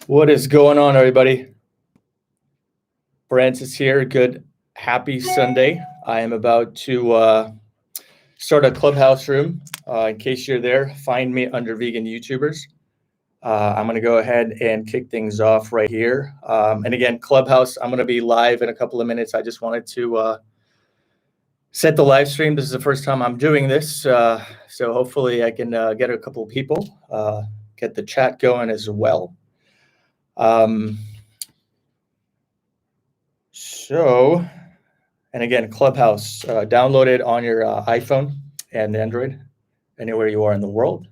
What is going on, everybody? Francis here. Good, happy Sunday. I am about to start a Clubhouse room. In case you're there, find me under Vegan YouTubers. I'm going to go ahead and kick things off right here. And again, Clubhouse, I'm going to be live in a couple of minutes. I just wanted to set the live stream. This is the first time I'm doing this. So hopefully I can get a couple of people, get the chat going as well. And again, Clubhouse, download it on your iPhone and Android, anywhere you are in the world.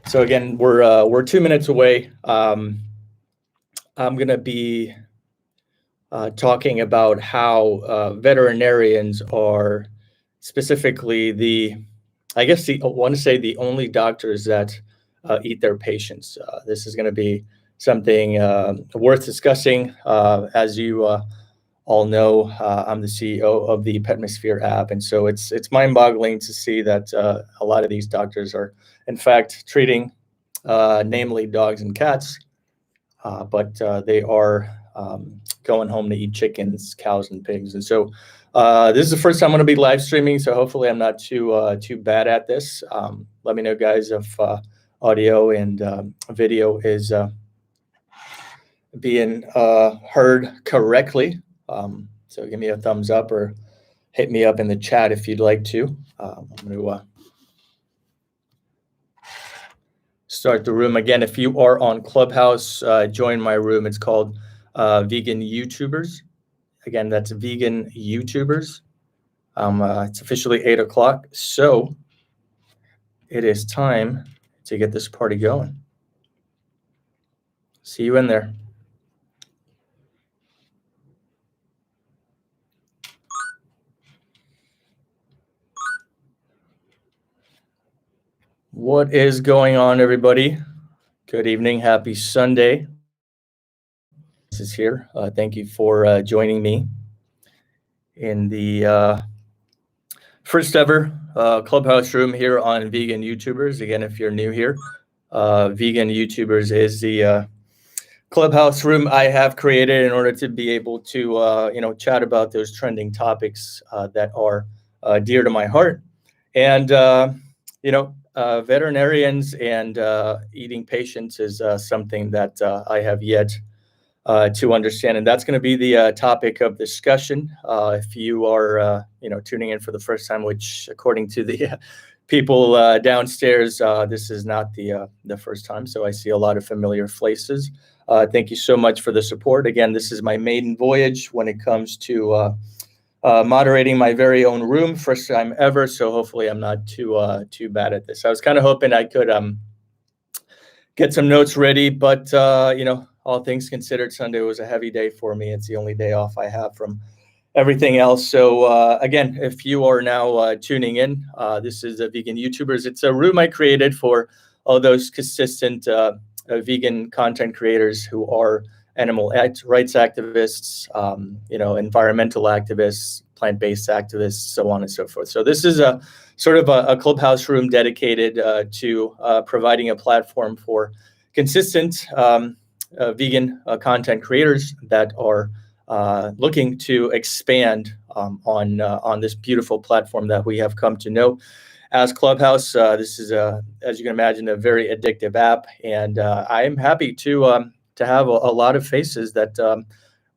So again, we're 2 minutes away. I'm going to be talking about how veterinarians are specifically I want to say the only doctors that eat their patients. This is going to be something worth discussing. As you all know, I'm the CEO of the Patmosphere App, and so it's mind-boggling to see that a lot of these doctors are, in fact, treating namely dogs and cats, but they are going home to eat chickens, cows, and pigs. And so this is the first time I'm going to be live streaming, so hopefully I'm not too bad at this. Let me know, guys, if audio and video is being heard correctly. So give me a thumbs up or hit me up in the chat if you'd like to. I'm going to start the room. Again, if you are on Clubhouse, join my room. It's called Vegan YouTubers. Again, that's Vegan YouTubers. It's officially 8 o'clock, so it is time to get this party going. See you in there. What is going on, everybody? Good evening. Happy Sunday. This is here. Thank you for joining me in the first ever Clubhouse room here on Vegan YouTubers. Again, if you're new here, Vegan YouTubers is the Clubhouse room I have created in order to be able to chat about those trending topics that are dear to my heart. And veterinarians and eating patients is something that I have yet to understand, and that's going to be the topic of discussion. If you are tuning in for the first time, which according to the people downstairs, this is not the first time, so I see a lot of familiar faces. Thank you so much for the support. Again, this is my maiden voyage when it comes to moderating my very own room, first time ever. So hopefully I'm not too bad at this. I was kind of hoping I could get some notes ready, but all things considered, Sunday was a heavy day for me. It's the only day off I have from everything else. So again, if you are now tuning in, this is Vegan YouTubers. It's a room I created for all those consistent vegan content creators who are animal rights activists, environmental activists, plant-based activists, so on and so forth. So this is a sort of a Clubhouse room dedicated to providing a platform for consistent vegan content creators that are looking to expand on this beautiful platform that we have come to know as Clubhouse. This is, as you can imagine, a very addictive app, and I am happy to have a lot of faces that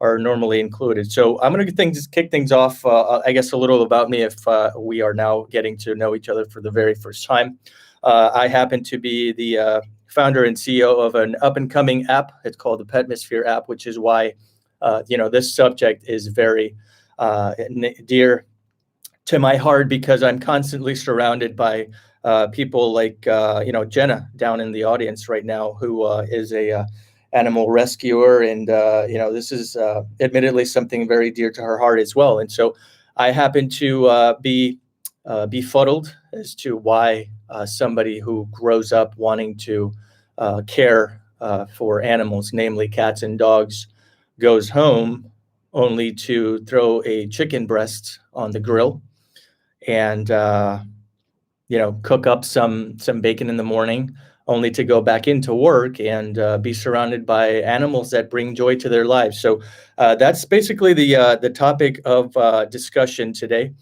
are normally included. So I'm going to kick things off, I guess, a little about me if we are now getting to know each other for the very first time. I happen to be the founder and CEO of an up-and-coming app. It's called the Patmosphere App, which is why this subject is very dear to my heart, because I'm constantly surrounded by people like Jenna down in the audience right now, who is a animal rescuer, and this is admittedly something very dear to her heart as well. And so I happen to be befuddled as to why somebody who grows up wanting to care for animals, namely cats and dogs, goes home only to throw a chicken breast on the grill and cook up some bacon in the morning, only to go back into work and be surrounded by animals that bring joy to their lives. So that's basically the topic of discussion today.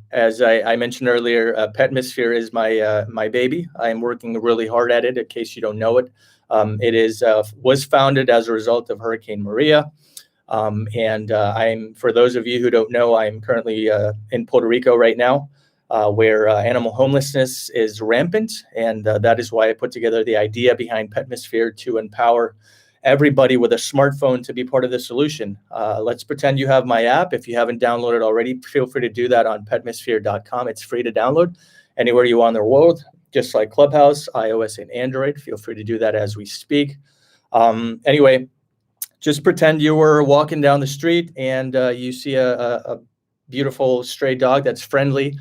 As I mentioned earlier, Patmosphere is my baby. I am working really hard at it. In case you don't know it, it was founded as a result of Hurricane Maria. And for those of you who don't know, I'm currently in Puerto Rico right now, where animal homelessness is rampant. And that is why I put together the idea behind Patmosphere to empower everybody with a smartphone to be part of the solution. Let's pretend you have my app. If you haven't downloaded already, feel free to do that on patmosphere.com. It's free to download anywhere you want in the world, just like Clubhouse, iOS, and Android. Feel free to do that as we speak. Anyway, just pretend you were walking down the street and you see a beautiful stray dog that's friendly,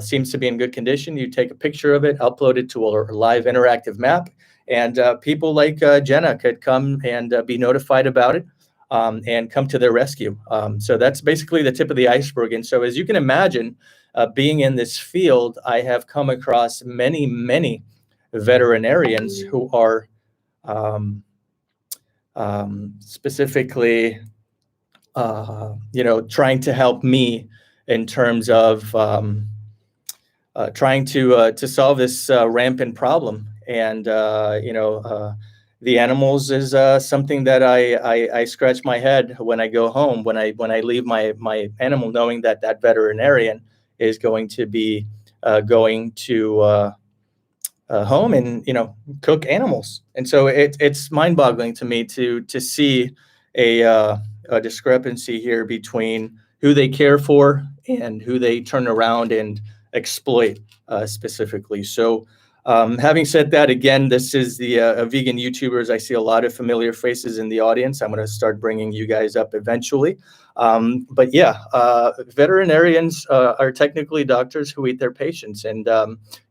seems to be in good condition. You take a picture of it, upload it to a live interactive map, and people like Jenna could come and be notified about it and come to their rescue. So that's basically the tip of the iceberg. And so as you can imagine, being in this field, I have come across many, many veterinarians who are specifically, trying to help me in terms of trying to solve this rampant problem. And the animals is something that I scratch my head when I go home, when I leave my animal, knowing that veterinarian is going to be going to home and cook animals. And so it's mind-boggling to me to see a discrepancy here between who they care for and who they turn around and exploit specifically. So having said that, again, this is the vegan YouTubers. I see a lot of familiar faces in the audience. I'm going to start bringing you guys up eventually. But yeah, veterinarians are technically doctors who eat their patients. And,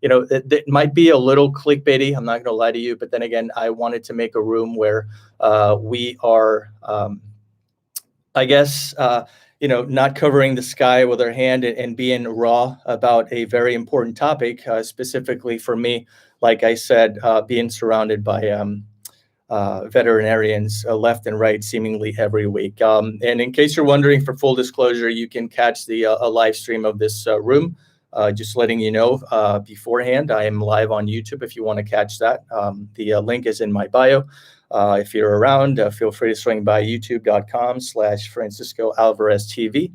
it might be a little clickbaity. I'm not going to lie to you. But then again, I wanted to make a room where we are, I guess, not covering the sky with our hand and being raw about a very important topic, specifically for me, like I said, being surrounded by veterinarians left and right seemingly every week. And in case you're wondering, for full disclosure, you can catch a live stream of this room. Just letting you know beforehand, I am live on YouTube if you want to catch that. The link is in my bio. If you're around, feel free to swing by youtube.com/Francisco Alvarez TV.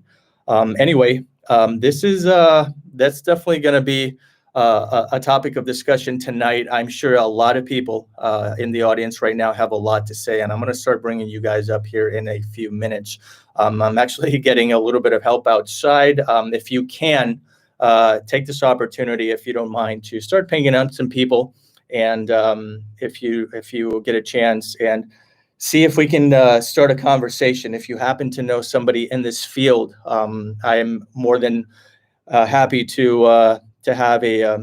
Anyway, that's definitely going to be a topic of discussion tonight. I'm sure a lot of people in the audience right now have a lot to say, and I'm going to start bringing you guys up here in a few minutes. I'm actually getting a little bit of help outside. If you can, take this opportunity, if you don't mind, to start pinging out some people. And if you get a chance, and see if we can start a conversation. If you happen to know somebody in this field, I am more than happy to have a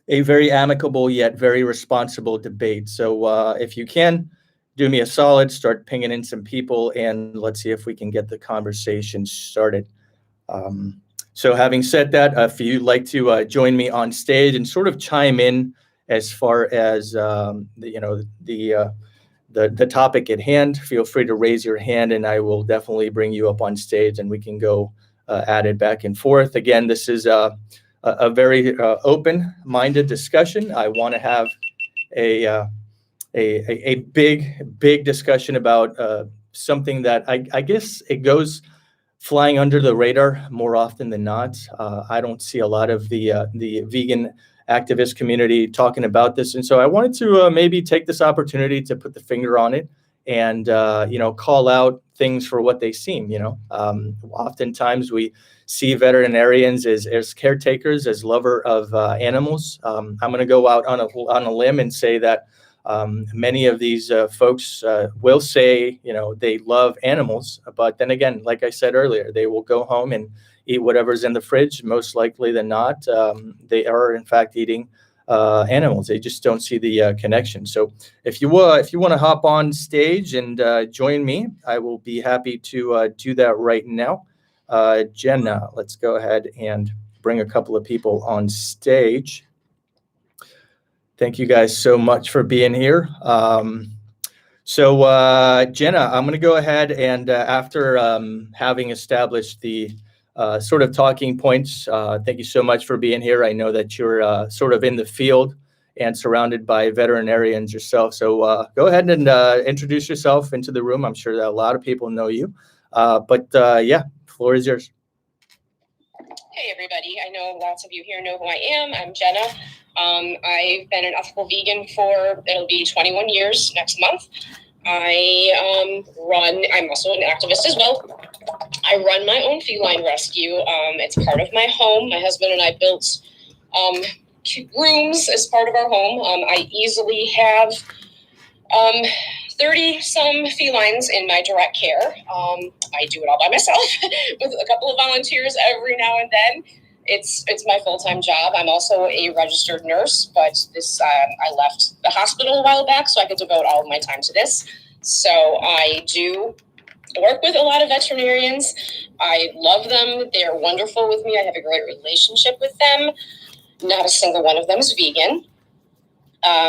very amicable yet very responsible debate. So if you can, do me a solid, start pinging in some people, and let's see if we can get the conversation started. So having said that, if you'd like to join me on stage and sort of chime in as far as the topic at hand, feel free to raise your hand, and I will definitely bring you up on stage, and we can go at it back and forth. Again, this is a very open-minded discussion. I want to have a big discussion about something that I guess it goes flying under the radar more often than not. I don't see a lot of the vegan activist community talking about this, and so I wanted to maybe take this opportunity to put the finger on it and call out things for what they seem. Oftentimes we see veterinarians as caretakers, as lover of animals. I'm going to go out on a limb and say that many of these folks will say, they love animals, but then again, like I said earlier, they will go home and eat whatever's in the fridge. Most likely than not, they are in fact eating animals. They just don't see the connection. So if you want to hop on stage and join me, I will be happy to do that right now. Jenna, let's go ahead and bring a couple of people on stage. Thank you guys so much for being here. So Jenna, I'm going to go ahead and after having established the sort of talking points, thank you so much for being here. I know that you're sort of in the field and surrounded by veterinarians yourself. So go ahead and introduce yourself into the room. I'm sure that a lot of people know you. But yeah, floor is yours. Hey everybody, I know lots of you here know who I am. I'm Jenna. I've been an ethical vegan for, it'll be 21 years next month. I'm also an activist as well. I run my own feline rescue. It's part of my home. My husband and I built 2 rooms as part of our home. I easily have 30-some felines in my direct care. I do it all by myself with a couple of volunteers every now and then. It's my full-time job. I'm also a registered nurse, but I left the hospital a while back, so I could devote all of my time to this. So I do work with a lot of veterinarians. I love them. They're wonderful with me. I have a great relationship with them. Not a single one of them is vegan.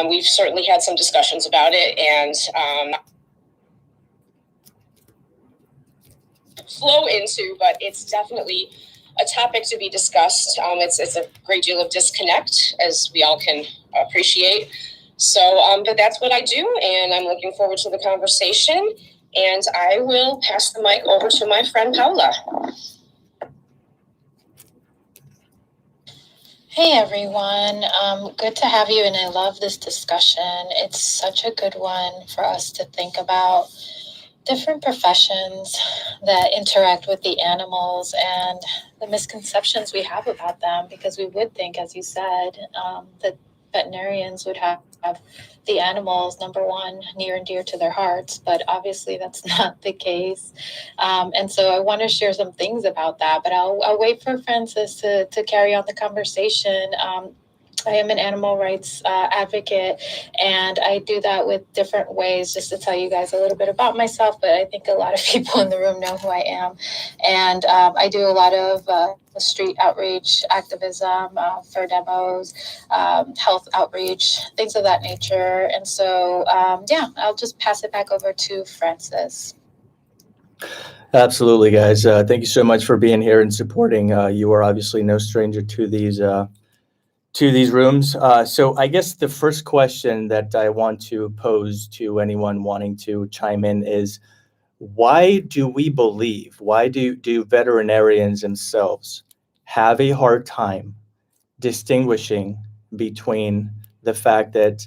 We've certainly had some discussions about it, and flow into, but it's definitely a topic to be discussed. It's a great deal of disconnect, as we all can appreciate. So, but that's what I do, and I'm looking forward to the conversation. And I will pass the mic over to my friend Paula. Hey everyone, good to have you, and I love this discussion. It's such a good one for us to think about different professions that interact with the animals and the misconceptions we have about them, because we would think, as you said, that veterinarians would have the animals, number one, near and dear to their hearts, but obviously that's not the case. And so I want to share some things about that, but I'll wait for Francis to carry on the conversation. I am an animal rights advocate, and I do that with different ways. Just to tell you guys a little bit about myself, but I think a lot of people in the room know who I am. And I do a lot of street outreach, activism, for demos, health outreach, things of that nature. And so, yeah, I'll just pass it back over to Francis. Absolutely, guys. Thank you so much for being here and supporting. You are obviously no stranger to these rooms. So I guess the first question that I want to pose to anyone wanting to chime in is, why do veterinarians themselves have a hard time distinguishing between the fact that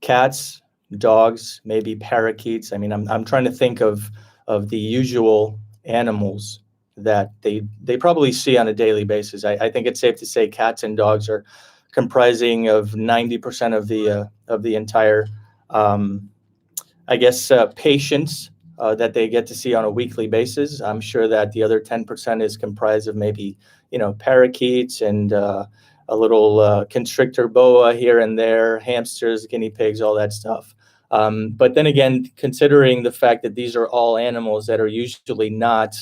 cats, dogs, maybe parakeets, I mean, I'm trying to think of the usual animals that they probably see on a daily basis. I think it's safe to say cats and dogs are comprising of 90% of the entire, patients that they get to see on a weekly basis. I'm sure that the other 10% is comprised of maybe, parakeets and a little constrictor boa here and there, hamsters, guinea pigs, all that stuff. But then again, considering the fact that these are all animals that are usually not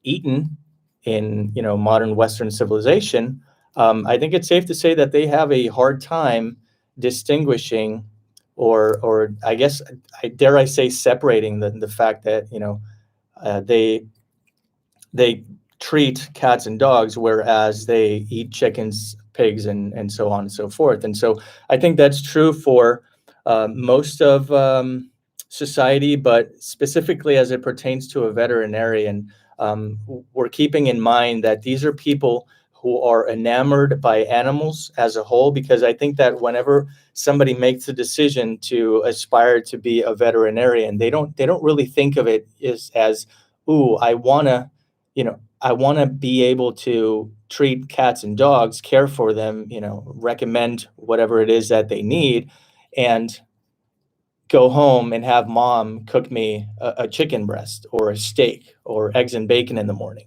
eaten in modern Western civilization, I think it's safe to say that they have a hard time distinguishing, or I guess, dare I say, separating the fact that they treat cats and dogs, whereas they eat chickens, pigs, and so on and so forth. And so I think that's true for most of society, but specifically as it pertains to a veterinarian, we're keeping in mind that these are people who are enamored by animals as a whole, because I think that whenever somebody makes a decision to aspire to be a veterinarian, they don't really think of it as ooh, I want to be able to treat cats and dogs, care for them, recommend whatever it is that they need, and go home and have mom cook me a chicken breast or a steak or eggs and bacon in the morning.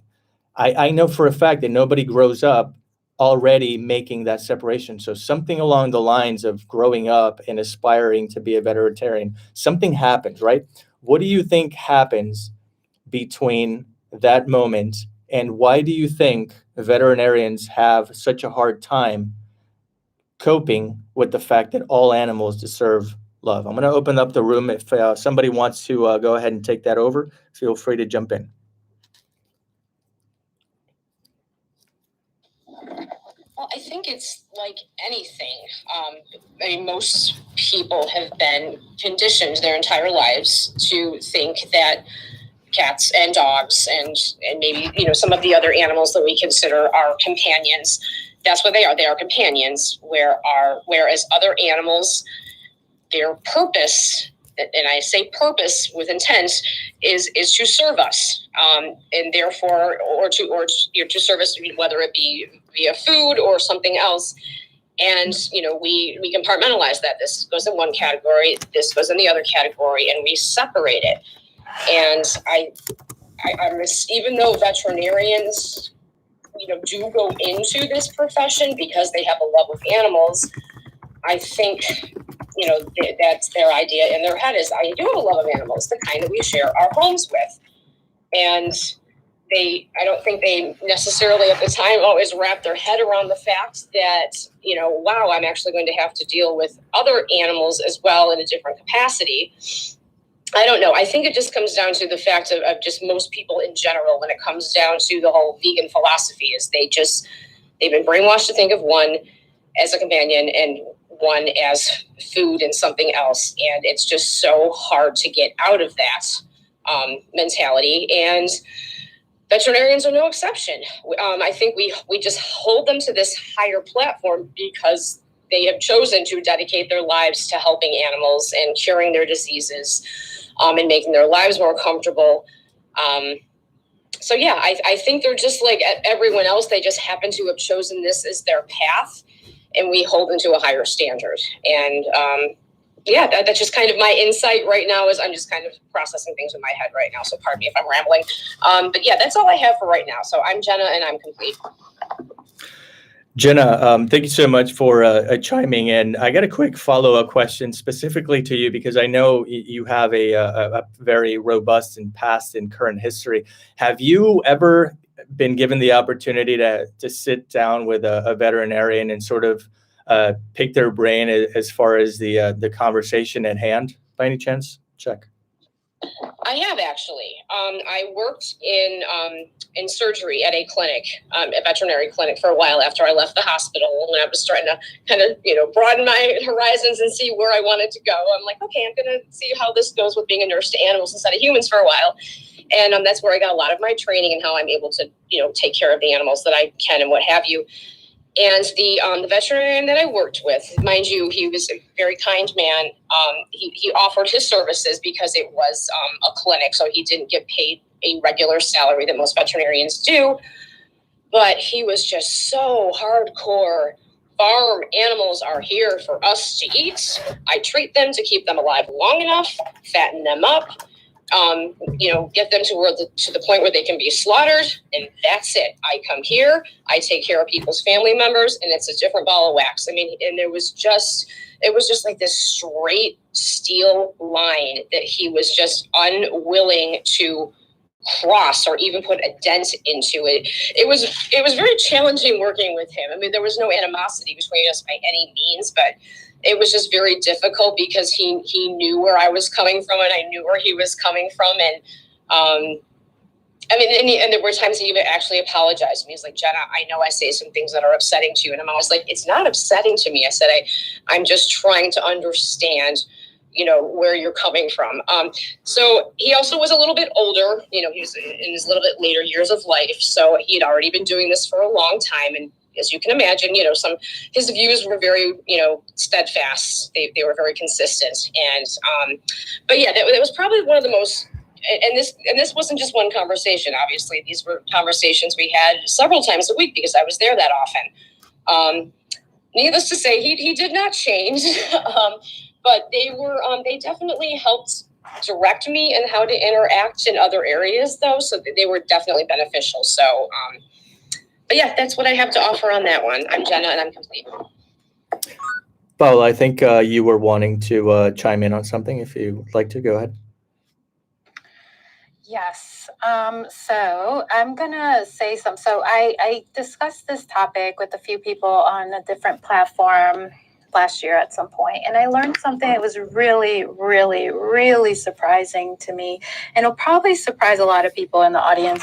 I know for a fact that nobody grows up already making that separation. So something along the lines of growing up and aspiring to be a veterinarian, something happens, right? What do you think happens between that moment, and why do you think veterinarians have such a hard time coping with the fact that all animals deserve love. I'm going to open up the room. If somebody wants to go ahead and take that over, feel free to jump in. Well, I think it's like anything. I mean, most people have been conditioned their entire lives to think that cats and dogs and maybe, some of the other animals that we consider our companions, that's what they are. They are companions, whereas other animals, their purpose, and I say purpose with intent, is to serve us, and therefore, or to serve us, whether it be via food or something else. And we compartmentalize that. This goes in one category, this goes in the other category, and we separate it. And I'm even though veterinarians, do go into this profession because they have a love of animals, I think, that's their idea in their head is, I do have a love of animals, the kind that we share our homes with. And I don't think they necessarily at the time always wrap their head around the fact that, wow, I'm actually going to have to deal with other animals as well in a different capacity. I don't know. I think it just comes down to the fact of just most people in general, when it comes down to the whole vegan philosophy, is they've been brainwashed to think of one as a companion and one as food and something else. And it's just so hard to get out of that mentality. And veterinarians are no exception. I think we just hold them to this higher platform because they have chosen to dedicate their lives to helping animals and curing their diseases, and making their lives more comfortable. So yeah, I think they're just like everyone else. They just happen to have chosen this as their path, and we hold them to a higher standard. And that's just kind of my insight right now. Is I'm just kind of processing things in my head right now. So pardon me if I'm rambling. But yeah, that's all I have for right now. So I'm Jenna, and I'm complete. Jenna, thank you so much for chiming in. I got a quick follow-up question specifically to you because I know you have a very robust and past and current history. Have you ever been given the opportunity to sit down with a veterinarian and sort of pick their brain as far as the conversation at hand, by any chance? Check. I have actually. I worked in surgery at a clinic, a veterinary clinic, for a while after I left the hospital, when I was trying to kind of, broaden my horizons and see where I wanted to go. I'm like, okay, I'm going to see how this goes with being a nurse to animals instead of humans for a while. And that's where I got a lot of my training and how I'm able to, take care of the animals that I can and what have you. And the veterinarian that I worked with, mind you, he was a very kind man. He offered his services because it was a clinic, so he didn't get paid a regular salary that most veterinarians do. But he was just so hardcore. Farm animals are here for us to eat. I treat them to keep them alive long enough, fatten them up, get them to the point where they can be slaughtered, and that's it. I come here, I take care of people's family members, and it's a different ball of wax. I mean, and it was just like this straight steel line that he was just unwilling to cross or even put a dent into it. It was very challenging working with him. I mean, there was no animosity between us by any means, but it was just very difficult because he knew where I was coming from, and I knew where he was coming from. And and there were times he even actually apologized to me. He's like, Jenna, I know I say some things that are upsetting to you. And I'm always like, it's not upsetting to me. I said, I'm just trying to understand, where you're coming from. So he also was a little bit older, he was in his little bit later years of life. So he had already been doing this for a long time. And as you can imagine, his views were very, steadfast. They were very consistent. And, but yeah, that was probably one of the most, and this wasn't just one conversation. Obviously, these were conversations we had several times a week because I was there that often. Needless to say, he did not change, but they definitely helped direct me in how to interact in other areas, though. So they were definitely beneficial. So, but yeah, that's what I have to offer on that one. I'm Jenna, and I'm complete. Paula, I think you were wanting to chime in on something. If you'd like to, go ahead. Yes. So I'm going to say some. So I discussed this topic with a few people on a different platform last year at some point, and I learned something that was really, really, really surprising to me. And it'll probably surprise a lot of people in the audience.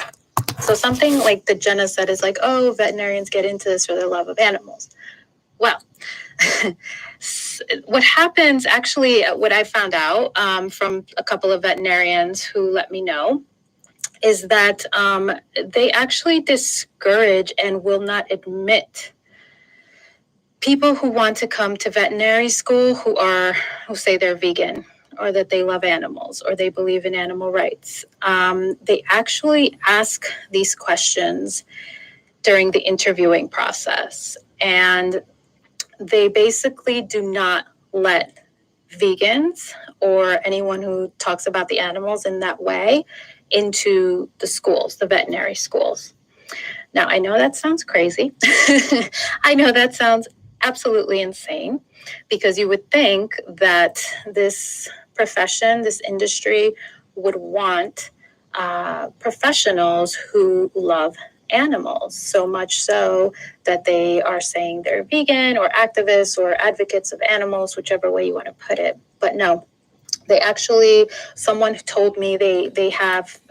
So something like that Jenna said is like, oh, veterinarians get into this for their love of animals. Well, what happens actually, what I found out from a couple of veterinarians who let me know is that they actually discourage and will not admit people who want to come to veterinary school who say they're vegan or that they love animals or they believe in animal rights. They actually ask these questions during the interviewing process, and they basically do not let vegans or anyone who talks about the animals in that way into the schools, the veterinary schools. Now, I know that sounds crazy. I know that sounds absolutely insane, because you would think that this profession, this industry would want professionals who love animals, so much so that they are saying they're vegan or activists or advocates of animals, whichever way you want to put it. But no, they actually, someone told me they have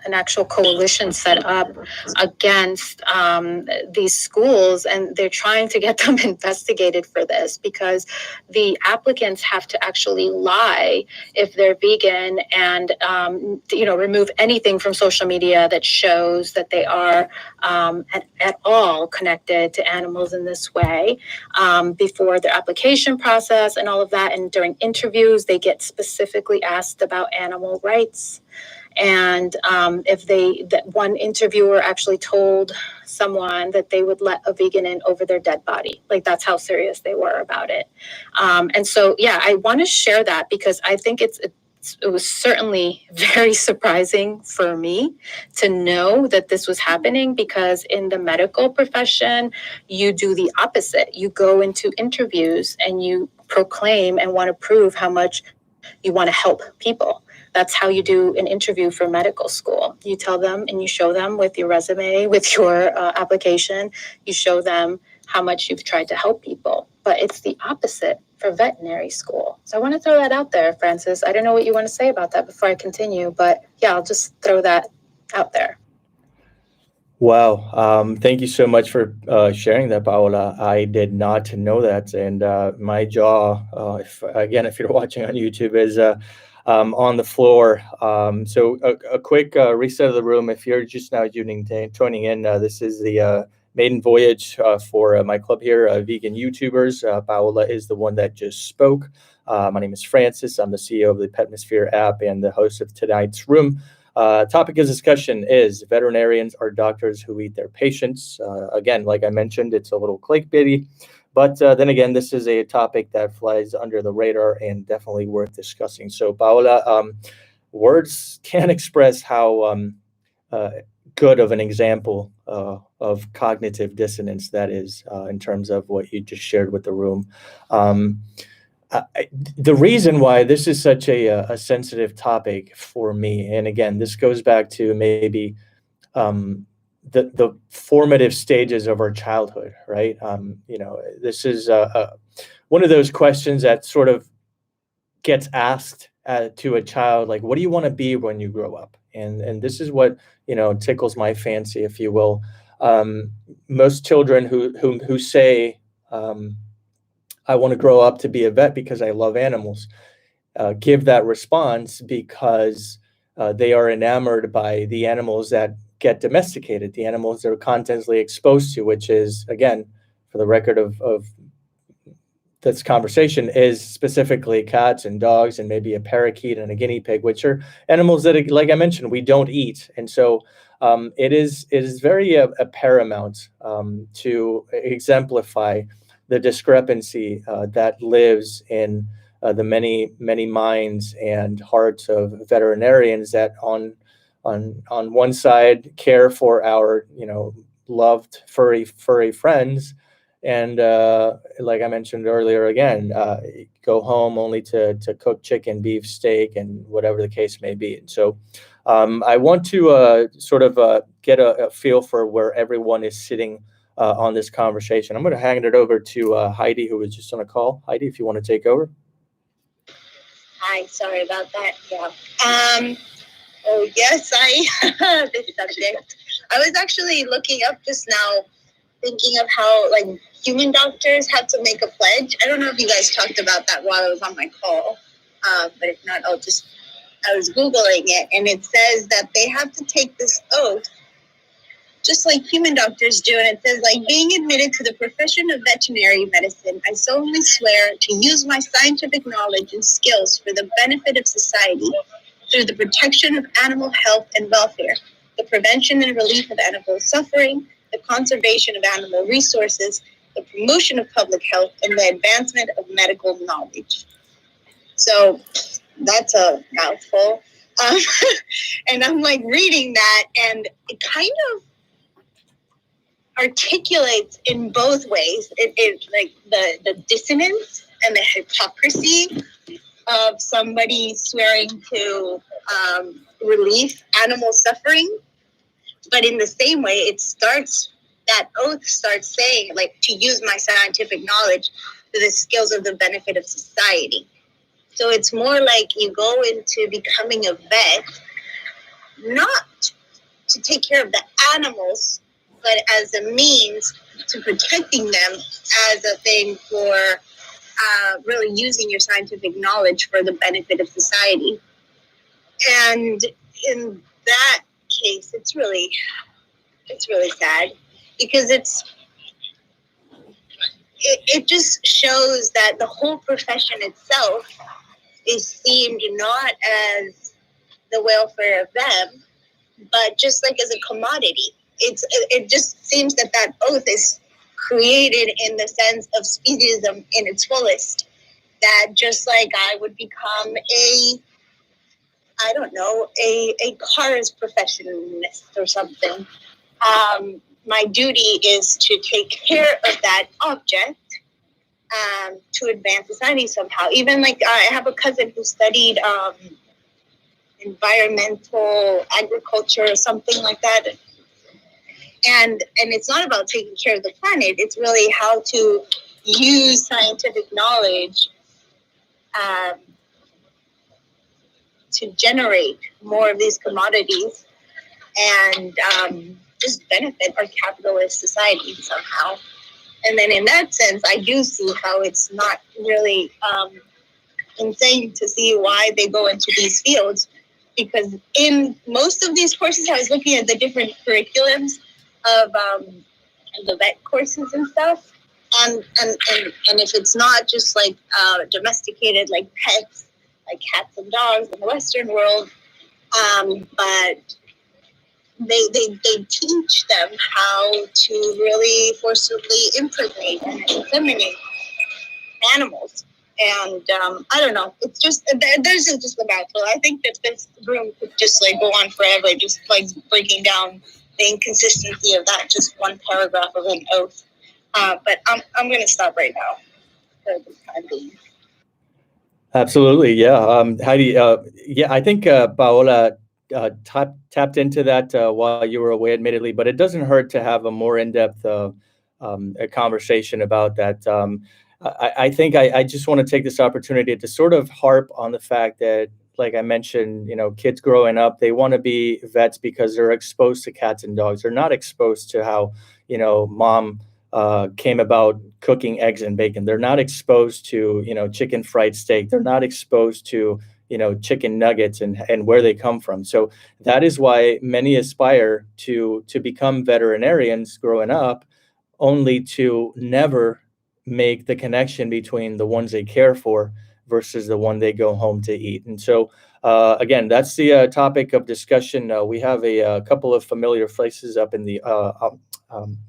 an actual coalition set up against these schools, and they're trying to get them investigated for this, because the applicants have to actually lie if they're vegan and remove anything from social media that shows that they are at all connected to animals in this way before their application process and all of that. And during interviews, they get specifically asked about animal rights. And if that one interviewer actually told someone that they would let a vegan in over their dead body, like that's how serious they were about it. And so, yeah, I want to share that because I think it was certainly very surprising for me to know that this was happening, because in the medical profession, you do the opposite. You go into interviews and you proclaim and want to prove how much you want to help people. That's how you do an interview for medical school. You tell them and you show them with your resume, with your application, you show them how much you've tried to help people. But it's the opposite for veterinary school. So I want to throw that out there, Francis. I don't know what you want to say about that before I continue, but yeah, I'll just throw that out there. Wow. Thank you so much for sharing that, Paola. I did not know that. And my jaw, if you're watching on YouTube, is on the floor. So a quick reset of the room. If you're just now joining in, this is the maiden voyage for my club here, Vegan YouTubers. Paola is the one that just spoke. My name is Francis. I'm the CEO of the Patmosphere App and the host of tonight's room. Topic of discussion is veterinarians are doctors who eat their patients. Again, like I mentioned, it's a little clickbaity, but then again, this is a topic that flies under the radar and definitely worth discussing. So, Paola, words can't express how good of an example of cognitive dissonance that is in terms of what you just shared with the room. The reason why this is such a sensitive topic for me, and again, this goes back to maybe the formative stages of our childhood, right? This is one of those questions that sort of gets asked to a child, like, what do you want to be when you grow up? And this is what tickles my fancy, if you will. Most children who say, I want to grow up to be a vet because I love animals, give that response because they are enamored by the animals that get domesticated, the animals they're constantly exposed to, which is, again, for the record of this conversation, is specifically cats and dogs and maybe a parakeet and a guinea pig, which are animals that, like I mentioned, we don't eat. And so it is very paramount to exemplify the discrepancy that lives in the many minds and hearts of veterinarians that on one side care for our loved furry friends, and like I mentioned earlier, again, go home only to cook chicken, beef, steak, and whatever the case may be. And so I want to sort of get a feel for where everyone is sitting on this conversation. I'm going to hand it over to Heidi, who was just on a call. Heidi, if you want to take over. Hi, sorry about that. Yeah. Oh yes, this subject. I was actually looking up just now, thinking of how like human doctors have to make a pledge. I don't know if you guys talked about that while I was on my call, but if not, I was Googling it, and it says that they have to take this oath just like human doctors do. And it says, like, being admitted to the profession of veterinary medicine, I solemnly swear to use my scientific knowledge and skills for the benefit of society through the protection of animal health and welfare, the prevention and relief of animal suffering, the conservation of animal resources, the promotion of public health, and the advancement of medical knowledge. So that's a mouthful. And I'm like reading that, and it kind of articulates in both ways. It like the dissonance and the hypocrisy of somebody swearing to relieve animal suffering, but in the same way, that oath starts saying, like, to use my scientific knowledge for the skills of the benefit of society. So it's more like you go into becoming a vet, not to take care of the animals, but as a means to protecting them, as a thing for really using your scientific knowledge for the benefit of society. And in that case, it's really sad, because it just shows that the whole profession itself is seen not as the welfare of them, but just like as a commodity. It just seems that oath is created in the sense of speciesism in its fullest. That just like I would become a cars professionist or something. My duty is to take care of that object to advance society somehow. Even like I have a cousin who studied environmental agriculture or something like that. And it's not about taking care of the planet. It's really how to use scientific knowledge to generate more of these commodities and just benefit our capitalist society somehow. And then in that sense, I do see how it's not really insane to see why they go into these fields. Because in most of these courses, I was looking at the different curriculums of the vet courses and stuff. And if it's not just like domesticated like pets, like cats and dogs in the Western world, but they teach them how to really forcibly impregnate and inseminate animals. And I don't know, it's just, there's just a mouthful. I think that this room could just like go on forever, just like breaking down the inconsistency of that just one paragraph of an oath. But I'm going to stop right now for the time being. Absolutely, yeah. Heidi, yeah, I think Paola tapped into that while you were away, admittedly, but it doesn't hurt to have a more in-depth a conversation about that. I think I just want to take this opportunity to sort of harp on the fact that, like I mentioned, kids growing up, they want to be vets because they're exposed to cats and dogs. They're not exposed to how, mom came about cooking eggs and bacon. They're not exposed to, chicken fried steak. They're not exposed to, chicken nuggets and where they come from. So that is why many aspire to become veterinarians growing up, only to never make the connection between the ones they care for versus the one they go home to eat. And so, again, that's the topic of discussion. We have a couple of familiar faces up in the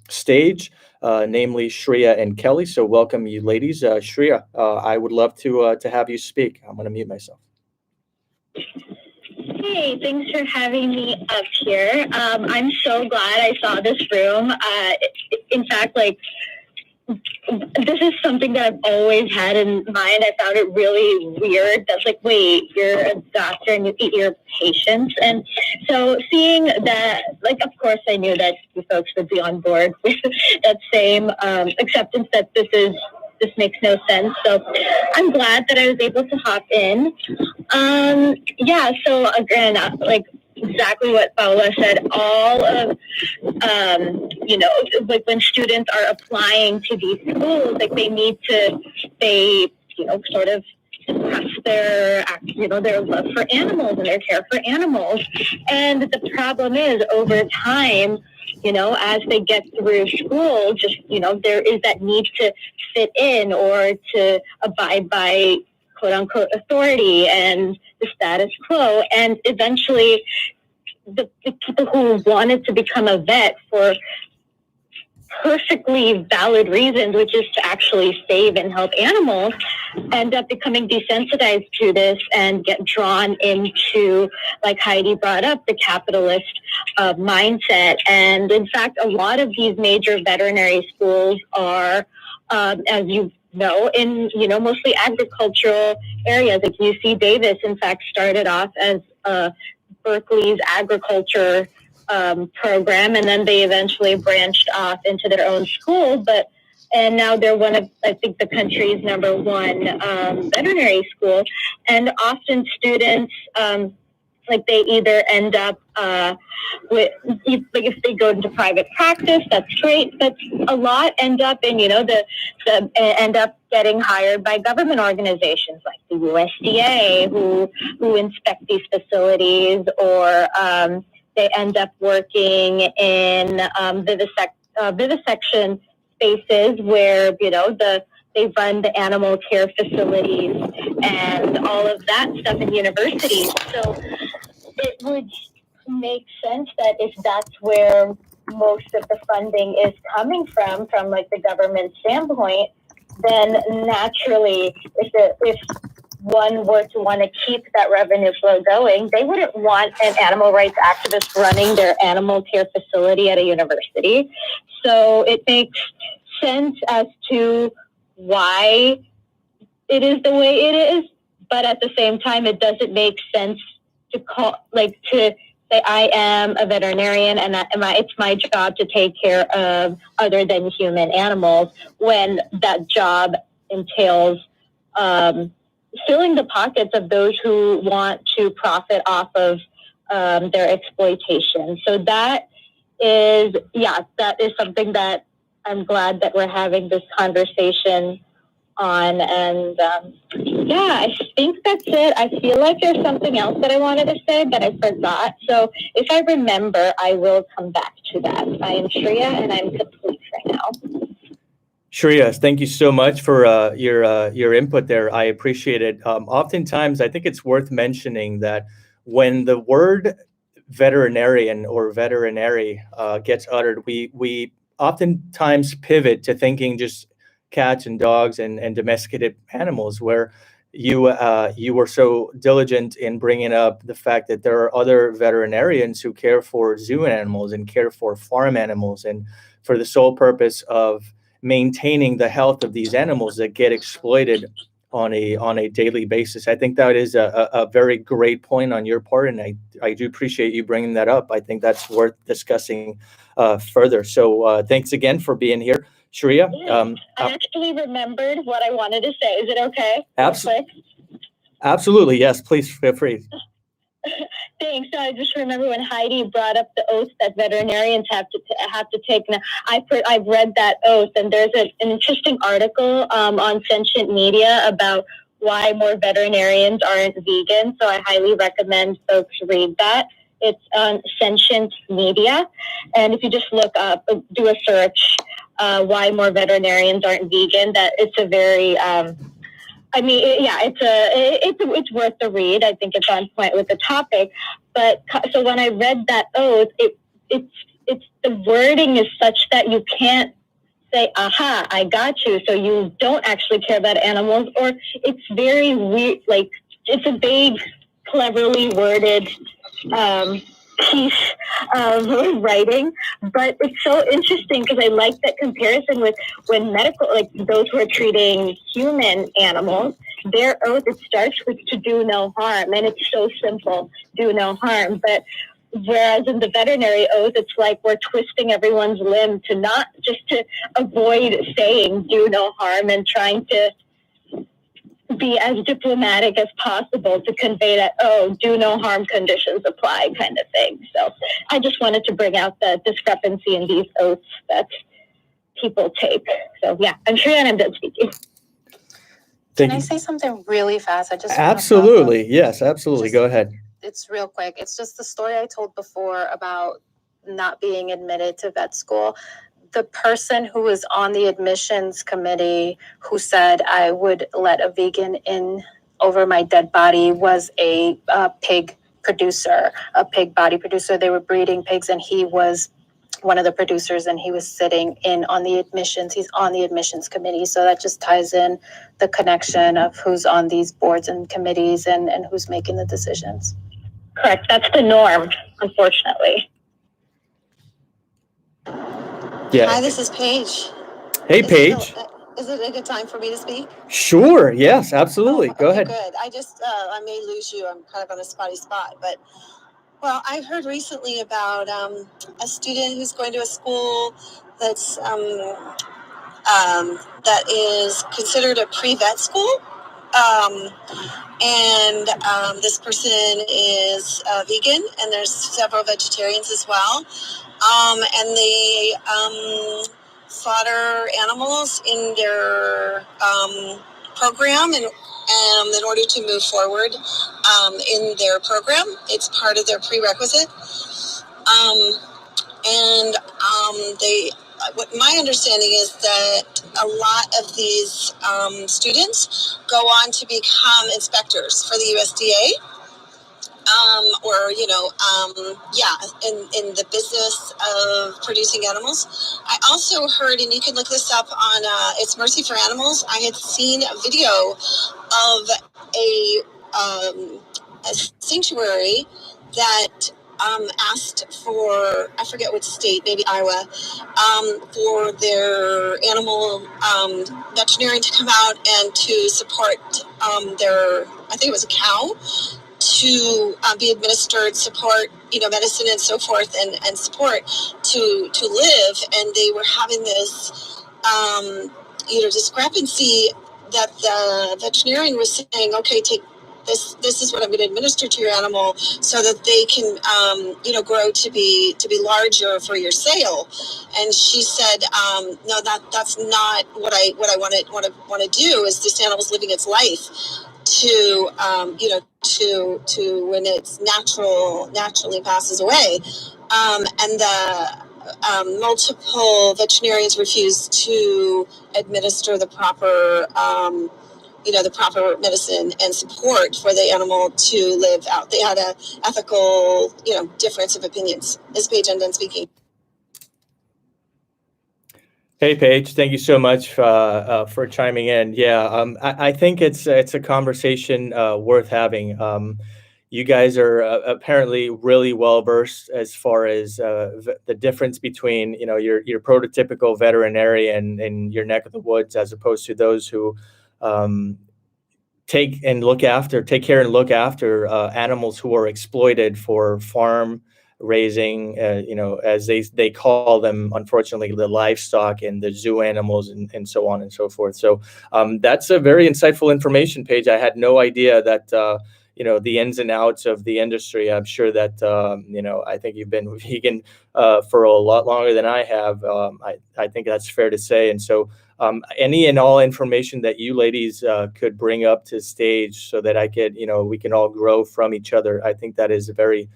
stage, namely Shreya and Kelly. So welcome, you ladies. Shreya, I would love to have you speak. I'm going to mute myself. Hey, thanks for having me up here. I'm so glad I saw this room. In fact, this is something that I've always had in mind. I found it really weird. That's like, wait, you're a doctor and you eat your patients. And so seeing that, like, of course I knew that you folks would be on board with that same acceptance that this makes no sense. So I'm glad that I was able to hop in. So again, like exactly what Paula said, all of, like when students are applying to these schools, like they sort of express their love for animals and their care for animals. And the problem is over time, as they get through school, just, there is that need to fit in or to abide by quote unquote authority and the status quo. And eventually the people who wanted to become a vet for perfectly valid reasons, which is to actually save and help animals, end up becoming desensitized to this and get drawn into, like Heidi brought up, the capitalist mindset. And in fact, a lot of these major veterinary schools are, as you know, in, mostly agricultural areas. Like UC Davis, in fact, started off as Berkeley's agriculture program, and then they eventually branched off into their own school. And now they're one of, I think, the country's #1 veterinary school. And often students, they either end up if they go into private practice, that's great, but a lot end up in, end up getting hired by government organizations like the USDA who inspect these facilities, or they end up working in vivisection spaces where, they run the animal care facilities and all of that stuff in universities. So it would make sense that if that's where most of the funding is coming from like the government standpoint, then naturally, if one were to want to keep that revenue flow going, they wouldn't want an animal rights activist running their animal care facility at a university. So it makes sense as to why it is the way it is, but at the same time, it doesn't make sense to say I am a veterinarian and it's my job to take care of other than human animals, when that job entails filling the pockets of those who want to profit off of their exploitation. So that is something that I'm glad that we're having this conversation on. And I think that's it. I feel like there's something else that I wanted to say, but I forgot. So if I remember, I will come back to that. I am Shreya, and I'm complete right now. Shreya, thank you so much for your input there. I appreciate it. Oftentimes, I think it's worth mentioning that when the word veterinarian or veterinary gets uttered, we oftentimes pivot to thinking just cats and dogs and domesticated animals, where you were so diligent in bringing up the fact that there are other veterinarians who care for zoo animals and care for farm animals, and for the sole purpose of maintaining the health of these animals that get exploited on a daily basis. I think that is a very great point on your part, and I do appreciate you bringing that up. I think that's worth discussing further. So thanks again for being here, Shreya. I actually remembered what I wanted to say. Is it okay? Absolutely, yes. Please feel free. Thanks. So I just remember when Heidi brought up the oath that veterinarians have to take. Now, I've read that oath, and there's an interesting article on Sentient Media about why more veterinarians aren't vegan. So I highly recommend folks read that. It's on Sentient Media, and if you just look up, do a search, why more veterinarians aren't vegan. That it's a very it's worth the read. I think it's on point with the topic. But so when I read that oath, it's the wording is such that you can't say, "Aha, I got you." So you don't actually care about animals, or it's very weird. Like it's a vague, cleverly worded piece of writing, but it's so interesting because I like that comparison with when medical, like those who are treating human animals, their oath, it starts with to do no harm, and it's so simple, do no harm. But whereas in the veterinary oath, it's like we're twisting everyone's limb to not just to avoid saying do no harm and trying to be as diplomatic as possible to convey that, oh, do no harm conditions apply kind of thing. So I just wanted to bring out the discrepancy in these oaths that people take. So yeah, I'm sure I'm done speaking. Can I say something really fast? I just absolutely. Yes, absolutely. Go ahead. It's real quick. It's just the story I told before about not being admitted to vet school. The person who was on the admissions committee who said I would let a vegan in over my dead body was a pig producer, a pig body producer. They were breeding pigs, and he was one of the producers, and he was sitting in on the admissions. He's on the admissions committee. So that just ties in the connection of who's on these boards and committees and who's making the decisions. Correct. That's the norm, unfortunately. Yeah. Hi, this is Paige. Hey, Paige. Is it a good time for me to speak? Sure. Yes, absolutely. Go ahead. Good. I may lose you. I'm kind of on a spotty spot, but well, I heard recently about a student who's going to a school that's that is considered a pre-vet school. This person is vegan, and there's several vegetarians as well. And they slaughter animals in their program, and in order to move forward in their program, it's part of their prerequisite. What my understanding is that a lot of these students go on to become inspectors for the USDA. In the business of producing animals. I also heard, and you can look this up on It's Mercy for Animals. I had seen a video of a sanctuary that asked for, I forget which state, maybe Iowa, for their animal veterinarian to come out and to support their, I think it was a cow, to be administered support, medicine and so forth, and support to live. And they were having this, discrepancy that the veterinarian was saying, okay, take this is what I'm going to administer to your animal so that they can, grow to be larger for your sale. And she said, no, that's not what I want to do. Is this animal's living its life to when it's naturally passes away. And the multiple veterinarians refused to administer the proper the proper medicine and support for the animal to live out. They had a ethical, difference of opinions. This Paige, I'm done speaking. Hey, Paige, thank you so much for chiming in. Yeah, I think it's a conversation worth having. You guys are apparently really well versed as far as the difference between your prototypical veterinarian in your neck of the woods as opposed to those who take care and look after animals who are exploited for farm raising, as they call them, unfortunately, the livestock and the zoo animals and so on and so forth. So that's a very insightful information, Paige. I had no idea that, the ins and outs of the industry. I'm sure that, I think you've been vegan for a lot longer than I have. I think that's fair to say. And so any and all information that you ladies could bring up to stage so that I could, we can all grow from each other. I think that is very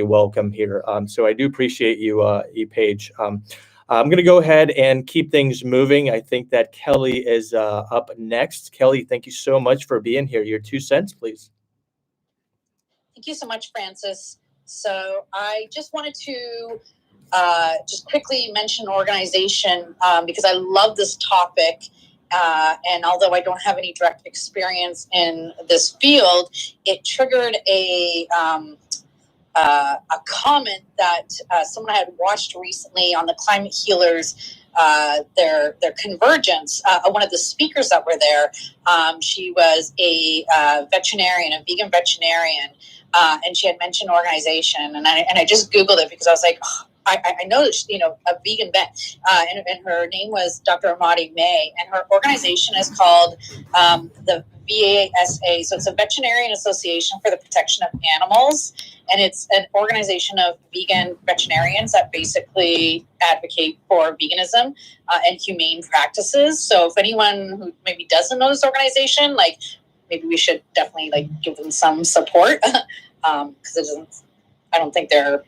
welcome here. So I do appreciate you, Paige. I'm going to go ahead and keep things moving. I think that Kelly is up next. Kelly, thank you so much for being here. Your 2 cents, please. Thank you so much, Francis. So I just wanted to just quickly mention organization because I love this topic. And although I don't have any direct experience in this field, it triggered a a comment that someone had watched recently on the Climate Healers, their convergence. One of the speakers that were there, she was a veterinarian, a vegan veterinarian, and she had mentioned organization, and I just Googled it because I was like, oh, I know that she, a vegan vet, and her name was Dr. Amadi May, and her organization is called the VASA. So it's a Veterinarian Association for the Protection of Animals, and it's an organization of vegan veterinarians that basically advocate for veganism and humane practices. So if anyone who maybe doesn't know this organization, maybe we should definitely give them some support, because I don't think they're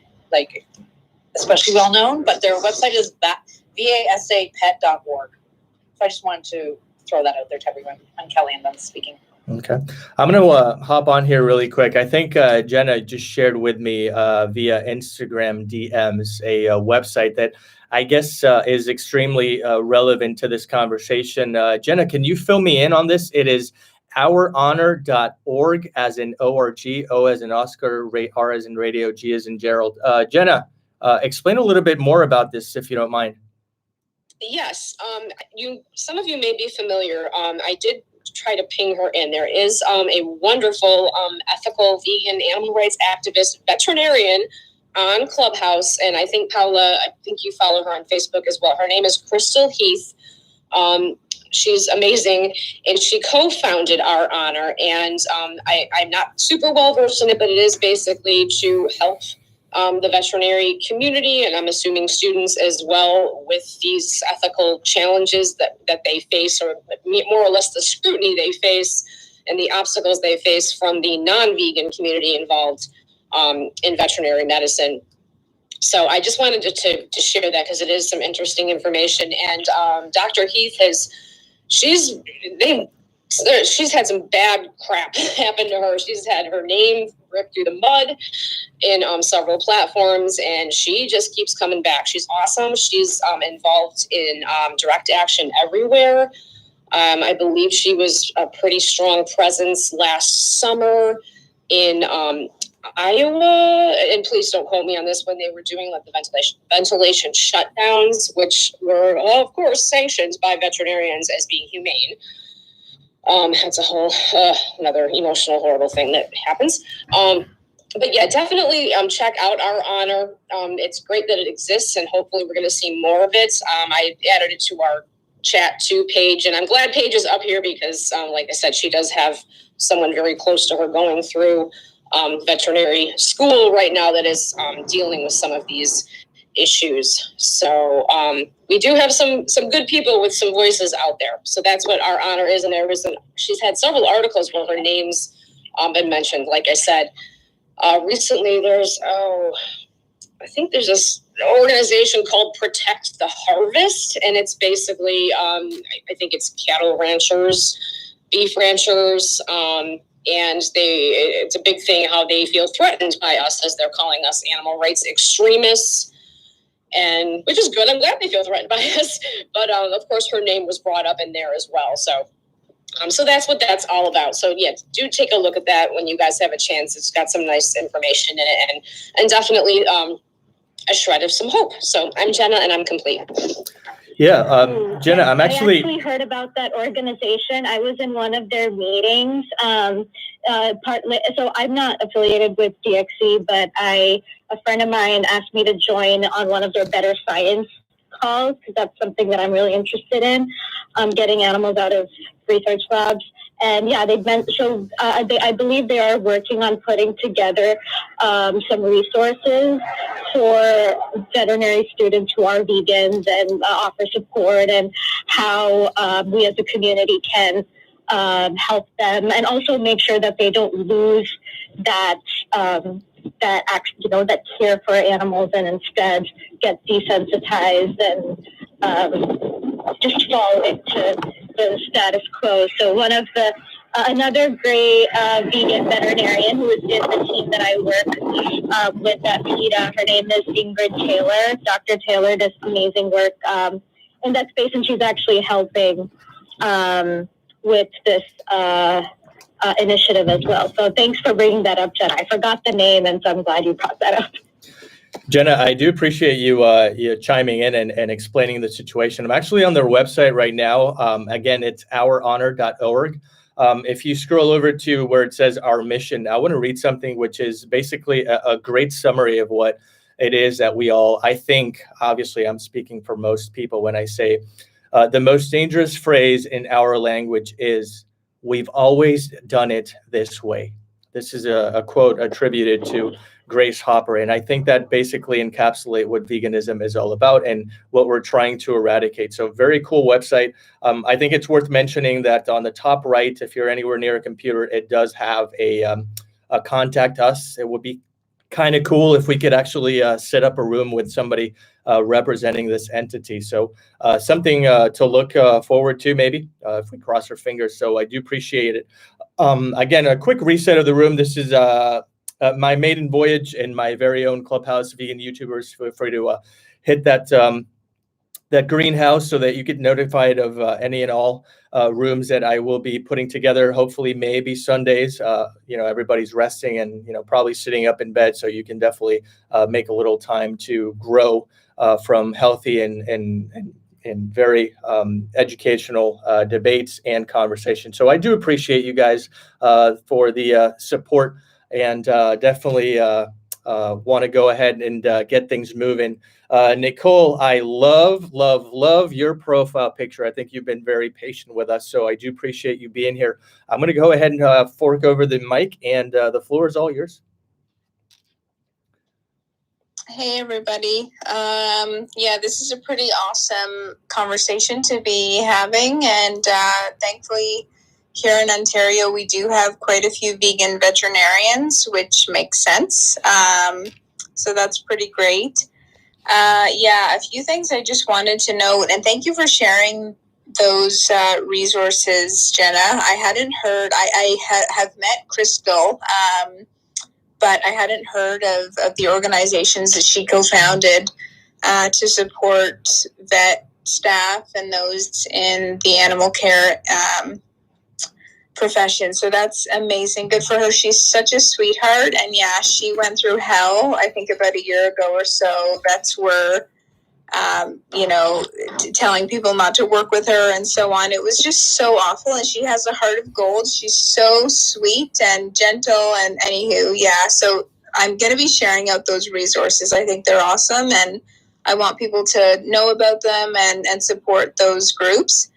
especially well known, but their website is vasapet.org. So I just wanted to throw that out there to everyone. I'm Kelly, and I'm speaking. Okay. I'm going to hop on here really quick. I think Jenna just shared with me via Instagram DMs a website that I guess is extremely relevant to this conversation. Jenna, can you fill me in on this? It is ourhonor.org, as in O-R-G, O as in Oscar, R as in radio, G as in Gerald. Jenna, explain a little bit more about this, if you don't mind. Yes. Some of you may be familiar. I did try to ping her in. There is a wonderful ethical vegan animal rights activist veterinarian on Clubhouse, and I think Paula, you follow her on Facebook as well. Her name is Crystal Heath. She's amazing, and she co-founded Our Honor, and I'm not super well versed in it, but it is basically to help the veterinary community, and I'm assuming students as well, with these ethical challenges that they face, or more or less the scrutiny they face and the obstacles they face from the non-vegan community involved in veterinary medicine. So I just wanted to share that because it is some interesting information. And Dr. Heath she's had some bad crap happen to her. She's had her name ripped through the mud in several platforms, and she just keeps coming back. She's awesome. She's involved in direct action everywhere. I believe she was a pretty strong presence last summer in Iowa, and please don't quote me on this, when they were doing the ventilation shutdowns, which were, of course, sanctioned by veterinarians as being humane. That's a whole another emotional, horrible thing that happens. But yeah, definitely check out Our Honor. It's great that it exists, and hopefully we're going to see more of it. I added it to our chat to Paige, and I'm glad Paige is up here because, like I said, she does have someone very close to her going through veterinary school right now that is dealing with some of these issues. So we do have some good people with some voices out there. So that's what Our Honor is. And she's had several articles where her name's been mentioned. Like I said, recently there's this organization called Protect the Harvest. And it's basically, I think it's cattle ranchers, beef ranchers, and it's a big thing how they feel threatened by us, as they're calling us animal rights extremists. And which is good. I'm glad they feel threatened by us. But of course, her name was brought up in there as well. So that's what that's all about. So yeah, do take a look at that when you guys have a chance. It's got some nice information in it, and definitely a shred of some hope. So I'm Jenna, and I'm complete. Yeah, Jenna, I actually heard about that organization. I was in one of their meetings. So I'm not affiliated with DXC, but a friend of mine asked me to join on one of their Better Science calls, because that's something that I'm really interested in, getting animals out of research labs. And yeah, I believe they are working on putting together some resources for veterinary students who are vegans, and offer support, and how we as a community can help them, and also make sure that they don't lose that that care for animals, and instead get desensitized and just fall into the status quo. So one of another great vegan veterinarian who is in the team that I work with at PETA, her name is Ingrid Taylor. Dr. Taylor does amazing work in that space, and she's actually helping with this initiative as well. So thanks for bringing that up, Jenna. I forgot the name, and so I'm glad you brought that up. Jenna, I do appreciate you chiming in and explaining the situation. I'm actually on their website right now. Again, it's ourhonor.org. If you scroll over to where it says our mission, I want to read something which is basically a great summary of what it is that we all, I think, obviously I'm speaking for most people when I say the most dangerous phrase in our language is, "We've always done it this way." This is a quote attributed to Grace Hopper. And I think that basically encapsulates what veganism is all about and what we're trying to eradicate. So very cool website. I think it's worth mentioning that on the top right, if you're anywhere near a computer, it does have a contact us. It would be kind of cool if we could actually set up a room with somebody representing this entity. So something to look forward to, maybe if we cross our fingers. So I do appreciate it. Again, a quick reset of the room. This is my maiden voyage in my very own Clubhouse. Vegan YouTubers, feel free to hit that that greenhouse so that you get notified of any and all rooms that I will be putting together. Hopefully, maybe Sundays. Everybody's resting and probably sitting up in bed, so you can definitely make a little time to grow from healthy and very educational debates and conversation. So I do appreciate you guys for the support. And definitely want to go ahead and get things moving. Nicole, I love your profile picture. I think you've been very patient with us, so I do appreciate you being here. I'm going to go ahead and fork over the mic, and the floor is all yours. Hey, everybody. This is a pretty awesome conversation to be having, and thankfully, here in Ontario, we do have quite a few vegan veterinarians, which makes sense. So that's pretty great. A few things I just wanted to note, and thank you for sharing those resources, Jenna. I hadn't heard, I have met Crystal, but I hadn't heard of the organizations that she co-founded to support vet staff and those in the animal care profession. So that's amazing. Good for her. She's such a sweetheart. And yeah, she went through hell, I think about a year ago or so. Vets were, telling people not to work with her and so on. It was just so awful. And she has a heart of gold. She's so sweet and gentle. And anywho, yeah. So I'm going to be sharing out those resources. I think they're awesome. And I want people to know about them and support those groups.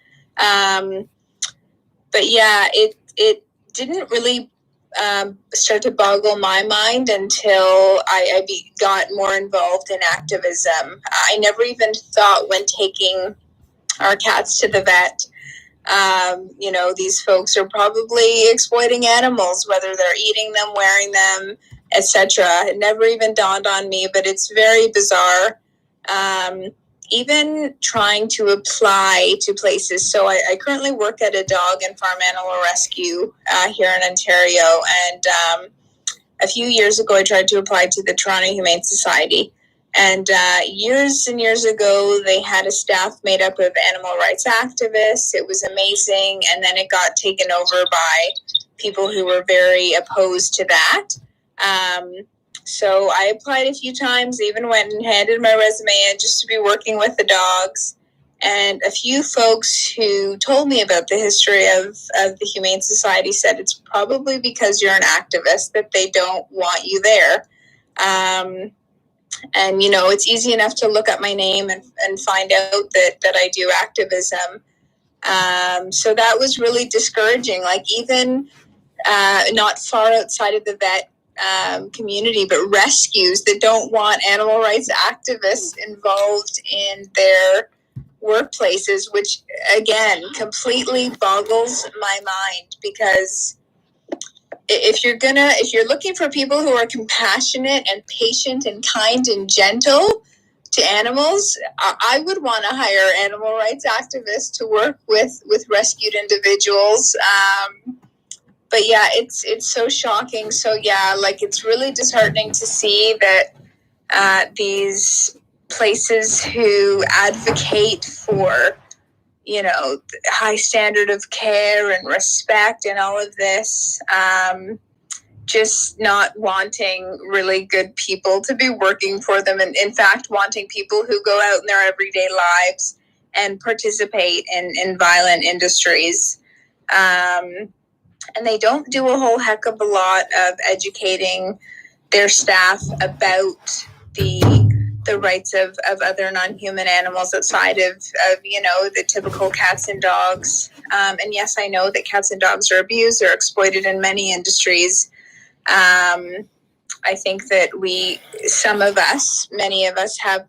But yeah, it didn't really start to boggle my mind until I got more involved in activism. I never even thought when taking our cats to the vet, these folks are probably exploiting animals, whether they're eating them, wearing them, etc. It never even dawned on me, but it's very bizarre. Even trying to apply to places. So I currently work at a dog and farm animal rescue here in Ontario. And a few years ago, I tried to apply to the Toronto Humane Society. And years and years ago, they had a staff made up of animal rights activists. It was amazing. And then it got taken over by people who were very opposed to that. So I applied a few times, even went and handed my resume in just to be working with the dogs. And a few folks who told me about the history of the Humane Society said it's probably because you're an activist that they don't want you there. And, it's easy enough to look up my name and find out that I do activism. So that was really discouraging, like even not far outside of the vet community, but rescues that don't want animal rights activists involved in their workplaces, which again completely boggles my mind, because if you're looking for people who are compassionate and patient and kind and gentle to animals, I would want to hire animal rights activists to work with rescued individuals. But yeah, it's so shocking. So yeah, it's really disheartening to see that these places who advocate for high standard of care and respect and all of this. Just not wanting really good people to be working for them, and in fact wanting people who go out in their everyday lives and participate in violent industries. And they don't do a whole heck of a lot of educating their staff about the rights of other non-human animals outside of the typical cats and dogs. And yes, I know that cats and dogs are abused, they're exploited in many industries. I think that many of us have,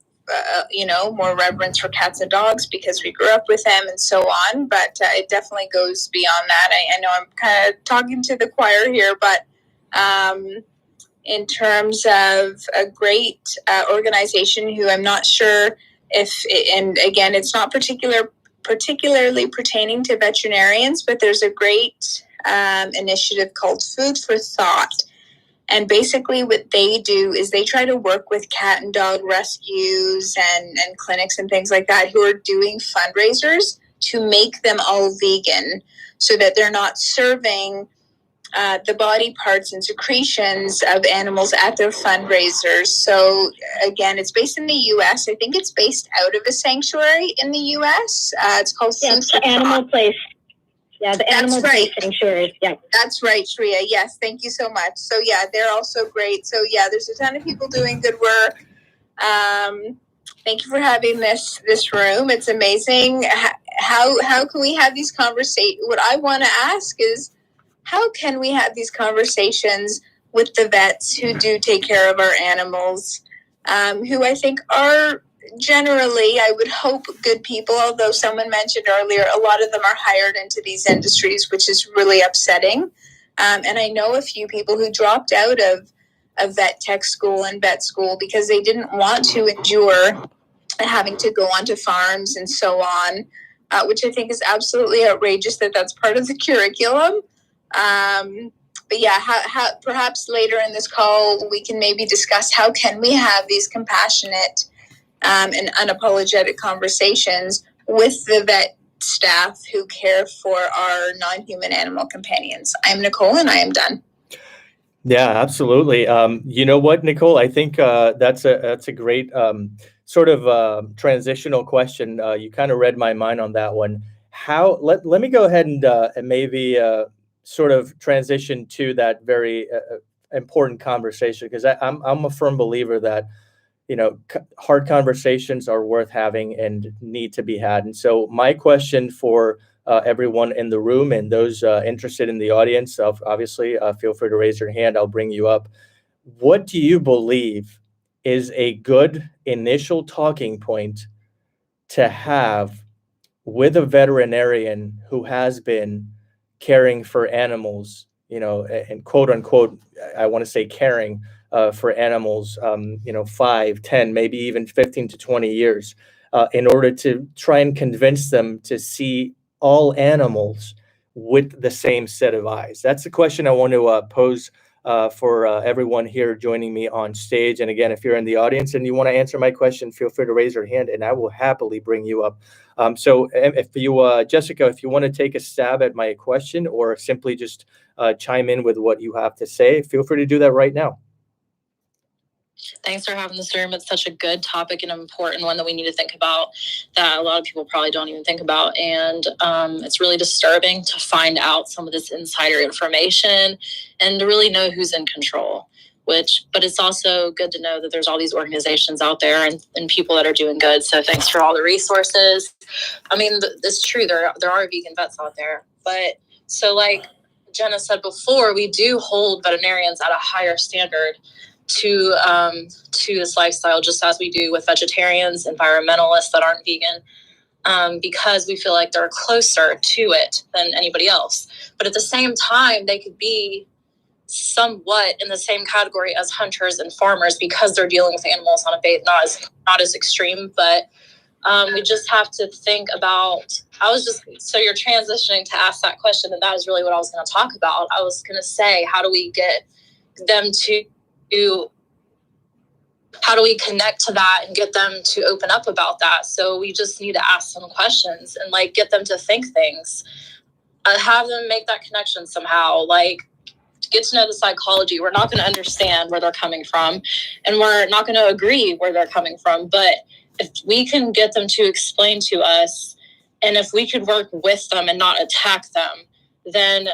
more reverence for cats and dogs because we grew up with them and so on. But it definitely goes beyond that. I know I'm kind of talking to the choir here, but in terms of a great organization who I'm not sure and again, it's not particularly pertaining to veterinarians, but there's a great initiative called Food for Thought. And basically what they do is they try to work with cat and dog rescues and clinics and things like that who are doing fundraisers to make them all vegan so that they're not serving the body parts and secretions of animals at their fundraisers. So again, it's based in the U.S. I think it's based out of a sanctuary in the U.S. It's called Food for Animal Place. Yeah, the Animal Place Sanctuary. Yeah. That's right, Shreya. Yes, thank you so much. So yeah, they're also great. So yeah, there's a ton of people doing good work. Thank you for having this room. It's amazing. How can we have these conversations? What I want to ask is, how can we have these conversations with the vets who do take care of our animals, who I think are generally, I would hope, good people, although someone mentioned earlier, a lot of them are hired into these industries, which is really upsetting. And I know a few people who dropped out of vet tech school and vet school because they didn't want to endure having to go onto farms and so on, which I think is absolutely outrageous that that's part of the curriculum. But yeah, how perhaps later in this call, we can maybe discuss how can we have these compassionate and unapologetic conversations with the vet staff who care for our non-human animal companions. I'm Nicole, and I am done. Yeah, absolutely. You know what, Nicole? I think that's a great sort of transitional question. You kind of read my mind on that one. Let me go ahead and maybe sort of transition to that very important conversation, because I'm a firm believer that hard conversations are worth having and need to be had. And so my question for everyone in the room and those interested in the audience, obviously feel free to raise your hand. I'll bring you up. What do you believe is a good initial talking point to have with a veterinarian who has been caring for animals, and quote unquote, I want to say caring for animals, 5, 10, maybe even 15 to 20 years, in order to try and convince them to see all animals with the same set of eyes? That's the question I want to pose for everyone here joining me on stage. And again, if you're in the audience and you want to answer my question, feel free to raise your hand and I will happily bring you up. So if you, Jessica, if you want to take a stab at my question or simply just chime in with what you have to say, feel free to do that right now. Thanks for having this room. It's such a good topic and an important one that we need to think about, that a lot of people probably don't even think about. And it's really disturbing to find out some of this insider information and to really know who's in control. But it's also good to know that there's all these organizations out there and people that are doing good. So thanks for all the resources. I mean, it's true. There are vegan vets out there. But so like Jenna said before, we do hold veterinarians at a higher standard to this lifestyle, just as we do with vegetarians, environmentalists that aren't vegan, because we feel like they're closer to it than anybody else. But at the same time, they could be somewhat in the same category as hunters and farmers because they're dealing with animals on a not as extreme. But we just have to think about, so you're transitioning to ask that question, and that is really what I was going to talk about. I was going to say, how do we get them to how do we connect to that and get them to open up about that? So we just need to ask some questions and like get them to think things, have them make that connection somehow, like get to know the psychology. We're not going to understand where they're coming from, and we're not going to agree where they're coming from. But if we can get them to explain to us, and if we could work with them and not attack them, then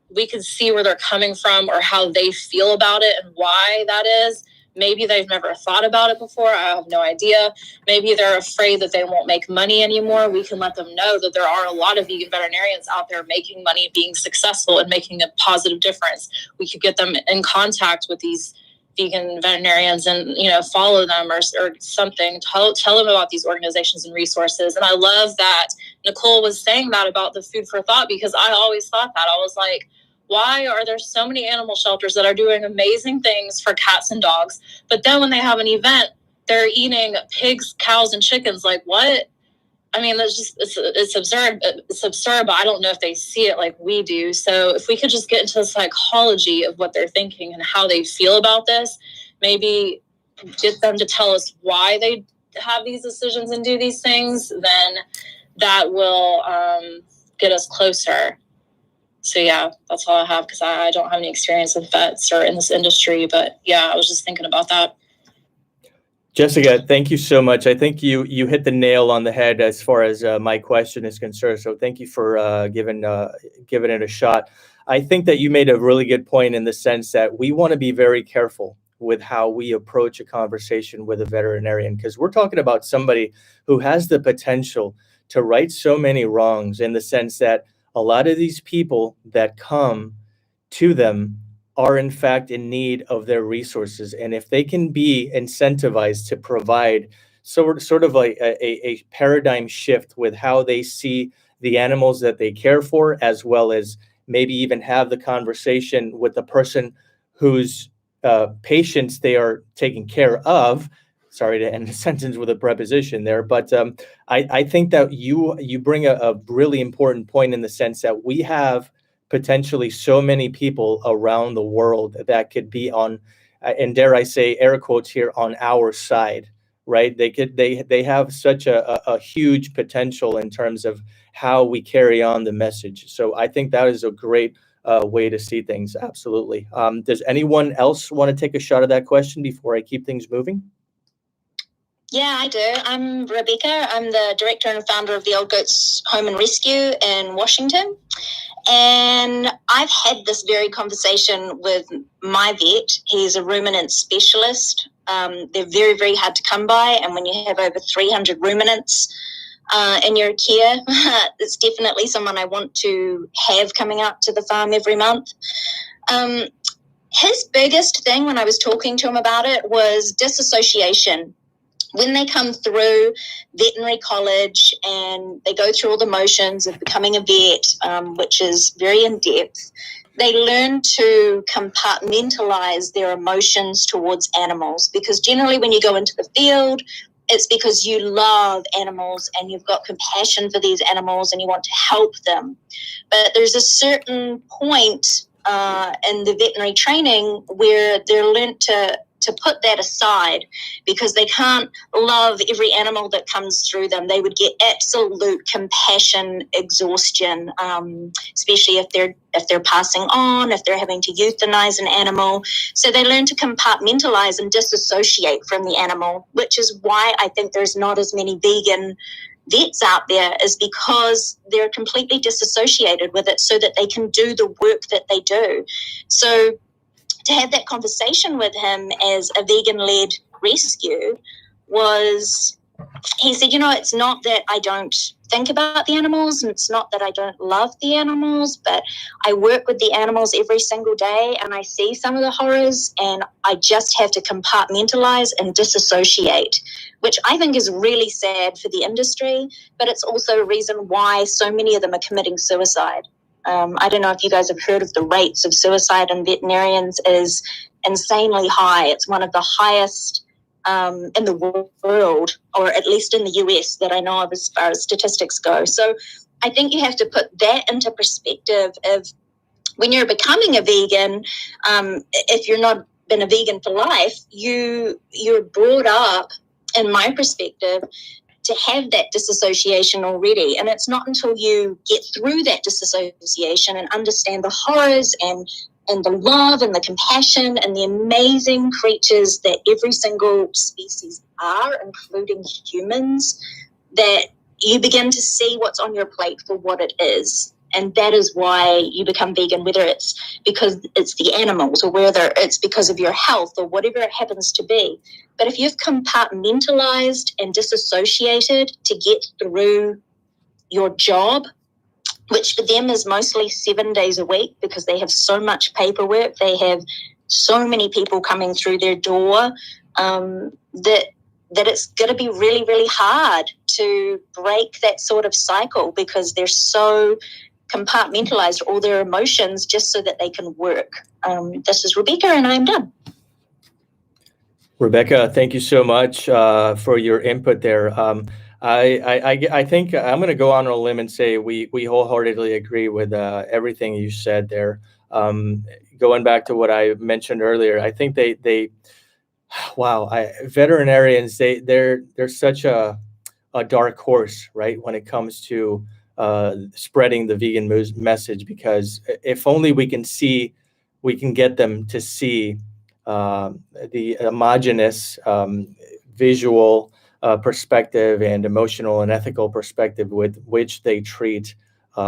we can see where they're coming from or how they feel about it and why that is. Maybe they've never thought about it before. I have no idea. Maybe they're afraid that they won't make money anymore. We can let them know that there are a lot of vegan veterinarians out there making money, being successful, and making a positive difference. We could get them in contact with these vegan veterinarians and, you know, follow them or something. Tell them about these organizations and resources. And I love that Nicole was saying that about the food for thought, because I always thought that. I was like, why are there so many animal shelters that are doing amazing things for cats and dogs, but then when they have an event, they're eating pigs, cows, and chickens? Like, what? I mean, that's just, it's absurd. It's absurd, but I don't know if they see it like we do. So if we could just get into the psychology of what they're thinking and how they feel about this, maybe get them to tell us why they have these decisions and do these things, then that will get us closer. So yeah, that's all I have, because I don't have any experience with vets or in this industry. But yeah, I was just thinking about that. Jessica, thank you so much. I think you hit the nail on the head as far as my question is concerned. So thank you for giving it a shot. I think that you made a really good point in the sense that we want to be very careful with how we approach a conversation with a veterinarian, because we're talking about somebody who has the potential to right so many wrongs, in the sense that a lot of these people that come to them are in fact in need of their resources. And if they can be incentivized to provide sort of like a paradigm shift with how they see the animals that they care for, as well as maybe even have the conversation with the person whose patients they are taking care of. Sorry to end the sentence with a preposition there, but I think that you bring a really important point, in the sense that we have potentially so many people around the world that could be on, and dare I say, air quotes here, on our side, right? They have such a huge potential in terms of how we carry on the message. So I think that is a great way to see things. Absolutely. Does anyone else want to take a shot at that question before I keep things moving? Yeah, I do. I'm Rebecca. I'm the director and founder of the Old Goats Home and Rescue in Washington. And I've had this very conversation with my vet. He's a ruminant specialist. They're very, very hard to come by. And when you have over 300 ruminants in your care, it's definitely someone I want to have coming out to the farm every month. His biggest thing when I was talking to him about it was disassociation. When they come through veterinary college and they go through all the motions of becoming a vet, which is very in-depth, they learn to compartmentalize their emotions towards animals. Because generally when you go into the field, it's because you love animals and you've got compassion for these animals and you want to help them. But there's a certain point in the veterinary training where they're learned to put that aside, because they can't love every animal that comes through them. They would get absolute compassion exhaustion, especially if they're passing on, if they're having to euthanize an animal. So they learn to compartmentalize and disassociate from the animal, which is why I think there's not as many vegan vets out there, is because they're completely disassociated with it so that they can do the work that they do. So to have that conversation with him as a vegan-led rescue was, he said, it's not that I don't think about the animals, and it's not that I don't love the animals, but I work with the animals every single day and I see some of the horrors, and I just have to compartmentalize and disassociate, which I think is really sad for the industry, but it's also a reason why so many of them are committing suicide. I don't know if you guys have heard of the rates of suicide in veterinarians is insanely high. It's one of the highest in the world, or at least in the US, that I know of as far as statistics go. So I think you have to put that into perspective of when you're becoming a vegan, if you're not been a vegan for life, you're brought up, in my perspective, to have that disassociation already. And it's not until you get through that disassociation and understand the horrors and the love and the compassion and the amazing creatures that every single species are, including humans, that you begin to see what's on your plate for what it is. And that is why you become vegan, whether it's because it's the animals or whether it's because of your health or whatever it happens to be. But if you've compartmentalized and disassociated to get through your job, which for them is mostly 7 days a week because they have so much paperwork, they have so many people coming through their door, that it's going to be really, really hard to break that sort of cycle because they're so compartmentalized all their emotions just so that they can work. This is Rebecca, and I'm done. Rebecca, thank you so much for your input there. I think I'm going to go on a limb and say we wholeheartedly agree with everything you said there. Going back to what I mentioned earlier, I think veterinarians, they're such a dark horse, right, when it comes to spreading the vegan message, because if only we can get them to see the homogenous visual perspective and emotional and ethical perspective with which they treat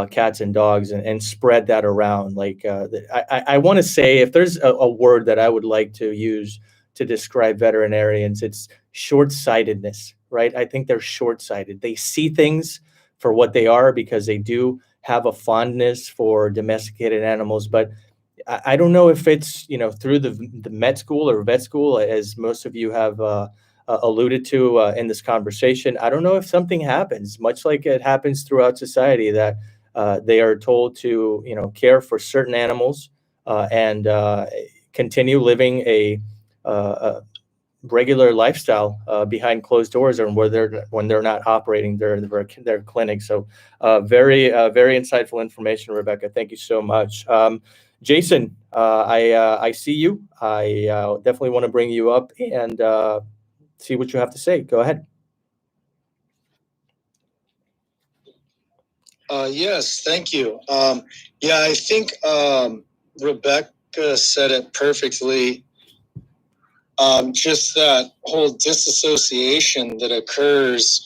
cats and dogs, and spread that around. Like I want to say, if there's a word that I would like to use to describe veterinarians, it's short-sightedness, right? I think they're short-sighted. They see things for what they are because they do have a fondness for domesticated animals, but I don't know if it's, through the med school or vet school, as most of you have alluded to in this conversation. I don't know if something happens, much like it happens throughout society, that they are told to, care for certain animals and continue living a regular lifestyle behind closed doors, and when they're not operating their clinic. So very insightful information, Rebecca. Thank you so much. Jason, I see you. I definitely want to bring you up and see what you have to say. Go ahead. Yes, thank you. I think Rebecca said it perfectly. Just that whole disassociation that occurs.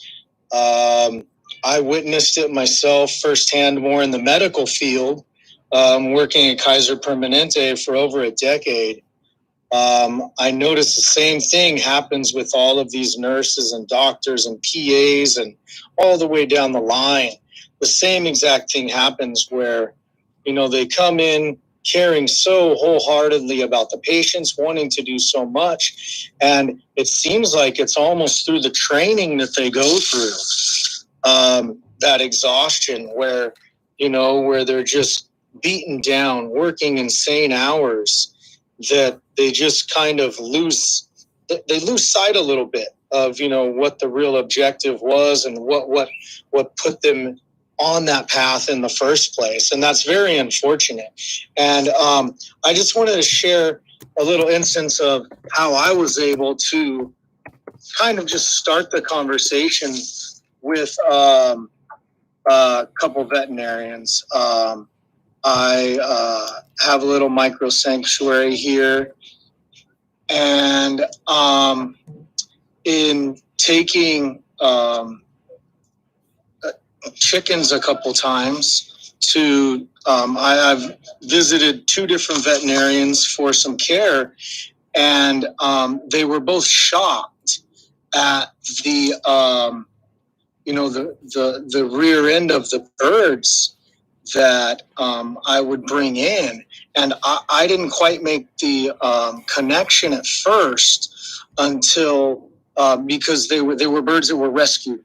I witnessed it myself firsthand, more in the medical field, working at Kaiser Permanente for over a decade. I noticed the same thing happens with all of these nurses and doctors and PAs and all the way down the line. The same exact thing happens where, they come in caring so wholeheartedly about the patients, wanting to do so much. And it seems like it's almost through the training that they go through, that exhaustion where they're just beaten down, working insane hours, that they just kind of lose sight a little bit of, what the real objective was and what put them on that path in the first place. And that's very unfortunate. And I just wanted to share a little instance of how I was able to kind of just start the conversation with a couple veterinarians. I have a little micro sanctuary here, and in taking chickens a couple times to I've visited two different veterinarians for some care, and they were both shocked at the the rear end of the birds that I would bring in. And I didn't quite make the connection at first until because they were birds that were rescued,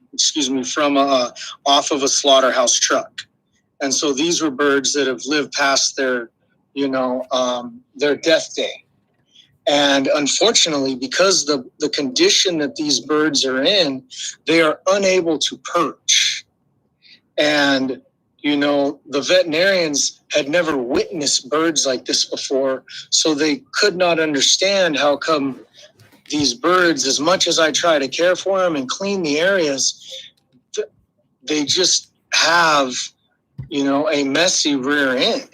from off of a slaughterhouse truck. And so these were birds that have lived past their death day. And unfortunately, because the condition that these birds are in, they are unable to perch. And the veterinarians had never witnessed birds like this before, so they could not understand how come these birds, as much as I try to care for them and clean the areas, they just have, a messy rear end.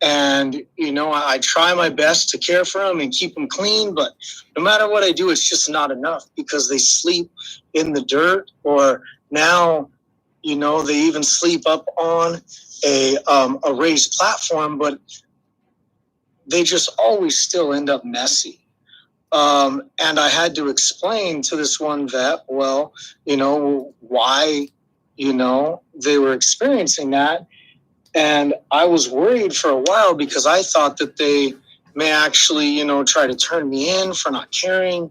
And, I try my best to care for them and keep them clean, but no matter what I do, it's just not enough because they sleep in the dirt, or now, they even sleep up on a raised platform, but they just always still end up messy. And I had to explain to this one vet, why, they were experiencing that. And I was worried for a while because I thought that they may actually, try to turn me in for not caring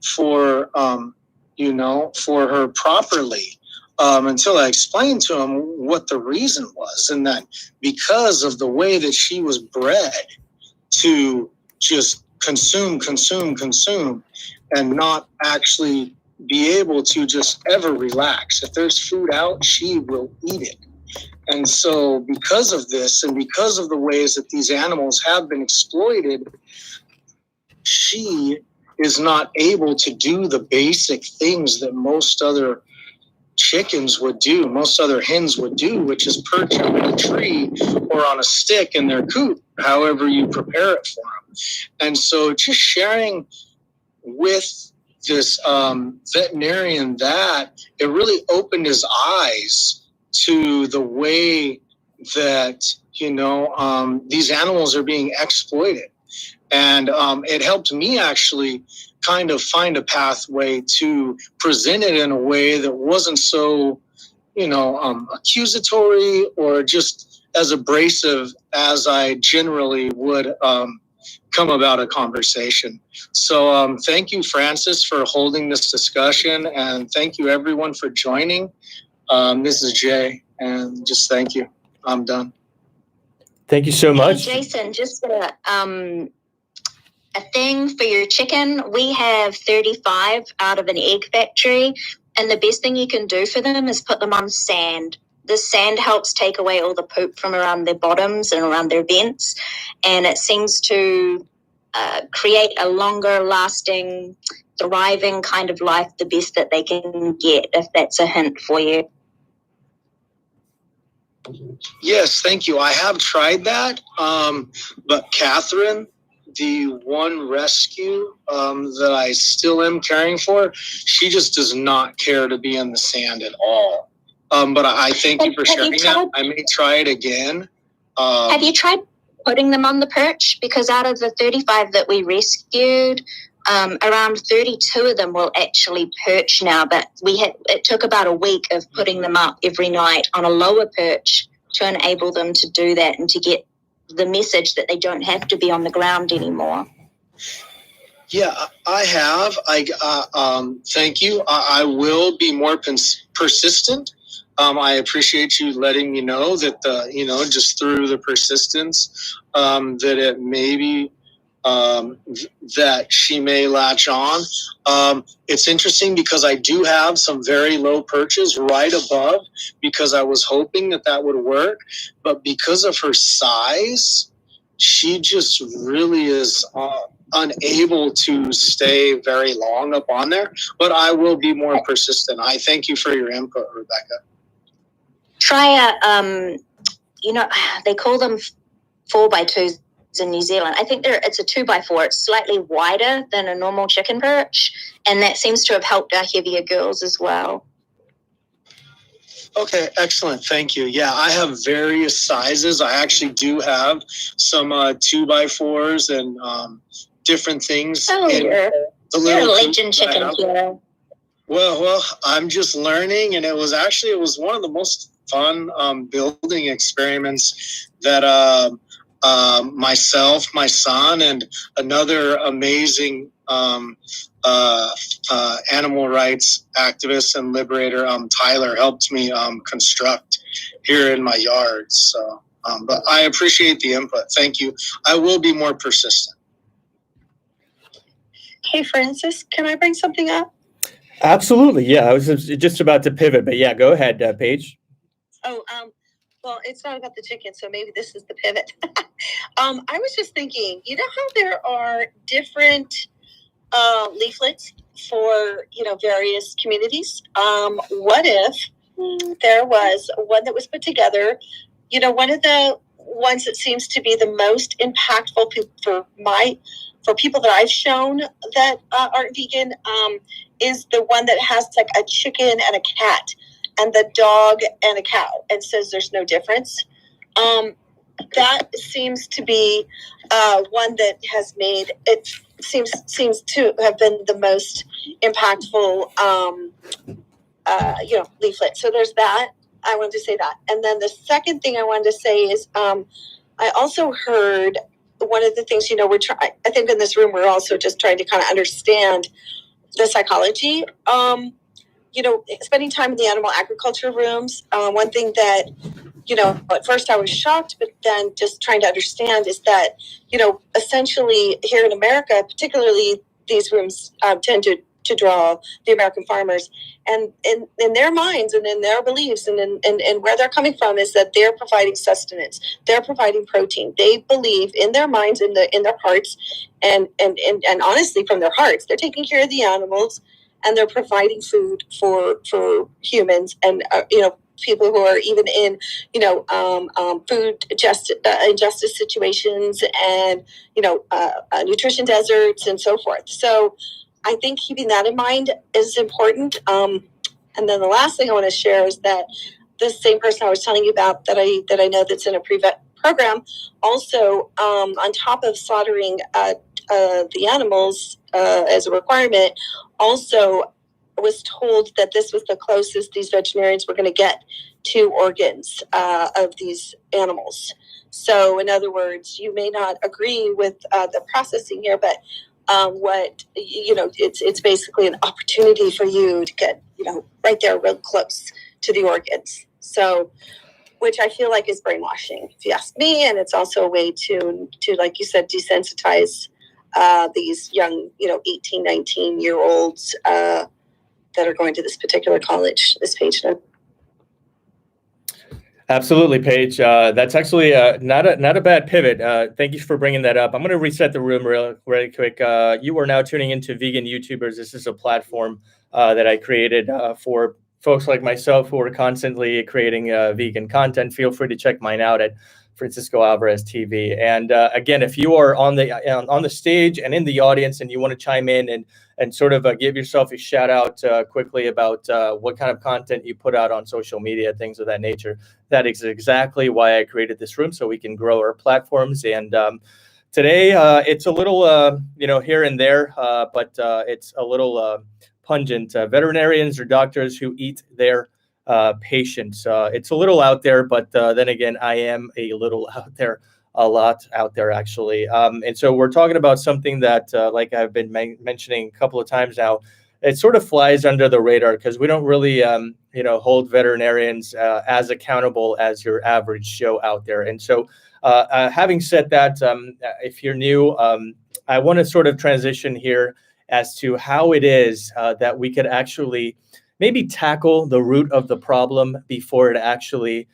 for, for her properly. Until I explained to him what the reason was, and that because of the way that she was bred to just consume, and not actually be able to just ever relax. If there's food out, she will eat it. And so because of this, and because of the ways that these animals have been exploited, she is not able to do the basic things that most other chickens would do, most other hens would do, which is perch up in a tree or on a stick in their coop, however you prepare it for them. And so just sharing with this veterinarian that, it really opened his eyes to the way that, these animals are being exploited. And it helped me actually kind of find a pathway to present it in a way that wasn't so, accusatory or just as abrasive as I generally would come about a conversation. So thank you, Francis, for holding this discussion, and thank you everyone for joining. This is Jay, and just thank you. I'm done. Thank you so much. Hey, Jason, just a thing for your chicken. We have 35 out of an egg factory, and the best thing you can do for them is put them on sand. The sand helps take away all the poop from around their bottoms and around their vents, and it seems to create a longer lasting, thriving kind of life, the best that they can get, if that's a hint for you. Yes, thank you. I have tried that, but Catherine, the one rescue that I still am caring for, she just does not care to be in the sand at all. But I thank you for sharing that. I may try it again. Have you tried putting them on the perch? Because out of the 35 that we rescued, around 32 of them will actually perch now, but it took about a week of putting them up every night on a lower perch to enable them to do that and to get the message that they don't have to be on the ground anymore. Yeah, I have. Thank you. I will be more persistent. I appreciate you letting me know that just through the persistence, that it may be that she may latch on. It's interesting because I do have some very low perches right above, because I was hoping that would work, but because of her size, she just really is unable to stay very long up on there. But I will be more persistent. I thank you for your input, Rebecca. Try they call them 4x2s in New Zealand. I think it's a 2x4. It's slightly wider than a normal chicken perch, and that seems to have helped our heavier girls as well. Okay, excellent. Thank you. Yeah, I have various sizes. I actually do have some 2x4s and different things. Oh, you're a legend chicken killer. Well, I'm just learning, and it was one of the most fun building experiments that myself, my son, and another amazing animal rights activist and liberator, Tyler, helped me construct here in my yard. So, but I appreciate the input. Thank you. I will be more persistent. Hey, Francis, can I bring something up? Absolutely. Yeah, I was just about to pivot, but yeah, go ahead, Paige. Well, it's not about the chicken, so maybe this is the pivot. I was just thinking, you know how there are different leaflets for, various communities? What if there was one that was put together, one of the ones that seems to be the most impactful for people that I've shown that aren't vegan, is the one that has like a chicken and a cat and the dog and a cow and says there's no difference. That seems to be one that has made it seems to have been the most impactful leaflet. So there's that. I wanted to say that. And then the second thing I wanted to say is I also heard one of the things, I think in this room we're also just trying to kind of understand the psychology. Spending time in the animal agriculture rooms, one thing that, at first I was shocked, but then just trying to understand is that, essentially here in America, particularly these rooms tend to draw the American farmers, and in their minds and in their beliefs and where they're coming from is that they're providing sustenance, they're providing protein. They believe in their minds, in their hearts, and honestly from their hearts, they're taking care of the animals and they're providing food for humans and people who are even in food injustice situations and nutrition deserts and so forth. So I think keeping that in mind is important. And then the last thing I want to share is that this same person I was telling you about that I know that's in a pre-vet program, also on top of slaughtering the animals as a requirement, also was told that this was the closest these veterinarians were going to get to organs of these animals. So in other words, you may not agree with the processing here, but it's basically an opportunity for you to get, right there real close to the organs. So, which I feel like is brainwashing, if you ask me. And it's also a way to like you said, desensitize these young, 18, 19-year-olds that are going to this particular college, this page. Absolutely, Paige. That's actually not a bad pivot. Thank you for bringing that up. I'm going to reset the room really quick. You are now tuning into Vegan YouTubers. This is a platform that I created for folks like myself who are constantly creating vegan content. Feel free to check mine out at Francisco Alvarez TV. And again, if you are on the stage and in the audience and you want to chime in and sort of give yourself a shout out quickly about what kind of content you put out on social media, things of that nature, that is exactly why I created this room, so we can grow our platforms. And today it's a little, here and there, but it's a little pungent. Veterinarians or doctors who eat their patients. It's a little out there, but then again, I am a little out there, a lot out there actually. And so we're talking about something that, like I've been mentioning a couple of times now, it sort of flies under the radar because we don't really, hold veterinarians as accountable as your average Joe out there. And so having said that, if you're new, I want to sort of transition here as to how it is that we could actually maybe tackle the root of the problem before it actually,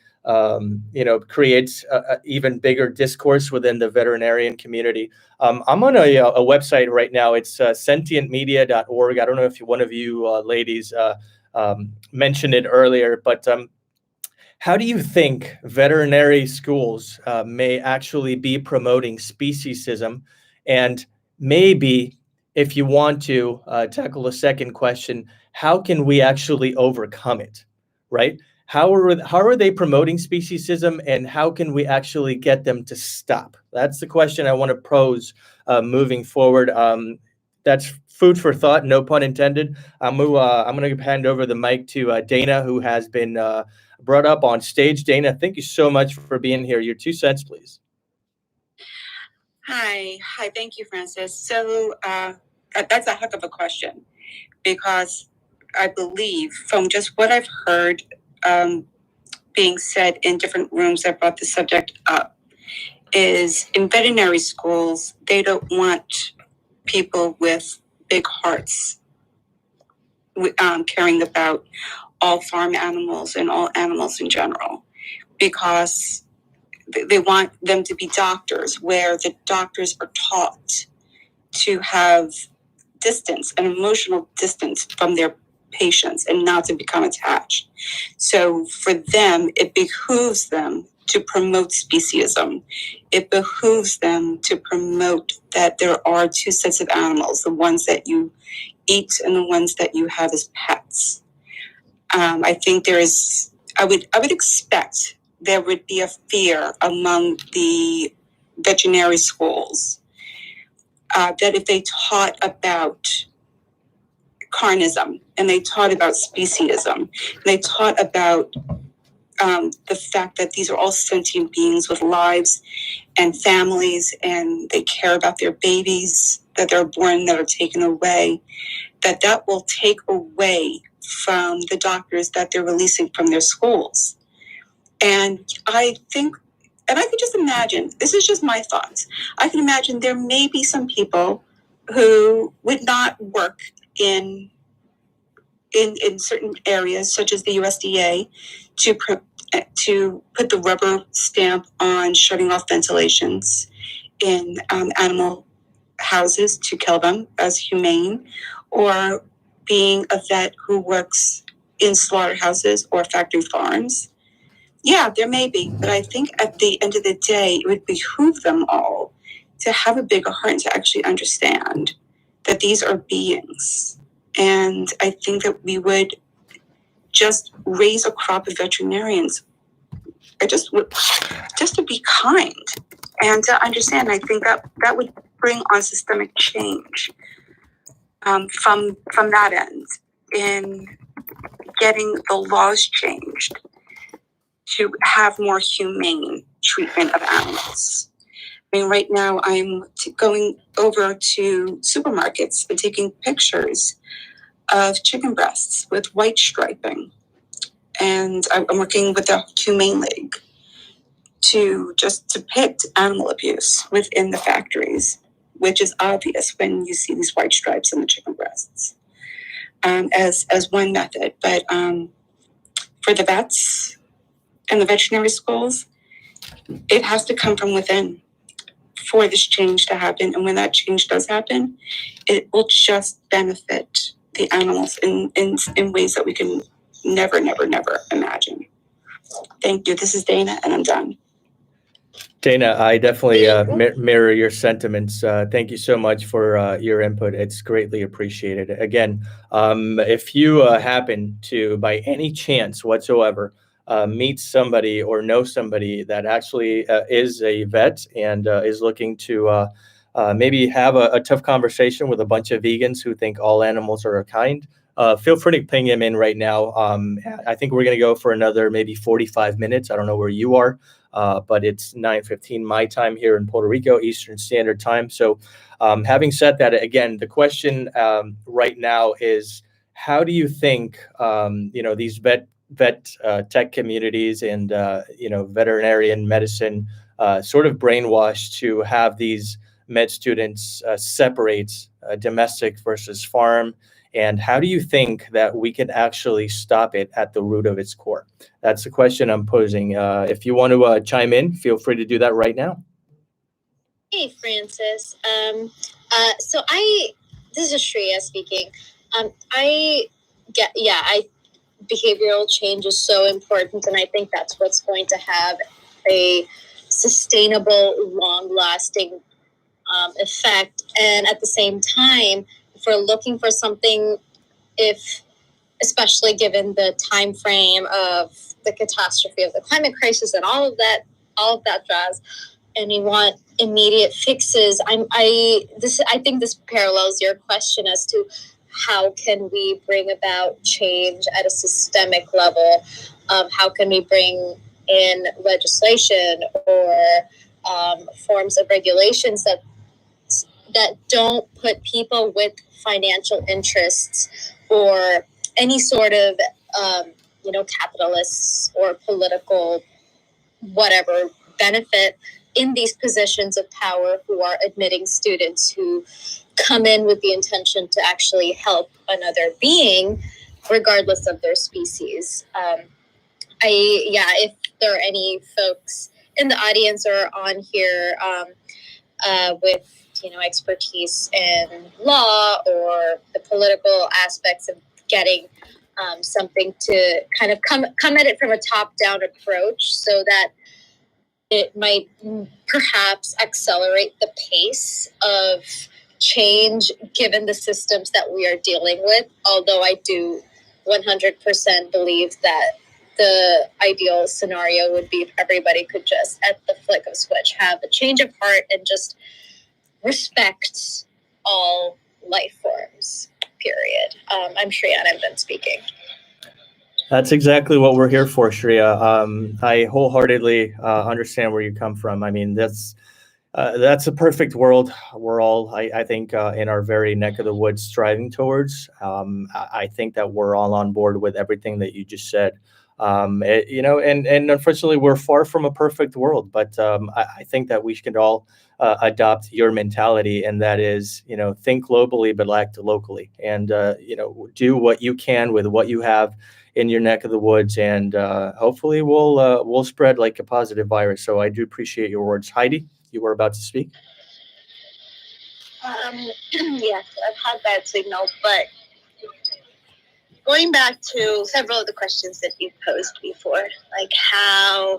creates a even bigger discourse within the veterinarian community. I'm on a website right now. It's sentientmedia.org. I don't know if one of you ladies mentioned it earlier, but how do you think veterinary schools may actually be promoting speciesism? And maybe, if you want to tackle a second question, how can we actually overcome it, right? How are they promoting speciesism, and how can we actually get them to stop? That's the question I want to pose moving forward. That's food for thought, no pun intended. I'm going to hand over the mic to Dana, who has been brought up on stage. Dana, thank you so much for being here. Your 2 cents, please. Hi, thank you, Francis. So that's a heck of a question, because I believe from just what I've heard being said in different rooms that brought the subject up, is in veterinary schools, they don't want people with big hearts caring about all farm animals and all animals in general. because they want them to be doctors, where the doctors are taught to have distance, an emotional distance from their patients and not to become attached. So for them, it behooves them to promote speciesism. It behooves them to promote that there are two sets of animals, the ones that you eat and the ones that you have as pets. I think I would expect there would be a fear among the veterinary schools that if they taught about carnism and they taught about speciesism, and they taught about the fact that these are all sentient beings with lives and families, and they care about their babies that they're born that are taken away, that will take away from the doctors that they're releasing from their schools. And I think, and I could just imagine, this is just my thoughts, I can imagine there may be some people who would not work in certain areas, such as the USDA, to put the rubber stamp on shutting off ventilations in animal houses to kill them as humane, or being a vet who works in slaughterhouses or factory farms. Yeah, there may be, but I think at the end of the day, it would behoove them all to have a bigger heart and to actually understand that these are beings. And I think that we would just raise a crop of veterinarians, or just to be kind and to understand. I think that would bring on systemic change from that end in getting the laws changed to have more humane treatment of animals. I mean, right now I'm going over to supermarkets and taking pictures of chicken breasts with white striping. And I'm working with the Humane League to just depict animal abuse within the factories, which is obvious when you see these white stripes on the chicken breasts, as one method. But for the vets and the veterinary schools, it has to come from within for this change to happen. And when that change does happen, it will just benefit the animals in ways that we can never imagine. Thank you. This is Dana, and I'm done. Dana, I definitely mirror your sentiments. Thank you so much for your input. It's greatly appreciated. Again, if you happen to, by any chance whatsoever, meet somebody or know somebody that actually is a vet and is looking to maybe have a tough conversation with a bunch of vegans who think all animals are kind, feel free to ping him in right now. I think we're going to go for another maybe 45 minutes. I don't know where you are, but it's 9:15 my time here in Puerto Rico, Eastern Standard Time. So having said that, again, the question right now is, how do you think, these vet tech communities and, veterinarian medicine sort of brainwashed to have these med students separate domestic versus farm? And how do you think that we can actually stop it at the root of its core? That's the question I'm posing. If you want to chime in, feel free to do that right now. Hey, Francis. This is Shreya speaking. Behavioral change is so important, and I think that's what's going to have a sustainable, long-lasting effect. And at the same time, if we're looking for something, especially given the time frame of the catastrophe of the climate crisis and all of that jazz, and you want immediate fixes, I think this parallels your question as to how can we bring about change at a systemic level. How can we bring in legislation or forms of regulations that don't put people with financial interests or any sort of capitalists or political whatever benefit in these positions of power, who are admitting students who come in with the intention to actually help another being regardless of their species. there are any folks in the audience or on here with expertise in law or the political aspects of getting something to kind of come at it from a top-down approach, so that it might perhaps accelerate the pace of change given the systems that we are dealing with. Although I do 100% believe that the ideal scenario would be if everybody could just, at the flick of a switch, have a change of heart and just respect all life forms, period. I'm Shreya, and I'm done speaking. That's exactly what we're here for, Shreya. I wholeheartedly understand where you come from. I mean, that's a perfect world we're all, I think, in our very neck of the woods striving towards. I think that we're all on board with everything that you just said. And unfortunately, we're far from a perfect world, but I think that we should all adopt your mentality, and that is, think globally but act locally, and do what you can with what you have in your neck of the woods, and hopefully we'll spread like a positive virus. So I do appreciate your words. Heidi, you were about to speak. Yes, I've had bad signal, but going back to several of the questions that you've posed before, like how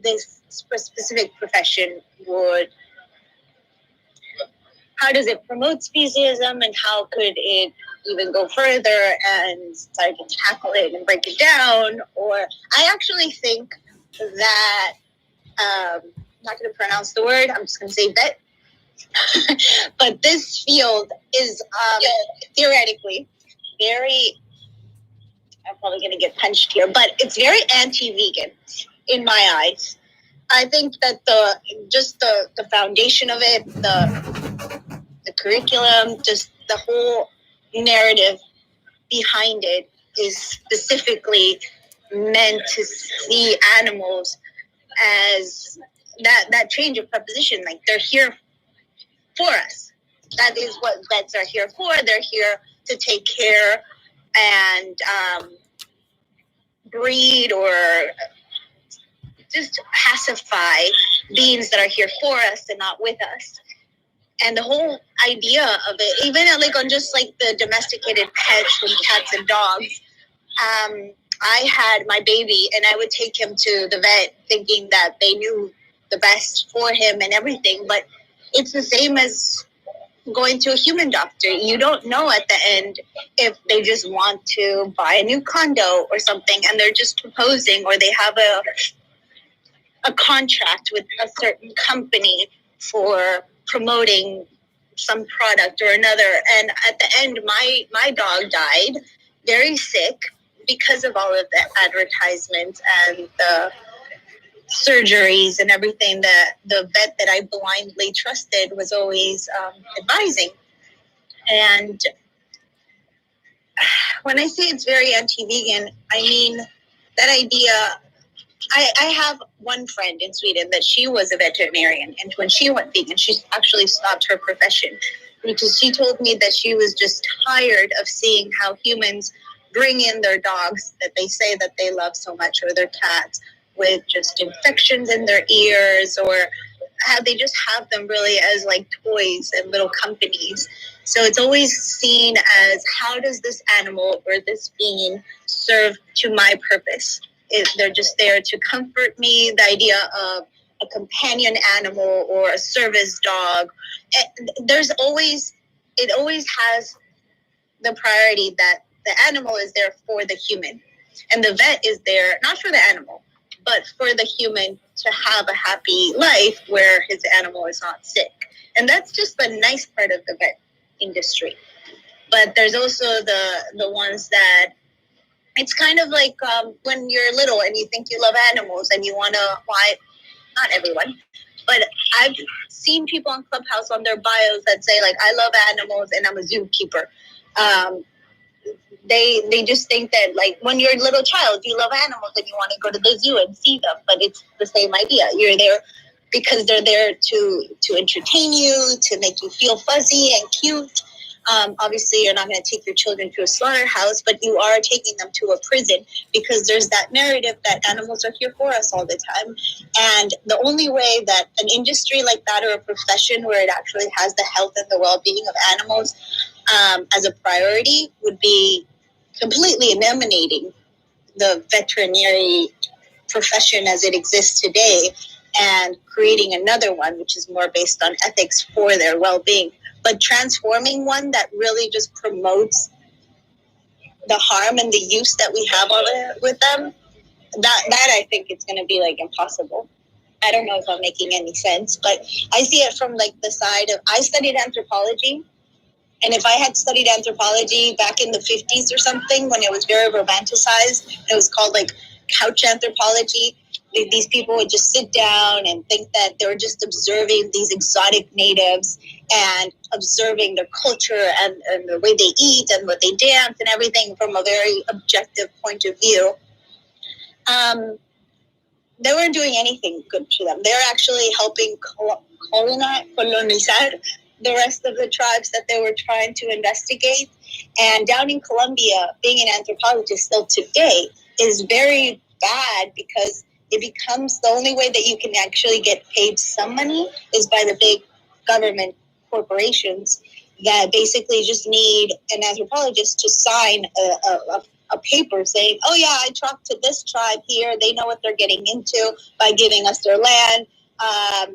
this specific profession how does it promote speciesism, and how could it even go further and start to tackle it and break it down? Or I actually think that, I'm not going to pronounce the word, I'm just going to say vet. But this field is theoretically very, I'm probably going to get punched here, but it's very anti-vegan in my eyes. I think that the foundation of it, the curriculum, just the whole narrative behind it is specifically meant to see animals as that change of preposition, like they're here for us. That is what vets are here for. They're here to take care and breed or just pacify beings that are here for us and not with us. And the whole idea of it, even like on just like the domesticated pets and cats and dogs, I had my baby and I would take him to the vet thinking that they knew the best for him and everything, but it's the same as going to a human doctor. You don't know at the end if they just want to buy a new condo or something and they're just proposing, or they have a contract with a certain company for promoting some product or another. And at the end, my dog died very sick because of all of the advertisements and the surgeries and everything that the vet that I blindly trusted was always advising. And when I say it's very anti-vegan, I mean that idea. I have one friend in Sweden that she was a veterinarian, and when she went vegan, she actually stopped her profession because she told me that she was just tired of seeing how humans bring in their dogs that they say that they love so much, or their cats, with just infections in their ears, or how they just have them really as like toys and little companies. So it's always seen as, how does this animal or this being serve to my purpose? They're just there to comfort me. The idea of a companion animal or a service dog, it always has the priority that the animal is there for the human, and the vet is there not for the animal, but for the human to have a happy life where his animal is not sick. And that's just the nice part of the vet industry. But there's also the ones that, it's kind of like when you're little and you think you love animals and you want to, not everyone, but I've seen people on Clubhouse on their bios that say, like, I love animals and I'm a zookeeper. They just think that, like, when you're a little child, you love animals and you want to go to the zoo and see them, but it's the same idea. You're there because they're there to entertain you, to make you feel fuzzy and cute. Obviously, you're not going to take your children to a slaughterhouse, but you are taking them to a prison because there's that narrative that animals are here for us all the time. And the only way that an industry like that or a profession where it actually has the health and the well-being of animals as a priority would be completely eliminating the veterinary profession as it exists today and creating another one which is more based on ethics for their well-being, but transforming one that really just promotes the harm and the use that we have of it with them, that I think it's going to be like impossible. I don't know if I'm making any sense, but I see it from like the side of, I studied anthropology. And if I had studied anthropology back in the 50s or something, when it was very romanticized, it was called like couch anthropology. These people would just sit down and think that they were just observing these exotic natives and observing their culture and the way they eat and what they dance and everything from a very objective point of view. They weren't doing anything good to them. They're actually helping colonizar the rest of the tribes that they were trying to investigate. And down in Colombia, being an anthropologist still today is very bad because it becomes the only way that you can actually get paid some money is by the big government corporations that basically just need an anthropologist to sign a paper saying, oh yeah, I talked to this tribe here. They know what they're getting into by giving us their land.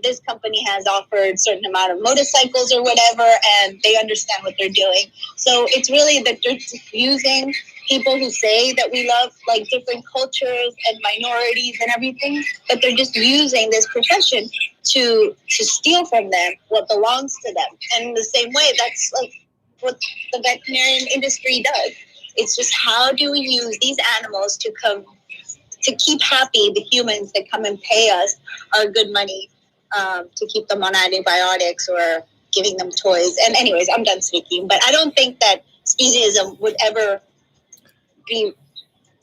This company has offered a certain amount of motorcycles or whatever, and they understand what they're doing. So it's really that they're using people who say that we love like different cultures and minorities and everything, but they're just using this profession to steal from them what belongs to them. And in the same way, that's like what the veterinarian industry does. It's just how do we use these animals to keep happy the humans that come and pay us our good money to keep them on antibiotics or giving them toys. And anyways, I'm done speaking, but I don't think that speciesism would ever be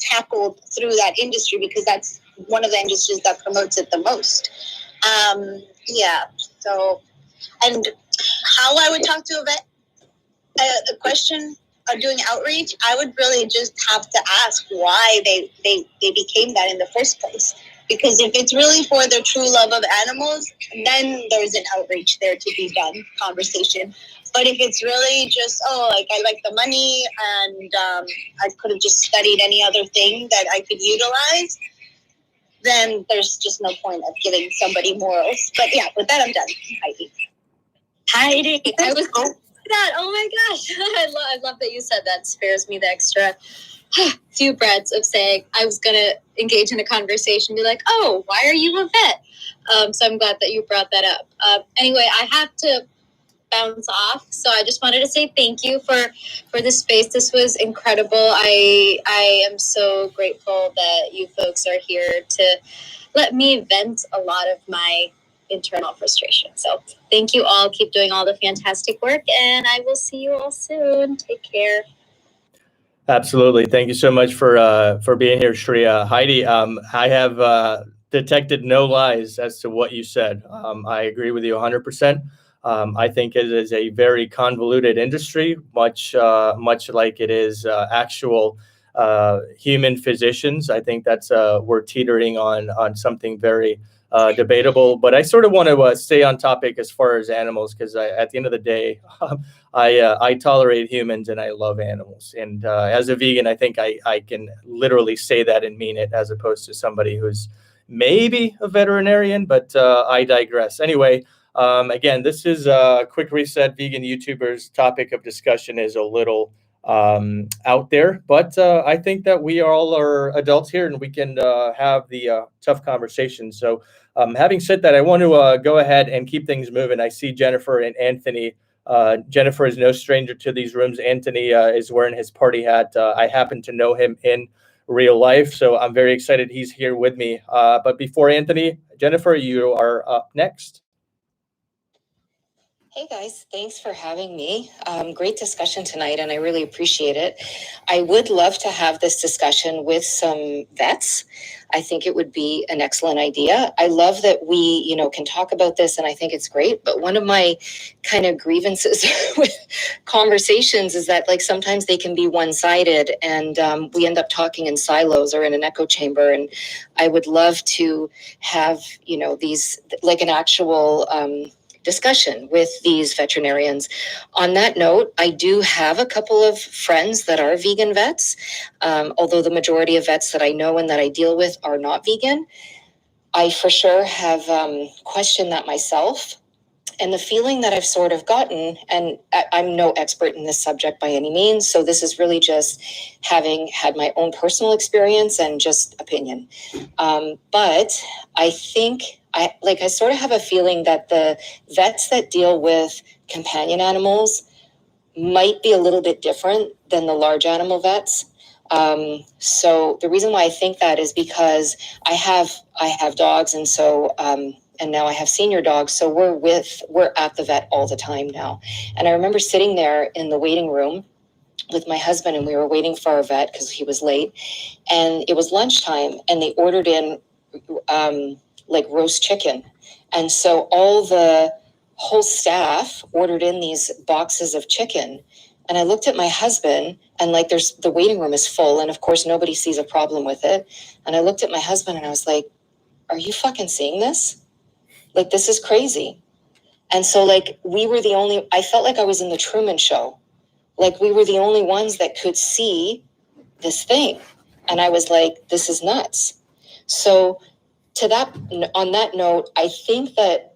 tackled through that industry because that's one of the industries that promotes it the most. So, and how I would talk to a vet, a question doing outreach, I would really just have to ask why they became that in the first place. Because if it's really for their true love of animals, then there's an outreach there to be done, conversation. But if it's really just, I like the money and I could have just studied any other thing that I could utilize, then there's just no point of giving somebody morals. But yeah, with that, I'm done. Heidi, I was that. Oh my gosh. I love that you said that. Spares me the extra few breaths of saying I was going to engage in a conversation and be like, oh, why are you a vet? So I'm glad that you brought that up. Anyway, I have to bounce off. So I just wanted to say thank you for this space. This was incredible. I am so grateful that you folks are here to let me vent a lot of my internal frustration. So thank you all. Keep doing all the fantastic work, and I will see you all soon. Take care. Absolutely. Thank you so much for being here, Shreya. Heidi, I have detected no lies as to what you said. I agree with you 100%. I think it is a very convoluted industry, much like it is actual human physicians. I think that's we're teetering on something very debatable. But I sort of want to stay on topic as far as animals, because at the end of the day, I tolerate humans and I love animals. And as a vegan, I think I can literally say that and mean it, as opposed to somebody who's maybe a veterinarian, but I digress. Anyway, again, this is a quick reset. Vegan YouTubers topic of discussion is a little out there, but I think that we all are adults here and we can have the tough conversation. So having said that, I want to go ahead and keep things moving. I see Jennifer and Anthony. Jennifer is no stranger to these rooms. Anthony is wearing his party hat. I happen to know him in real life, so I'm very excited he's here with me. But before Anthony, Jennifer, you are up next. Hey guys, thanks for having me. Great discussion tonight, and I really appreciate it. I would love to have this discussion with some vets. I think it would be an excellent idea. I love that we, can talk about this, and I think it's great. But one of my kind of grievances with conversations is that, like, sometimes they can be one-sided, and we end up talking in silos or in an echo chamber. And I would love to have, these, like, an actual discussion with these veterinarians. On that note, I do have a couple of friends that are vegan vets, although the majority of vets that I know and that I deal with are not vegan. I for sure have questioned that myself. And the feeling that I've sort of gotten, and I'm no expert in this subject by any means, so this is really just having had my own personal experience and just opinion. But I think I sort of have a feeling that the vets that deal with companion animals might be a little bit different than the large animal vets. So the reason why I think that is because I have dogs, and so and now I have senior dogs, so we're at the vet all the time now. And I remember sitting there in the waiting room with my husband, and we were waiting for our vet because he was late, and it was lunchtime, and they ordered in like roast chicken. And so all the whole staff ordered in these boxes of chicken. And I looked at my husband, and like the waiting room is full, and of course nobody sees a problem with it. And I looked at my husband and I was like, are you fucking seeing this? Like, this is crazy. And so like I felt like I was in the Truman Show. Like, we were the only ones that could see this thing. And I was like, this is nuts. So on that note, I think that,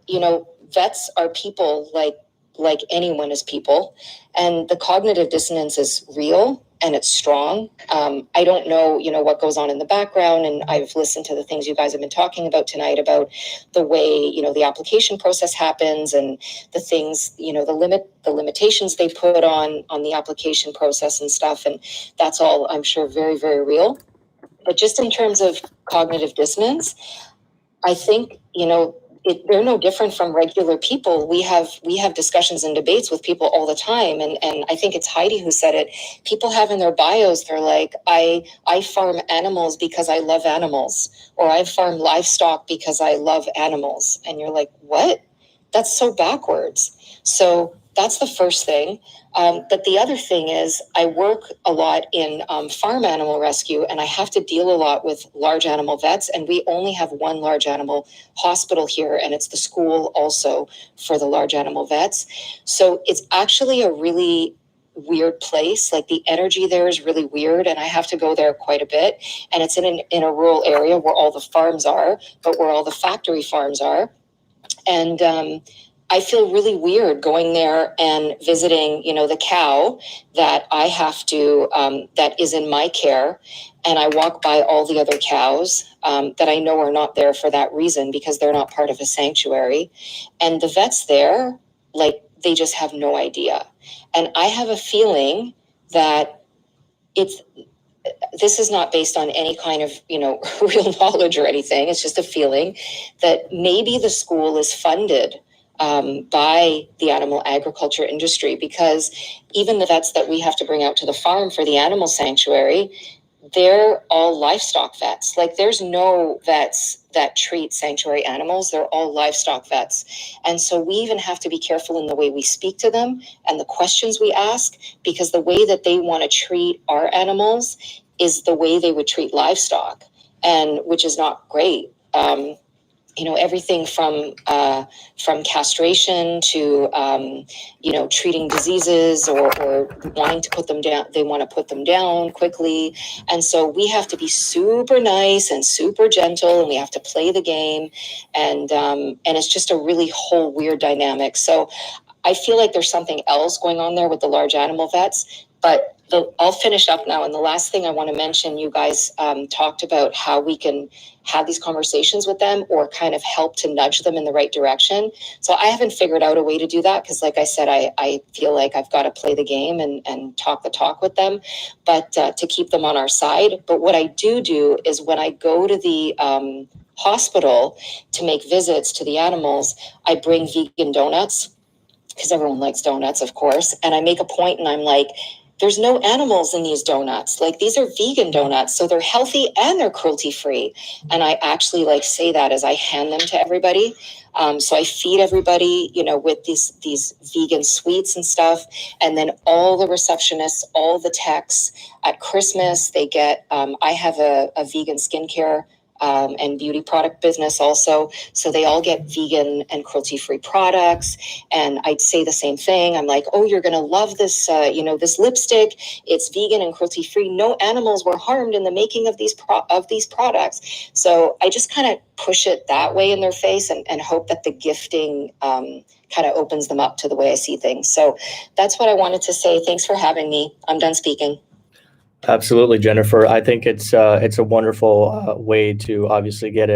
vets are people like anyone is people, and the cognitive dissonance is real and it's strong. I don't know, what goes on in the background, and I've listened to the things you guys have been talking about tonight about the way, the application process happens and the things, the limitations they put on the application process and stuff. And that's all, I'm sure, very, very real. But just in terms of cognitive dissonance, I think, they're no different from regular people. We have discussions and debates with people all the time. And I think it's Heidi who said it. People have in their bios, they're like, I farm animals because I love animals, or I farm livestock because I love animals. And you're like, what? That's so backwards. So that's the first thing. But the other thing is I work a lot in farm animal rescue, and I have to deal a lot with large animal vets, and we only have one large animal hospital here, and it's the school also for the large animal vets. So it's actually a really weird place. Like, the energy there is really weird, and I have to go there quite a bit. And it's in a rural area where all the farms are, but where all the factory farms are. And I feel really weird going there and visiting, the cow that I have to, that is in my care. And I walk by all the other cows that I know are not there for that reason, because they're not part of a sanctuary. And the vets there, like, they just have no idea. And I have a feeling that this is not based on any kind of, real knowledge or anything. It's just a feeling that maybe the school is funded by the animal agriculture industry, because even the vets that we have to bring out to the farm for the animal sanctuary, they're all livestock vets. Like, there's no vets that treat sanctuary animals. They're all livestock vets. And so we even have to be careful in the way we speak to them and the questions we ask, because the way that they want to treat our animals is the way they would treat livestock, and which is not great. Everything from castration to, treating diseases or wanting to put them down. They want to put them down quickly. And so we have to be super nice and super gentle, and we have to play the game. And it's just a really whole weird dynamic. So I feel like there's something else going on there with the large animal vets. But I'll finish up now. And the last thing I want to mention, you guys talked about how we can have these conversations with them or kind of help to nudge them in the right direction. So I haven't figured out a way to do that, because like I said, I feel like I've got to play the game and talk the talk with them, but to keep them on our side. But what I do is when I go to the hospital to make visits to the animals, I bring vegan donuts because everyone likes donuts, of course. And I make a point and I'm like, there's no animals in these donuts. Like, these are vegan donuts, so they're healthy and they're cruelty free. And I actually like say that as I hand them to everybody. So I feed everybody, with these vegan sweets and stuff. And then all the receptionists, all the techs at Christmas, they get, I have a vegan skincare and beauty product business also. So they all get vegan and cruelty-free products. And I'd say the same thing. I'm like, oh, you're going to love this, this lipstick. It's vegan and cruelty-free. No animals were harmed in the making of these products. So I just kind of push it that way in their face and hope that the gifting kind of opens them up to the way I see things. So that's what I wanted to say. Thanks for having me. I'm done speaking. Absolutely, Jennifer. I think it's a wonderful way to obviously get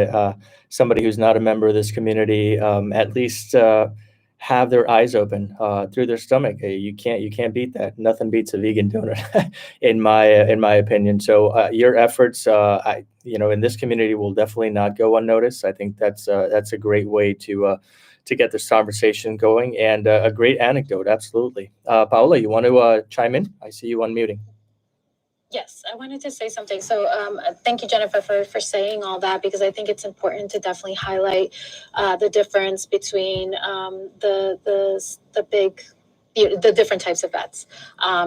somebody who's not a member of this community at least have their eyes open through their stomach. You can't beat that. Nothing beats a vegan donut, in my opinion. So your efforts, in this community will definitely not go unnoticed. I think that's a great way to get this conversation going, and a great anecdote. Absolutely, Paola, you want to chime in? I see you unmuting. Yes, I wanted to say something. So thank you, Jennifer, for saying all that, because I think it's important to definitely highlight the difference between the different types of vets.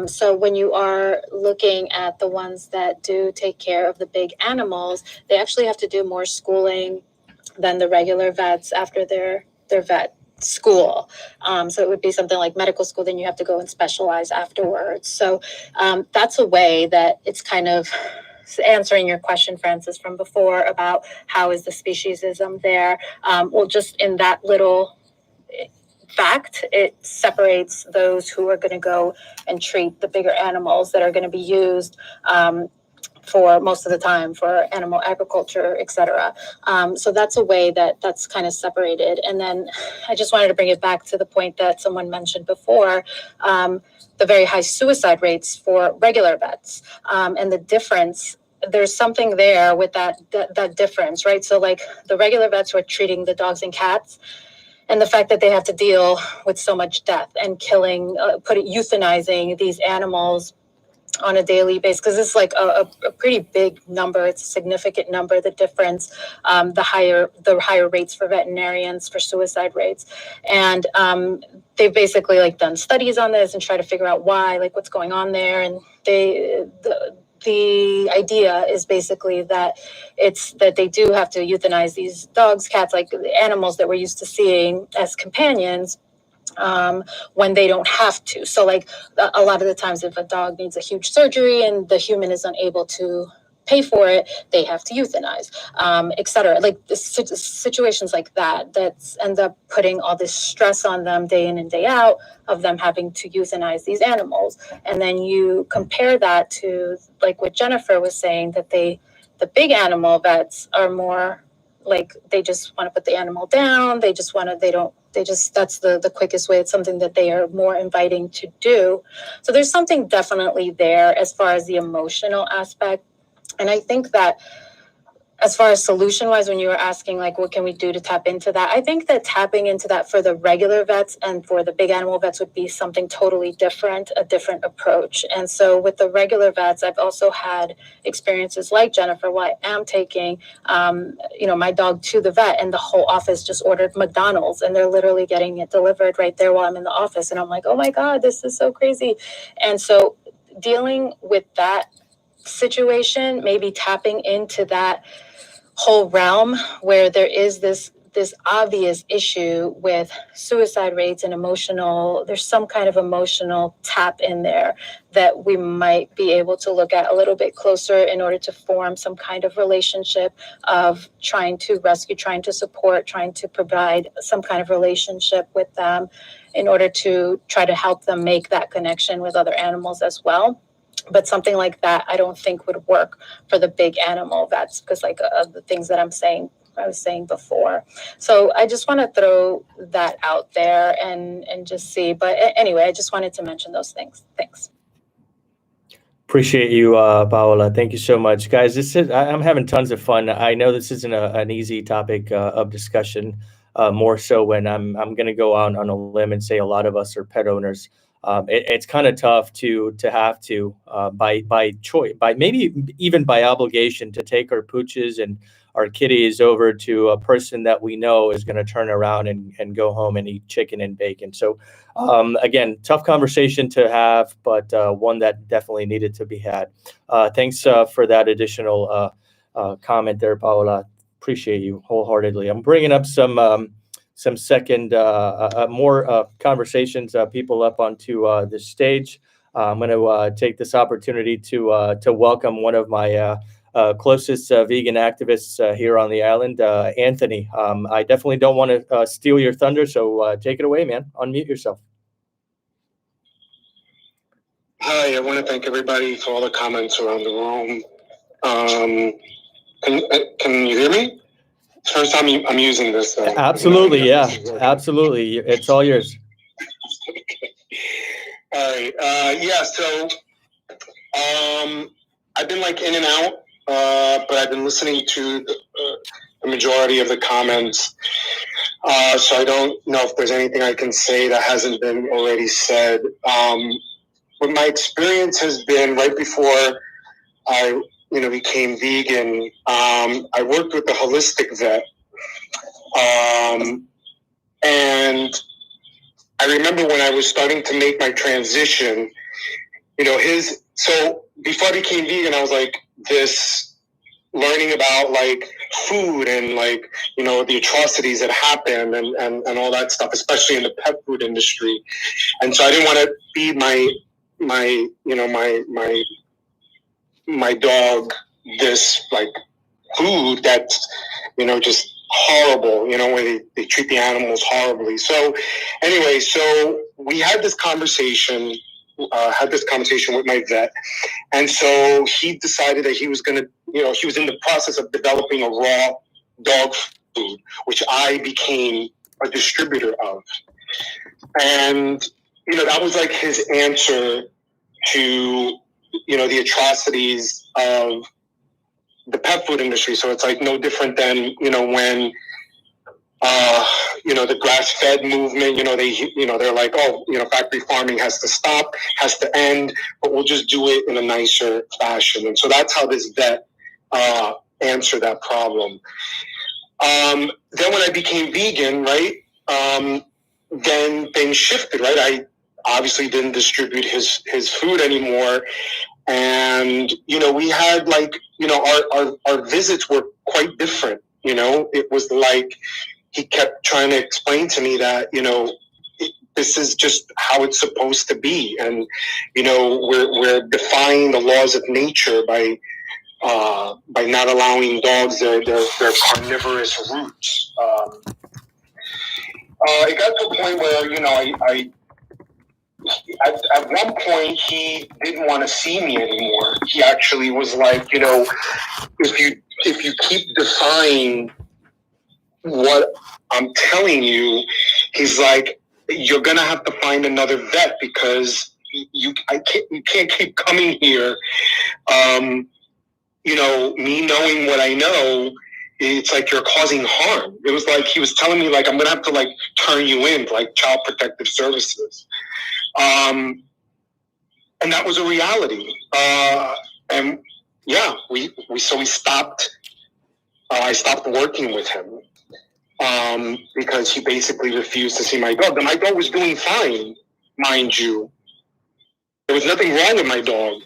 So when you are looking at the ones that do take care of the big animals, they actually have to do more schooling than the regular vets after their vet school. So it would be something like medical school, then you have to go and specialize afterwards. So that's a way that it's kind of answering your question, Francis, from before about how is the speciesism there. Well, just in that little fact, it separates those who are going to go and treat the bigger animals that are going to be used for most of the time for animal agriculture, et cetera. So that's a way that's kind of separated. And then I just wanted to bring it back to the point that someone mentioned before, the very high suicide rates for regular vets, and the difference. There's something there with that difference, right? So like the regular vets who are treating the dogs and cats, and the fact that they have to deal with so much death and killing, euthanizing these animals on a daily basis, because it's like a pretty big number. It's a significant number, the difference, the higher rates for veterinarians for suicide rates. And they've basically like done studies on this and try to figure out why, like what's going on there. And the idea is basically that it's that they do have to euthanize these dogs, cats, like animals that we're used to seeing as companions, when they don't have to. So like a lot of the times if a dog needs a huge surgery and the human is unable to pay for it, they have to euthanize, et cetera. Like situations like that end up putting all this stress on them day in and day out of them having to euthanize these animals. And then you compare that to like what Jennifer was saying, that the big animal vets are more like they just want to put the animal down. That's the quickest way. It's something that they are more inviting to do. So there's something definitely there as far as the emotional aspect. And I think that as far as solution wise, when you were asking like, what can we do to tap into that? I think that tapping into that for the regular vets and for the big animal vets would be something totally different, a different approach. And so with the regular vets, I've also had experiences like Jennifer, where I am taking, my dog to the vet and the whole office just ordered McDonald's and they're literally getting it delivered right there while I'm in the office. And I'm like, oh my God, this is so crazy. And so dealing with that situation, maybe tapping into that whole realm where there is this obvious issue with suicide rates and there's some kind of emotional tap in there that we might be able to look at a little bit closer in order to form some kind of relationship of trying to rescue, trying to support, trying to provide some kind of relationship with them in order to try to help them make that connection with other animals as well. But something like that, I don't think would work for the big animal vets because like of the things that I was saying before. So I just want to throw that out there and just see. But anyway, I just wanted to mention those things. Thanks. Appreciate you, Paola. Thank you so much, guys. I'm having tons of fun. I know this isn't an easy topic of discussion. more so when I'm going to go out on a limb and say a lot of us are pet owners. It's kind of tough to have to by choice, by maybe even by obligation, to take our pooches and our kitties over to a person that we know is going to turn around and go home and eat chicken and bacon. So again, tough conversation to have, but one that definitely needed to be had. Thanks for that additional comment there, Paola. Appreciate you wholeheartedly. I'm bringing up some second more conversations, people up onto the stage. I'm going to take this opportunity to welcome one of my closest vegan activists here on the island, Anthony. I definitely don't want to steal your thunder, so take it away, man. Unmute yourself. Hi, I want to thank everybody for all the comments around the room. Can you hear me? First time I'm using this. Absolutely, yeah, absolutely. It's all yours. All right. Yeah. So, I've been like in and out, but I've been listening to the majority of the comments. So I don't know if there's anything I can say that hasn't been already said. But my experience has been right before I, became vegan. I worked with a holistic vet. And I remember when I was starting to make my transition, so before I became vegan, I was like learning about like food and like, the atrocities that happen and all that stuff, especially in the pet food industry. And so I didn't want to feed my dog this like food that's, just horrible, where they treat the animals horribly. So anyway, so we had this conversation with my vet. And so he decided that he was going to, he was in the process of developing a raw dog food, which I became a distributor of. And, that was like his answer to, the atrocities of the pet food industry. So it's like no different than, when, the grass-fed movement, they're like, oh, factory farming has to stop, has to end, but we'll just do it in a nicer fashion. And so that's how this vet answered that problem. Then when I became vegan, right, then things shifted, right? I obviously didn't distribute his food anymore. And, we had like, our visits were quite different. It was like he kept trying to explain to me that, this is just how it's supposed to be. And, we're defying the laws of nature by not allowing dogs their carnivorous roots. It got to a point where, at one point he didn't want to see me anymore. He actually was like, if you keep defying what I'm telling you, he's like, you're gonna have to find another vet because you can't keep coming here. Me knowing what I know, it's like you're causing harm. It was like he was telling me like I'm gonna have to like turn you in like Child Protective Services. And that was a reality. And yeah, we stopped. I stopped working with him because he basically refused to see my dog. And my dog was doing fine, mind you. There was nothing wrong with my dog.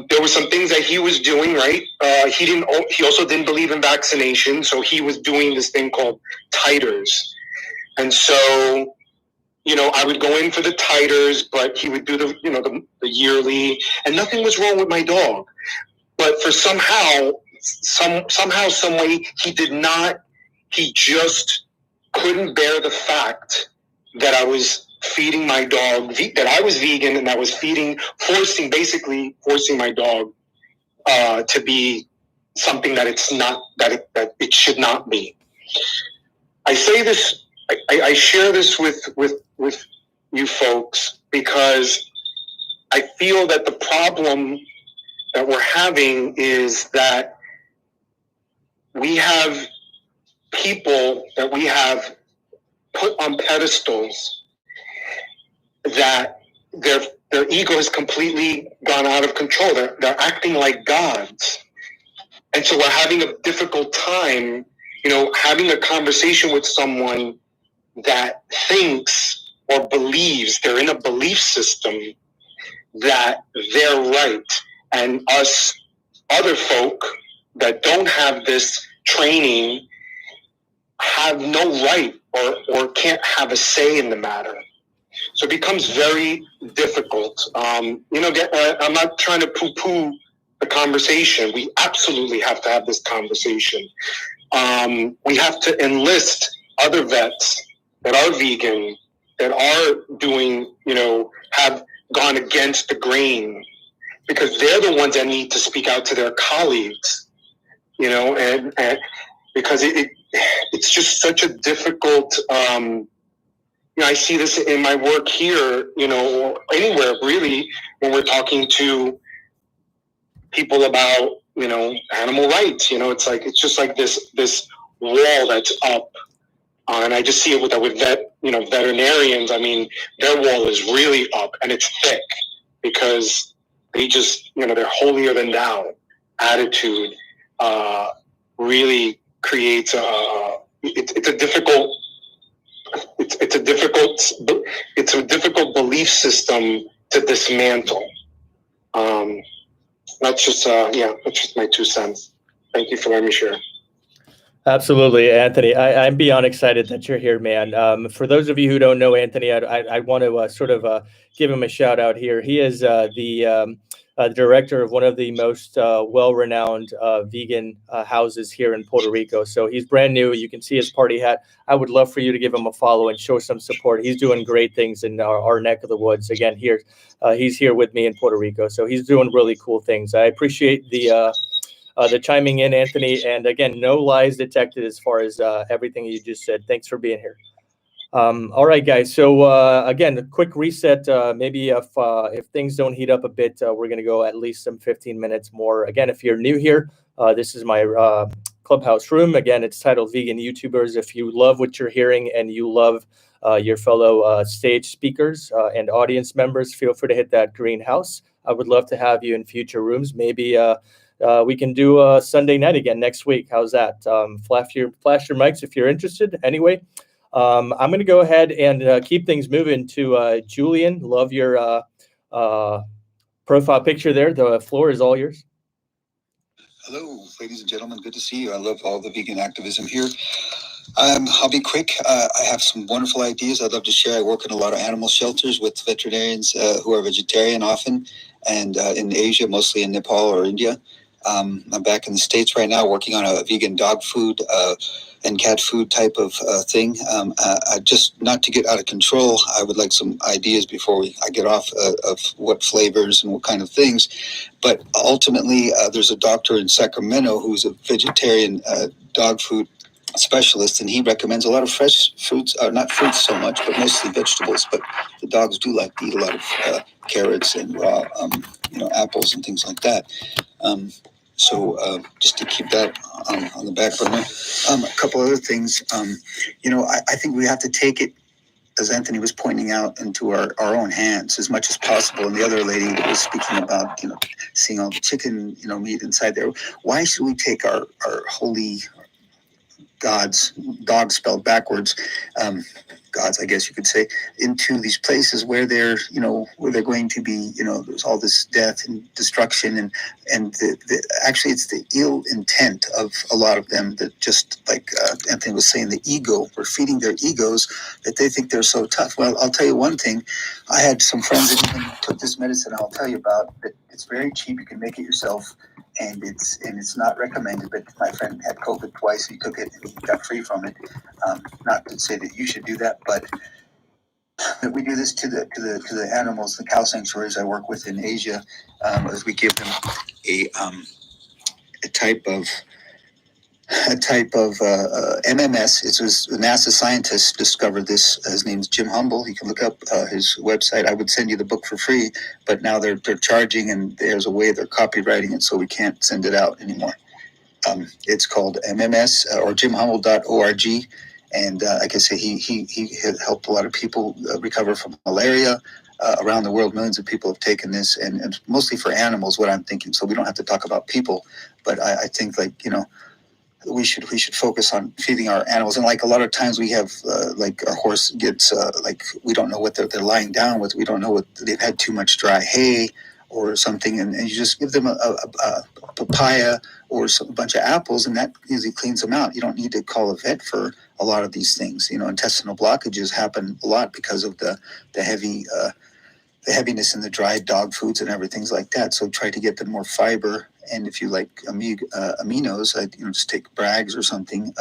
There were some things that he was doing right. He also didn't believe in vaccination, so he was doing this thing called titers. And so, I would go in for the titers, but he would do the yearly, and nothing was wrong with my dog. But for somehow, some way, he just couldn't bear the fact that I was feeding my dog, that I was vegan, and I was basically forcing my dog to be something that it's not, that it should not be. I say this, I share this with you folks because I feel that the problem that we're having is that we have people that we have put on pedestals that their ego has completely gone out of control. They're acting like gods. And so we're having a difficult time, having a conversation with someone that thinks or believes they're in a belief system that they're right. And us other folk that don't have this training have no right or can't have a say in the matter. So it becomes very difficult. I'm not trying to poo-poo the conversation. We absolutely have to have this conversation. We have to enlist other vets that are vegan, that are doing, have gone against the grain, because they're the ones that need to speak out to their colleagues, and because it's just such a difficult, I see this in my work here, or anywhere really, when we're talking to people about, animal rights, it's just like this wall that's up. And I just see it with veterinarians. I mean, their wall is really up and it's thick because they just, their holier than thou attitude really creates it's a difficult belief system to dismantle. That's just my 2 cents. Thank you for letting me share. Absolutely, Anthony. I'm beyond excited that you're here, man. For those of you who don't know Anthony, I want to give him a shout out here. He is the director of one of the most well-renowned vegan houses here in Puerto Rico. So he's brand new. You can see his party hat. I would love for you to give him a follow and show some support. He's doing great things in our neck of the woods. Again, here he's here with me in Puerto Rico. So he's doing really cool things. I appreciate the chiming in, Anthony. And again, no lies detected as far as everything you just said. Thanks for being here. All right, guys. So again, a quick reset. Maybe if things don't heat up a bit, we're going to go at least some 15 minutes more. Again, if you're new here, this is my Clubhouse room. Again, it's titled Vegan YouTubers. If you love what you're hearing and you love your fellow stage speakers and audience members, feel free to hit that green house. I would love to have you in future rooms. Maybe we can do a Sunday night again next week. How's that? Flash your mics if you're interested. Anyway, I'm going to go ahead and keep things moving to Julian. Love your profile picture there. The floor is all yours. Hello, ladies and gentlemen. Good to see you. I love all the vegan activism here. I'll be quick. I have some wonderful ideas I'd love to share. I work in a lot of animal shelters with veterinarians who are vegetarian often, and in Asia, mostly in Nepal or India. I'm back in the States right now working on a vegan dog food and cat food type of thing. Just not to get out of control, I would like some ideas before I get off of what flavors and what kind of things. But ultimately, there's a doctor in Sacramento who's a vegetarian dog food specialist, and he recommends a lot of fresh fruits, not fruits so much, but mostly vegetables. But the dogs do like to eat a lot of carrots and raw, apples and things like that. So just to keep that on the back burner. A couple other things. I think we have to take it, as Anthony was pointing out, into our own hands as much as possible. And the other lady was speaking about, seeing all the chicken, meat inside there. Why should we take our holy gods, dogs spelled backwards, gods, I guess you could say, into these places where they're, where they're going to be, there's all this death and destruction, and actually it's the ill intent of a lot of them that, just like Anthony was saying, the ego, we're feeding their egos that they think they're so tough. Well, I'll tell you one thing. I had some friends that even took this medicine I'll tell you about. That it's very cheap. You can make it yourself. And it's not recommended, but my friend had COVID twice. He took it and he got free from it. Not to say that you should do that, but that we do this to the animals, the cow sanctuaries I work with in Asia, as we give them a type of MMS. It was a NASA scientist discovered this. His name's Jim Humble. You can look up his website. I would send you the book for free, but now they're charging, and there's a way they're copywriting it, so we can't send it out anymore. It's called MMS or jimhummel.org. And like I say, he helped a lot of people recover from malaria. Around the world, millions of people have taken this, and mostly for animals, what I'm thinking. So we don't have to talk about people, but I think, like, you know, we should focus on feeding our animals. And like a lot of times we have like our horse gets like, we don't know what they're lying down with. We don't know what they've had, too much dry hay or something, and you just give them a papaya or a bunch of apples, and that usually cleans them out. You don't need to call a vet for a lot of these things. You know, intestinal blockages happen a lot because of the heaviness in the dried dog foods and everything like that. So try to get them more fiber. And if you like aminos, just take Bragg's or something.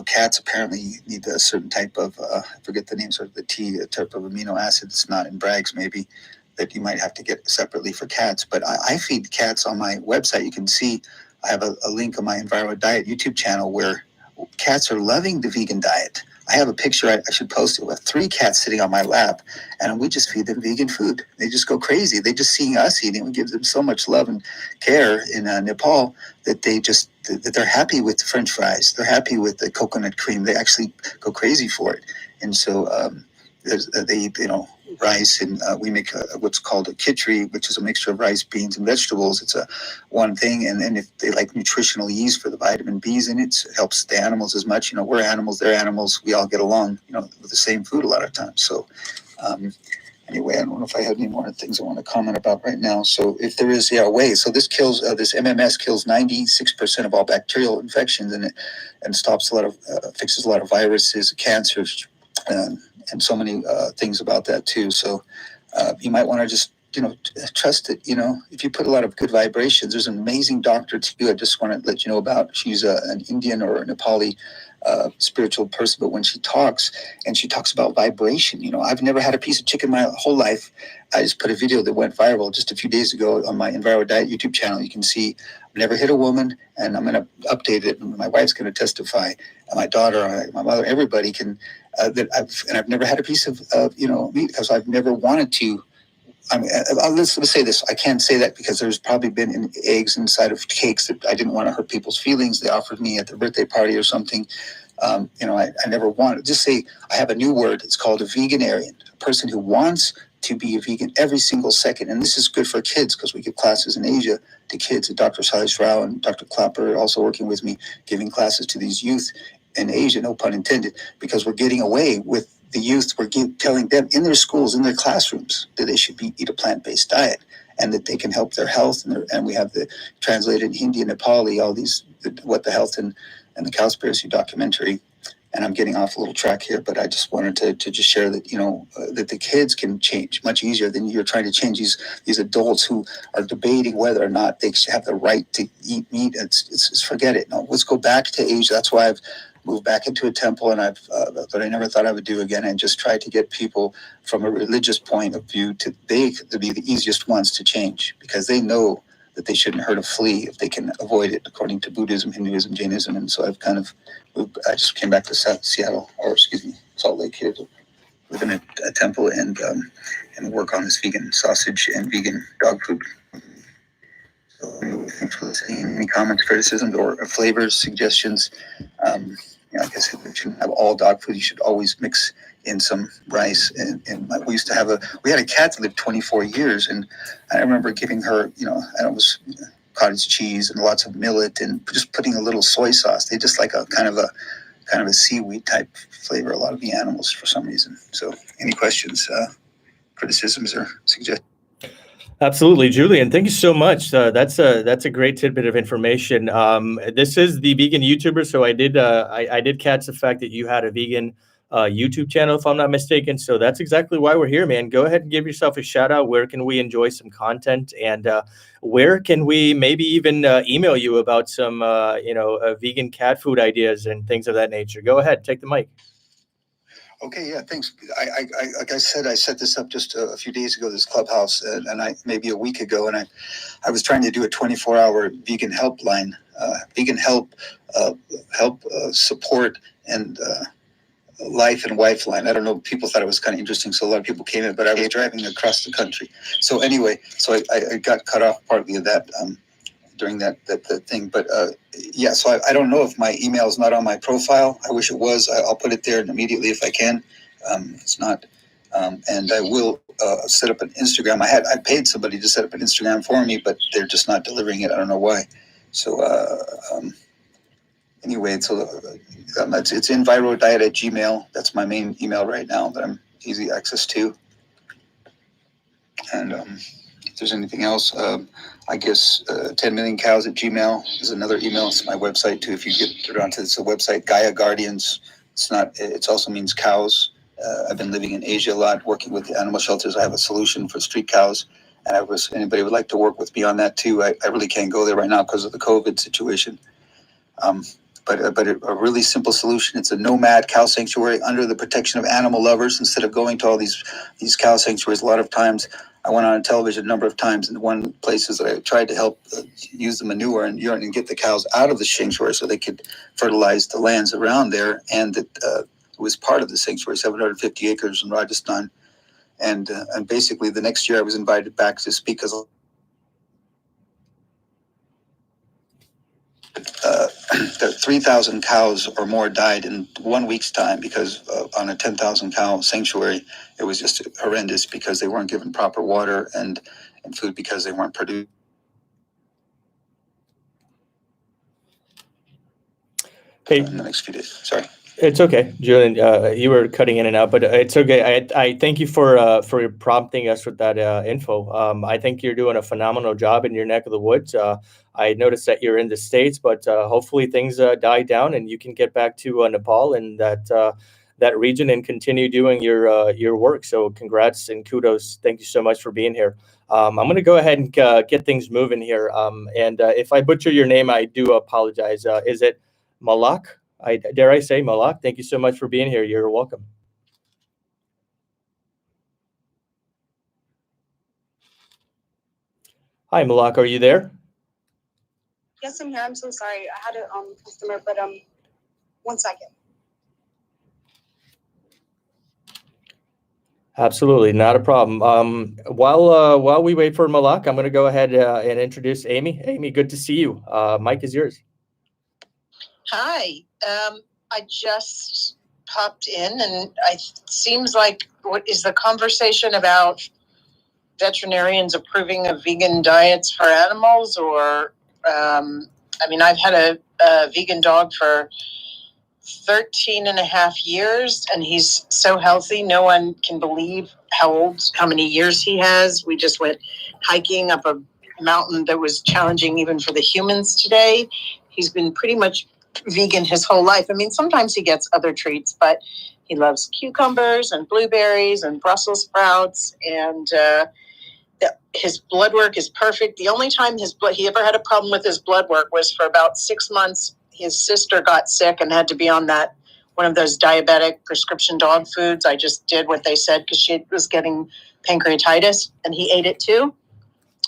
Cats apparently need a certain type of, I forget the names of the tea, a type of amino acid that's not in Bragg's maybe, that you might have to get separately for cats. But I feed cats on my website. You can see I have a link on my Enviro Diet YouTube channel where cats are loving the vegan diet. I have a picture, I should post it, with 3 cats sitting on my lap, and we just feed them vegan food. They just go crazy. They just seeing us eating. We give them so much love and care in Nepal that they're happy with the French fries. They're happy with the coconut cream. They actually go crazy for it. And so they eat, rice, and we make what's called a khichdi, which is a mixture of rice, beans, and vegetables. It's a one thing, and then if they like nutritional yeast for the vitamin B's in it, it helps the animals as much. We're animals, they're animals. We all get along, with the same food a lot of times. So anyway, I don't know if I have any more things I want to comment about right now. So if there is a way, so this kills, this MMS kills 96% of all bacterial infections, and stops a lot of, fixes a lot of viruses, cancers, and so many things about that too. So you might want to just, trust it. If you put a lot of good vibrations, there's an amazing doctor too. I just want to let you know about. She's an Indian or a Nepali spiritual person, but when she talks about vibration, I've never had a piece of chicken my whole life. I just put a video that went viral just a few days ago on my Enviro Diet YouTube channel. You can see I've never hit a woman, and I'm going to update it, and my wife's going to testify, and my daughter, my mother, everybody can. I've never had a piece of meat because I've never wanted to. Let's say this. I can't say that because there's probably been eggs inside of cakes that I didn't want to hurt people's feelings. They offered me at their birthday party or something. I never wanted. Just say I have a new word. It's called a veganarian, a person who wants to be a vegan every single second. And this is good for kids because we give classes in Asia to kids. Dr. Salish Rao and Dr. Clapper are also working with me, giving classes to these youth in Asia, no pun intended, because we're getting away with the youth. We're telling them in their schools, in their classrooms, that they should eat a plant-based diet and that they can help their health. And we have the translated in Hindi and Nepali, all these, What the Health and the Cowspiracy documentary. And I'm getting off a little track here, but I just wanted to just share that, that the kids can change much easier than you're trying to change these adults who are debating whether or not they have the right to eat meat. It's forget it. No, let's go back to Asia. That's why I've moved back into a temple, and but I never thought I would do again, and just try to get people from a religious point of view to be the easiest ones to change, because they know that they shouldn't hurt a flea if they can avoid it, according to Buddhism, Hinduism, Jainism. And so I've kind of moved. I just came back to Salt Lake here to live in a temple and work on this vegan sausage and vegan dog food. So thanks for listening. Any comments, criticisms, or flavors, suggestions? Like I said, we shouldn't have all dog food. You should always mix in some rice. And we used to have we had a cat that lived 24 years, and I remember giving her, and it was cottage cheese and lots of millet, and just putting a little soy sauce. They just like a kind of a seaweed type flavor, a lot of the animals for some reason. So any questions, criticisms, or suggestions? Absolutely, Julian. Thank you so much. That's a great tidbit of information. This is the vegan YouTuber, so I did catch the fact that you had a vegan YouTube channel, if I'm not mistaken. So that's exactly why we're here, man. Go ahead and give yourself a shout out. Where can we enjoy some content, and where can we maybe even email you about some vegan cat food ideas and things of that nature? Go ahead, take the mic. Okay, yeah, thanks. I like I said, I set this up just a few days ago, this Clubhouse, and maybe a week ago, and I was trying to do a 24-hour vegan helpline, vegan help support and life and wife line. I don't know, people thought it was kind of interesting, so a lot of people came in, but I was driving across the country. So anyway, I got cut off partly of that. during that thing. But yeah, so I don't know if my email is not on my profile. I wish it was. I'll put it there immediately if I can. It's not. And I will set up an Instagram. I paid somebody to set up an Instagram for me, but they're just not delivering it. I don't know why. So anyway, it's envirodiet@gmail. That's my main email right now that I'm easy access to. And if there's anything else, I guess 10 million cows at Gmail is another email. It's my website too. If you get onto it's a website, Gaia Guardians. It also means cows. I've been living in Asia a lot, working with the animal shelters. I have a solution for street cows. And anybody would like to work with me on that too. I really can't go there right now because of the COVID situation. But a really simple solution. It's a nomad cow sanctuary under the protection of animal lovers. Instead of going to all these cow sanctuaries, a lot of times I went on television a number of times, and one places that I tried to help use the manure and urine and get the cows out of the sanctuary so they could fertilize the lands around there, and that was part of the sanctuary, 750 acres in Rajasthan. And basically the next year I was invited back to speak because 3,000 cows or more died in 1 week's time because on a 10,000 cow sanctuary, it was just horrendous because they weren't given proper water and food because they weren't produced. Hey, in the next few days. Sorry. It's okay, Julian. You were cutting in and out, but it's okay. I thank you for prompting us with that info. I think you're doing a phenomenal job in your neck of the woods. I noticed that you're in the States, but hopefully things die down and you can get back to Nepal and that region and continue doing your work. So congrats and kudos. Thank you so much for being here. I'm going to go ahead and get things moving here. And if I butcher your name, I do apologize. Is it Malak? Dare I say Malak? Thank you so much for being here. You're welcome. Hi, Malak. Are you there? Yes, I'm here. I'm so sorry. I had a customer, but 1 second. Absolutely, not a problem. While we wait for Malak, I'm going to go ahead and introduce Amy. Amy, good to see you. Mike is yours. Hi. I just popped in, and it seems like what is the conversation about veterinarians approving of vegan diets for animals, or I've had a vegan dog for 13 and a half years, and he's so healthy. No one can believe how many years he has. We just went hiking up a mountain that was challenging even for the humans today. He's been pretty much vegan his whole life. I mean, sometimes he gets other treats, but he loves cucumbers and blueberries and Brussels sprouts, and his blood work is perfect. The only time he ever had a problem with his blood work was for about 6 months. His sister got sick and had to be on one of those diabetic prescription dog foods. I just did what they said because she was getting pancreatitis, and he ate it too.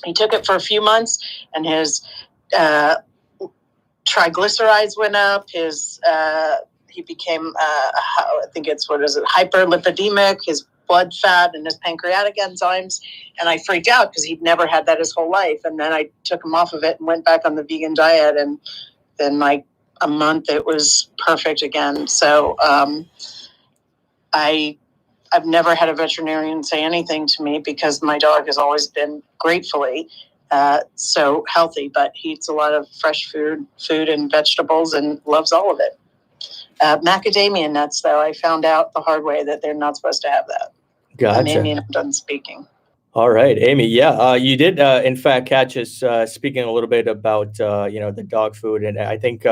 He took it for a few months, and his triglycerides went up. He became I think it's hyperlipidemic. His blood fat and his pancreatic enzymes, and I freaked out because he'd never had that his whole life. And then I took him off of it and went back on the vegan diet, and then like a month it was perfect again. So I've never had a veterinarian say anything to me because my dog has always been gratefully so healthy, but he eats a lot of fresh food and vegetables and loves all of it. Macadamia nuts, though, I found out the hard way that they're not supposed to have that. Gotcha. I'm Amy, and I'm done speaking. All right, Amy. Yeah, you did, in fact, catch us speaking a little bit about, the dog food. And I think,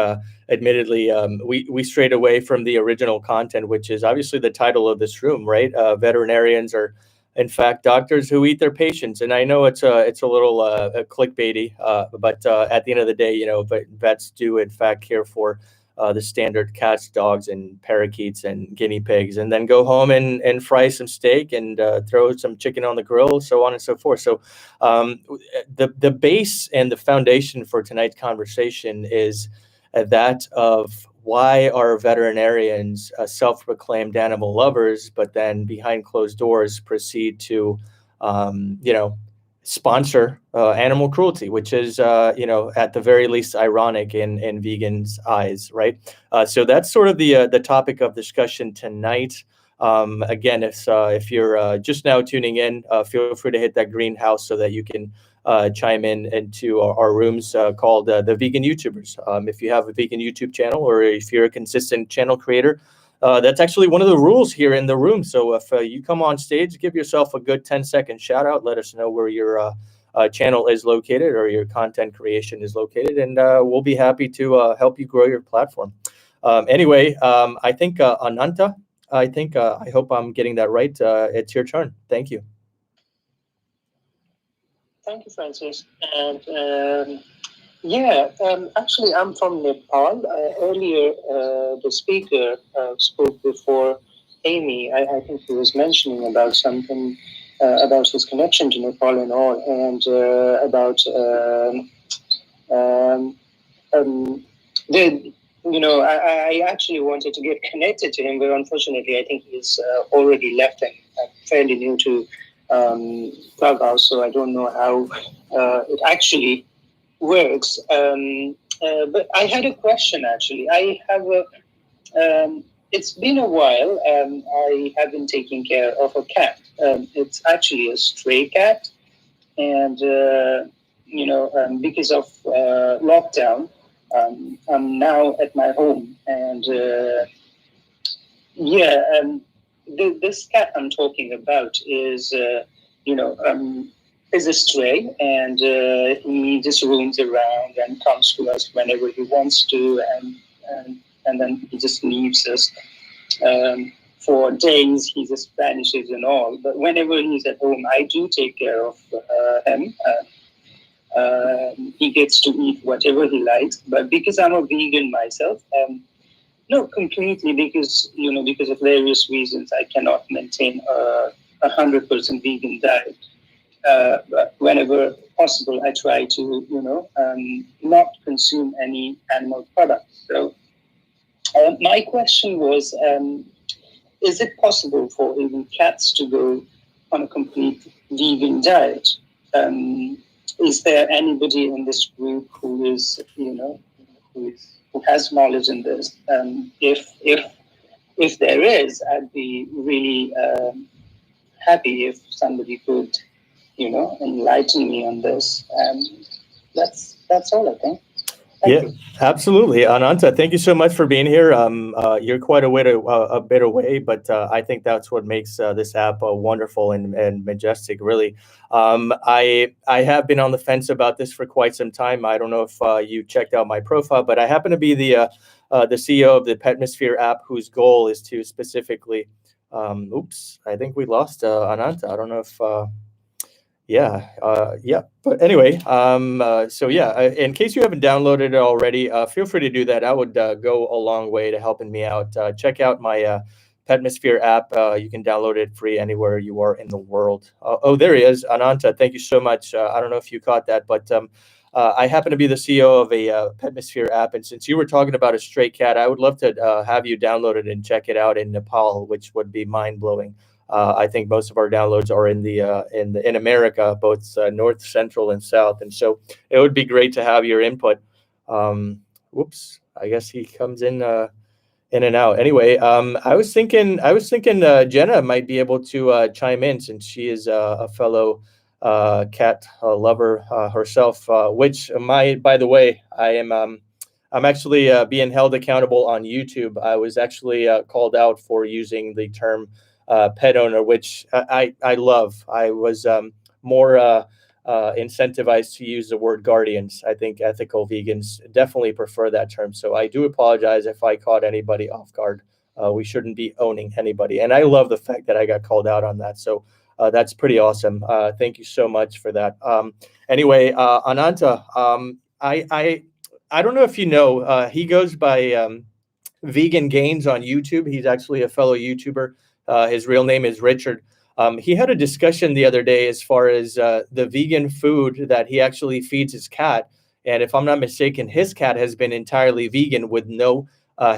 admittedly, we strayed away from the original content, which is obviously the title of this room, right? Veterinarians are, in fact, doctors who eat their patients. And I know it's a little clickbaity, but at the end of the day, vets do, in fact, care for the standard cats, dogs, and parakeets and guinea pigs, and then go home and fry some steak and throw some chicken on the grill, so on and so forth. So the base and the foundation for tonight's conversation is that of why are veterinarians self-proclaimed animal lovers, but then behind closed doors proceed to, sponsor animal cruelty, which is, at the very least ironic in vegans' eyes, right? So that's sort of the topic of discussion tonight. Again, if you're just now tuning in, feel free to hit that greenhouse so that you can chime into our rooms called the Vegan YouTubers. If you have a vegan YouTube channel, or if you're a consistent channel creator, that's actually one of the rules here in the room. So if you come on stage, give yourself a good 10-second shout out. Let us know where your channel is located or your content creation is located, and we'll be happy to help you grow your platform. Anyway, I think Ananta, I hope I'm getting that right. It's your turn. Thank you. Thank you, Francis. And actually, I'm from Nepal. Earlier, the speaker spoke before Amy. I think he was mentioning about something about his connection to Nepal and all, and about I actually wanted to get connected to him, but unfortunately, I think he's already left, and I'm fairly new to Clubhouse, so I don't know how it actually works. But I had a question, actually. I have it's been a while. I have been taking care of a cat. It's actually a stray cat, and because of lockdown, I'm now at my home, and this cat I'm talking about is is a stray, and he just roams around and comes to us whenever he wants to, and then he just leaves us for days. He just vanishes and all. But whenever he's at home, I do take care of him. He gets to eat whatever he likes. But because I'm a vegan myself, not completely, because of various reasons, I cannot maintain a 100% vegan diet. But whenever possible, I try to, not consume any animal products. So my question was, is it possible for even cats to go on a complete vegan diet? Is there anybody in this group who is, who has knowledge in this? If there is, I'd be really happy if somebody could, enlighten me on this. That's all, I think. Thank you. Absolutely, Ananta. Thank you so much for being here. You're quite a bit away, but I think that's what makes this app wonderful and majestic. Really, I have been on the fence about this for quite some time. I don't know if you checked out my profile, but I happen to be the CEO of the Patmosphere app, whose goal is to specifically. I think we lost Ananta. I don't know if. But anyway, in case you haven't downloaded it already, feel free to do that. I would go a long way to helping me out. Check out my Patmosphere app. You can download it free anywhere you are in the world. There he is, Ananta. Thank you so much. I don't know if you caught that, but I happen to be the CEO of a Patmosphere app, and since you were talking about a stray cat, I would love to have you download it and check it out in Nepal, which would be mind blowing. I think most of our downloads are in America, both north, central, and south, and so it would be great to have your input. I guess he comes in and out. Anyway, I was thinking Jenna might be able to chime in, since she is a fellow cat lover herself. By the way, I'm actually being held accountable on YouTube. I was actually called out for using the term pet owner, which I love. I was more incentivized to use the word guardians. I think ethical vegans definitely prefer that term. So I do apologize if I caught anybody off guard. We shouldn't be owning anybody. And I love the fact that I got called out on that. So that's pretty awesome. Thank you so much for that. Anyway, Ananta, I don't know if you know, he goes by Vegan Gains on YouTube. He's actually a fellow YouTuber. His real name is Richard. He had a discussion the other day as far as the vegan food that he actually feeds his cat. And if I'm not mistaken, his cat has been entirely vegan with no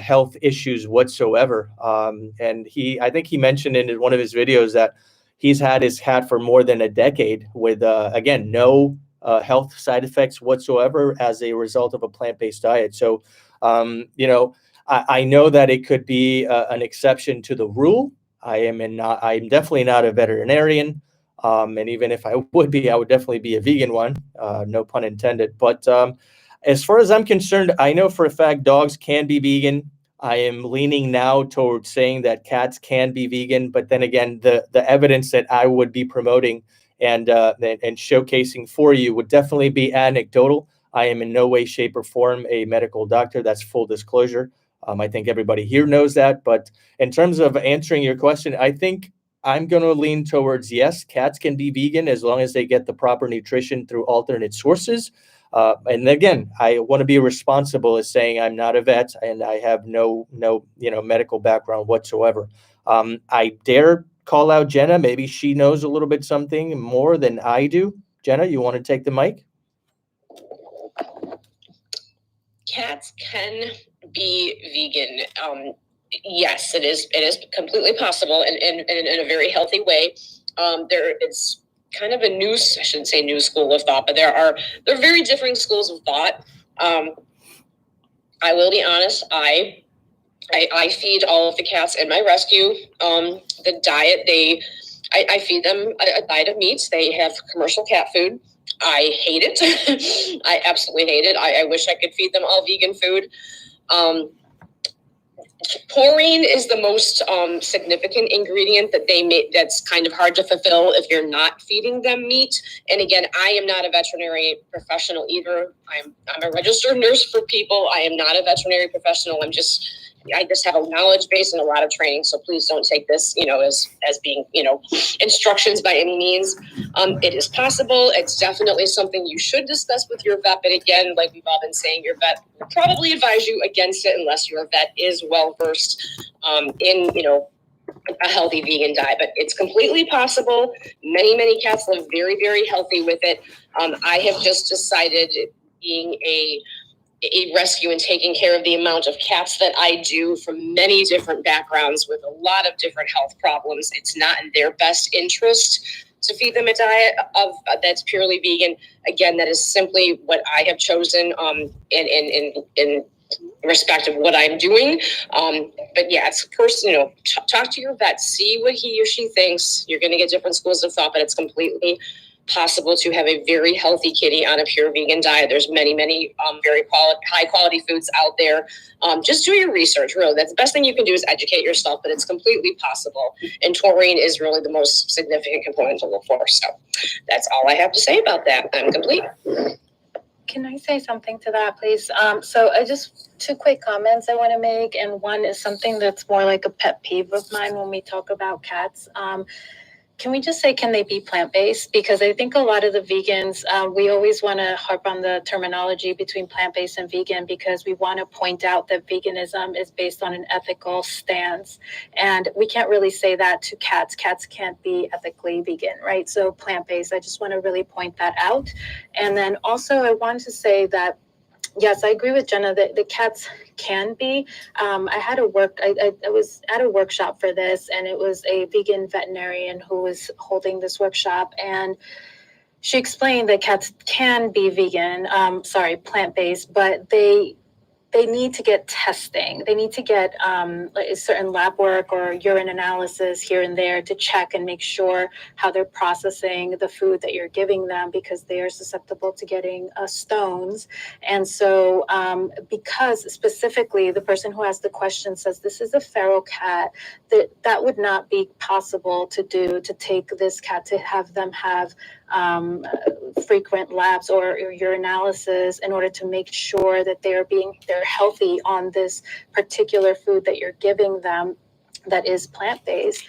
health issues whatsoever. And I think he mentioned in one of his videos that he's had his cat for more than a decade with, again, no health side effects whatsoever as a result of a plant-based diet. So, I know that it could be an exception to the rule. I'm definitely not a veterinarian. And even if I would be, I would definitely be a vegan one, no pun intended. But as far as I'm concerned, I know for a fact dogs can be vegan. I am leaning now towards saying that cats can be vegan. But then again, the evidence that I would be promoting and showcasing for you would definitely be anecdotal. I am in no way, shape, or form a medical doctor. That's full disclosure. I think everybody here knows that. But in terms of answering your question, I think I'm going to lean towards yes, cats can be vegan as long as they get the proper nutrition through alternate sources. And again, I want to be responsible as saying I'm not a vet and I have no medical background whatsoever. I dare call out Jenna. Maybe she knows a little bit something more than I do. Jenna, you want to take the mic? Cats can be vegan. Yes, it is completely possible and in a very healthy way. It's kind of I shouldn't say new school of thought, but there are very differing schools of thought. I will be honest, I feed all of the cats in my rescue the diet. I feed them a diet of meats. They have commercial cat food. I hate it. I absolutely hate it. I wish I could feed them all vegan food. Taurine is the most significant ingredient that they make. That's kind of hard to fulfill if you're not feeding them meat. And again, I am not a veterinary professional either. I'm a registered nurse for people. I am not a veterinary professional. I just have a knowledge base and a lot of training. So please don't take this, as being, instructions by any means. It is possible. It's definitely something you should discuss with your vet. But again, like we've all been saying, your vet will probably advise you against it unless your vet is well versed in, a healthy vegan diet. But it's completely possible. Many, many cats live very, very healthy with it. I have just decided, being a rescue and taking care of the amount of cats that I do from many different backgrounds with a lot of different health problems, it's not in their best interest to feed them a diet that's purely vegan. Again, that is simply what I have chosen in respect of what I'm doing. But yeah, it's first, talk to your vet, see what he or she thinks. You're going to get different schools of thought, but it's completely possible to have a very healthy kitty on a pure vegan diet. There's many, many very high quality foods out there. Just do your research, really. That's the best thing you can do is educate yourself, but it's completely possible. And taurine is really the most significant component to look for. So that's all I have to say about that. I'm complete. Can I say something to that, please? So I just 2 quick comments I want to make. And one is something that's more like a pet peeve of mine when we talk about cats. Can we just say, can they be plant-based? Because I think a lot of the vegans, we always want to harp on the terminology between plant-based and vegan because we want to point out that veganism is based on an ethical stance. And we can't really say that to cats. Cats can't be ethically vegan, right? So plant-based, I just want to really point that out. And then also I want to say that yes, I agree with Jenna that the cats can be. I was at a workshop for this, and it was a vegan veterinarian who was holding this workshop, and she explained that cats can be plant-based, but they need to get testing. They need to get a certain lab work or urine analysis here and there to check and make sure how they're processing the food that you're giving them because they are susceptible to getting stones. And so because specifically the person who asked the question says this is a feral cat, that would not be possible to do, to take this cat to have them have frequent labs or urinalysis in order to make sure that they're healthy on this particular food that you're giving them that is plant-based.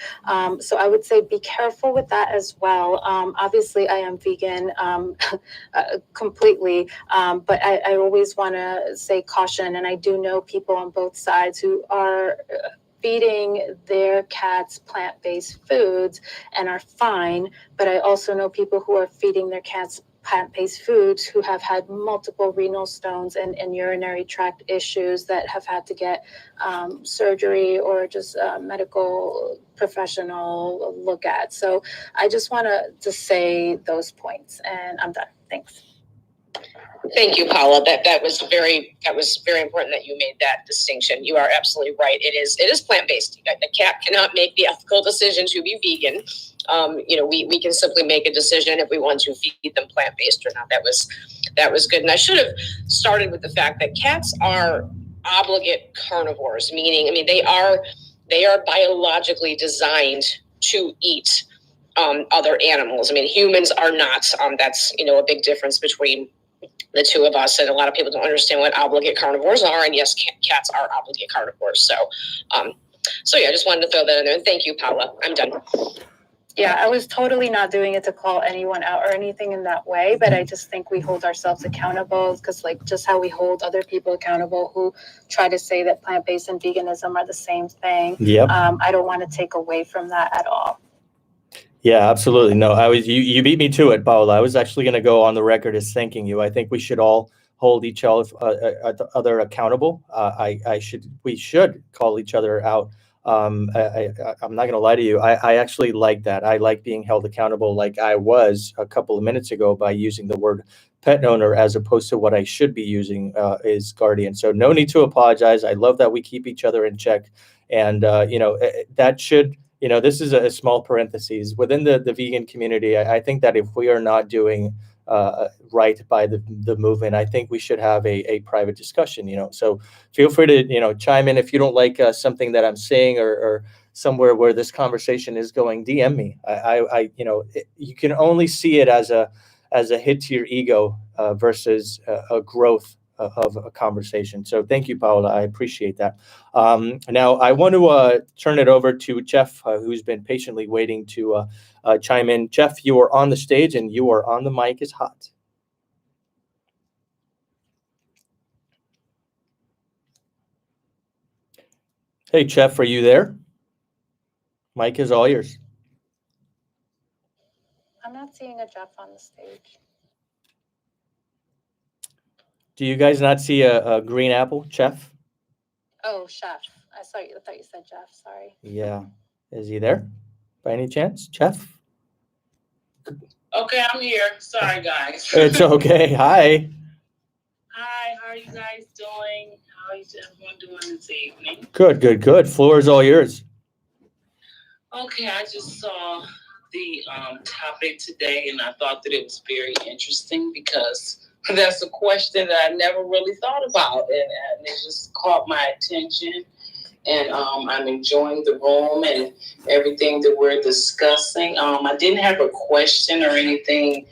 So I would say be careful with that as well. Obviously, I am vegan completely, but I always want to say caution, and I do know people on both sides who are feeding their cats plant-based foods and are fine, but I also know people who are feeding their cats plant-based foods who have had multiple renal stones and urinary tract issues that have had to get surgery or just medical professional look at. So I just want to say those points, and I'm done. Thanks. Thank you, Paula. That was very important that you made that distinction. You are absolutely right. It is plant-based. A cat cannot make the ethical decision to be vegan. We can simply make a decision if we want to feed them plant-based or not. That was good. And I should have started with the fact that cats are obligate carnivores, meaning, they are biologically designed to eat other animals. Humans are not. That's a big difference between the two of us, and a lot of people don't understand what obligate carnivores are. And yes, cats are obligate carnivores. So yeah, I just wanted to throw that in there. And thank you, Paula. I'm done. Yeah, I was totally not doing it to call anyone out or anything in that way, but I just think we hold ourselves accountable because, just how we hold other people accountable who try to say that plant-based and veganism are the same thing. Yep. I don't want to take away from that at all. Yeah, absolutely. No, you beat me to it, Paula. I was actually going to go on the record as thanking you. I think we should all hold each other accountable. We should call each other out. I'm not going to lie to you. I actually like that. I like being held accountable, like I was a couple of minutes ago, by using the word pet owner as opposed to what I should be using is guardian. So no need to apologize. I love that we keep each other in check, and that should. This is a small parenthesis within the vegan community. I think that if we are not doing right by the movement, I think we should have a private discussion. So feel free to chime in if you don't like something that I'm saying or somewhere where this conversation is going. DM me. You can only see it as a hit to your ego versus a growth of a conversation. So thank you, Paula. I appreciate that. Now I want to turn it over to Jeff, who's been patiently waiting to chime in. Jeff, you are on the stage and you are on the mic is hot. Hey, Jeff, are you there? Mic is all yours. I'm not seeing a Jeff on the stage. Do you guys not see a green apple, Chef? Oh, Chef. I thought you said Jeff. Sorry. Yeah. Is he there by any chance, Chef? Okay, I'm here. Sorry, guys. It's okay. Hi. Hi, how are you guys doing? How is everyone doing this evening? Good. Floor is all yours. Okay, I just saw the topic today, and I thought that it was very interesting because that's a question that I never really thought about, and it just caught my attention. And I'm enjoying the room and everything that we're discussing. I didn't have a question or anything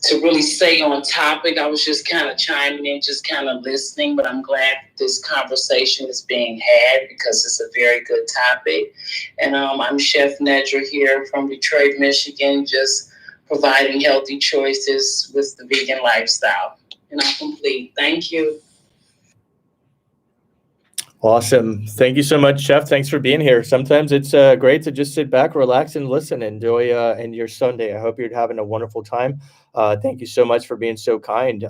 to really say on topic. I was just kind of chiming in, just kind of listening, but I'm glad this conversation is being had because it's a very good topic. And I'm Chef Nedra here from Detroit, Michigan, just providing healthy choices with the vegan lifestyle. And I'm complete. Thank you. Awesome. Thank you so much, Chef. Thanks for being here. Sometimes it's great to just sit back, relax, and listen. Enjoy in your Sunday. I hope you're having a wonderful time. Thank you so much for being so kind.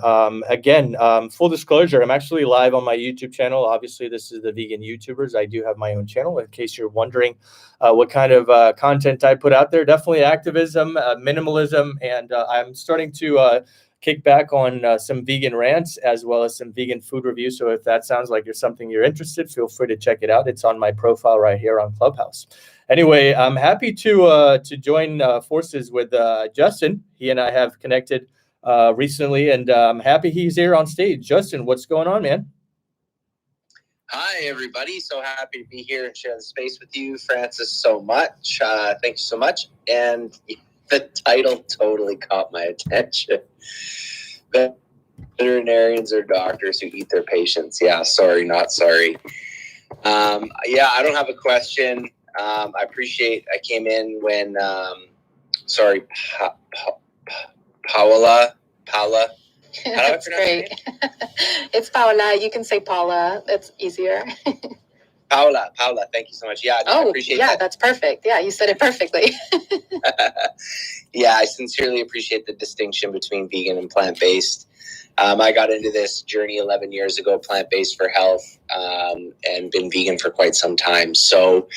Again, full disclosure, I'm actually live on my YouTube channel. Obviously, this is the Vegan YouTubers. I do have my own channel in case you're wondering what kind of content I put out there. Definitely activism, minimalism, and I'm starting to kick back on some vegan rants as well as some vegan food reviews. So if that sounds like you're interested, feel free to check it out. It's on my profile right here on Clubhouse. Anyway, I'm happy to join forces with Justin. He and I have connected recently, and I'm happy he's here on stage. Justin, what's going on, man? Hi, everybody. So happy to be here and share the space with you, Francis, so much. Thank you so much. And the title totally caught my attention. Veterinarians are doctors who eat their patients. Yeah, sorry, not sorry. I don't have a question. I appreciate I came in when, Paula. That's great. It's Paula. You can say Paula. That's easier. Paula, thank you so much. Yeah, I appreciate that. That's perfect. Yeah, you said it perfectly. Yeah, I sincerely appreciate the distinction between vegan and plant-based. I got into this journey 11 years ago, plant-based for health, and been vegan for quite some time. So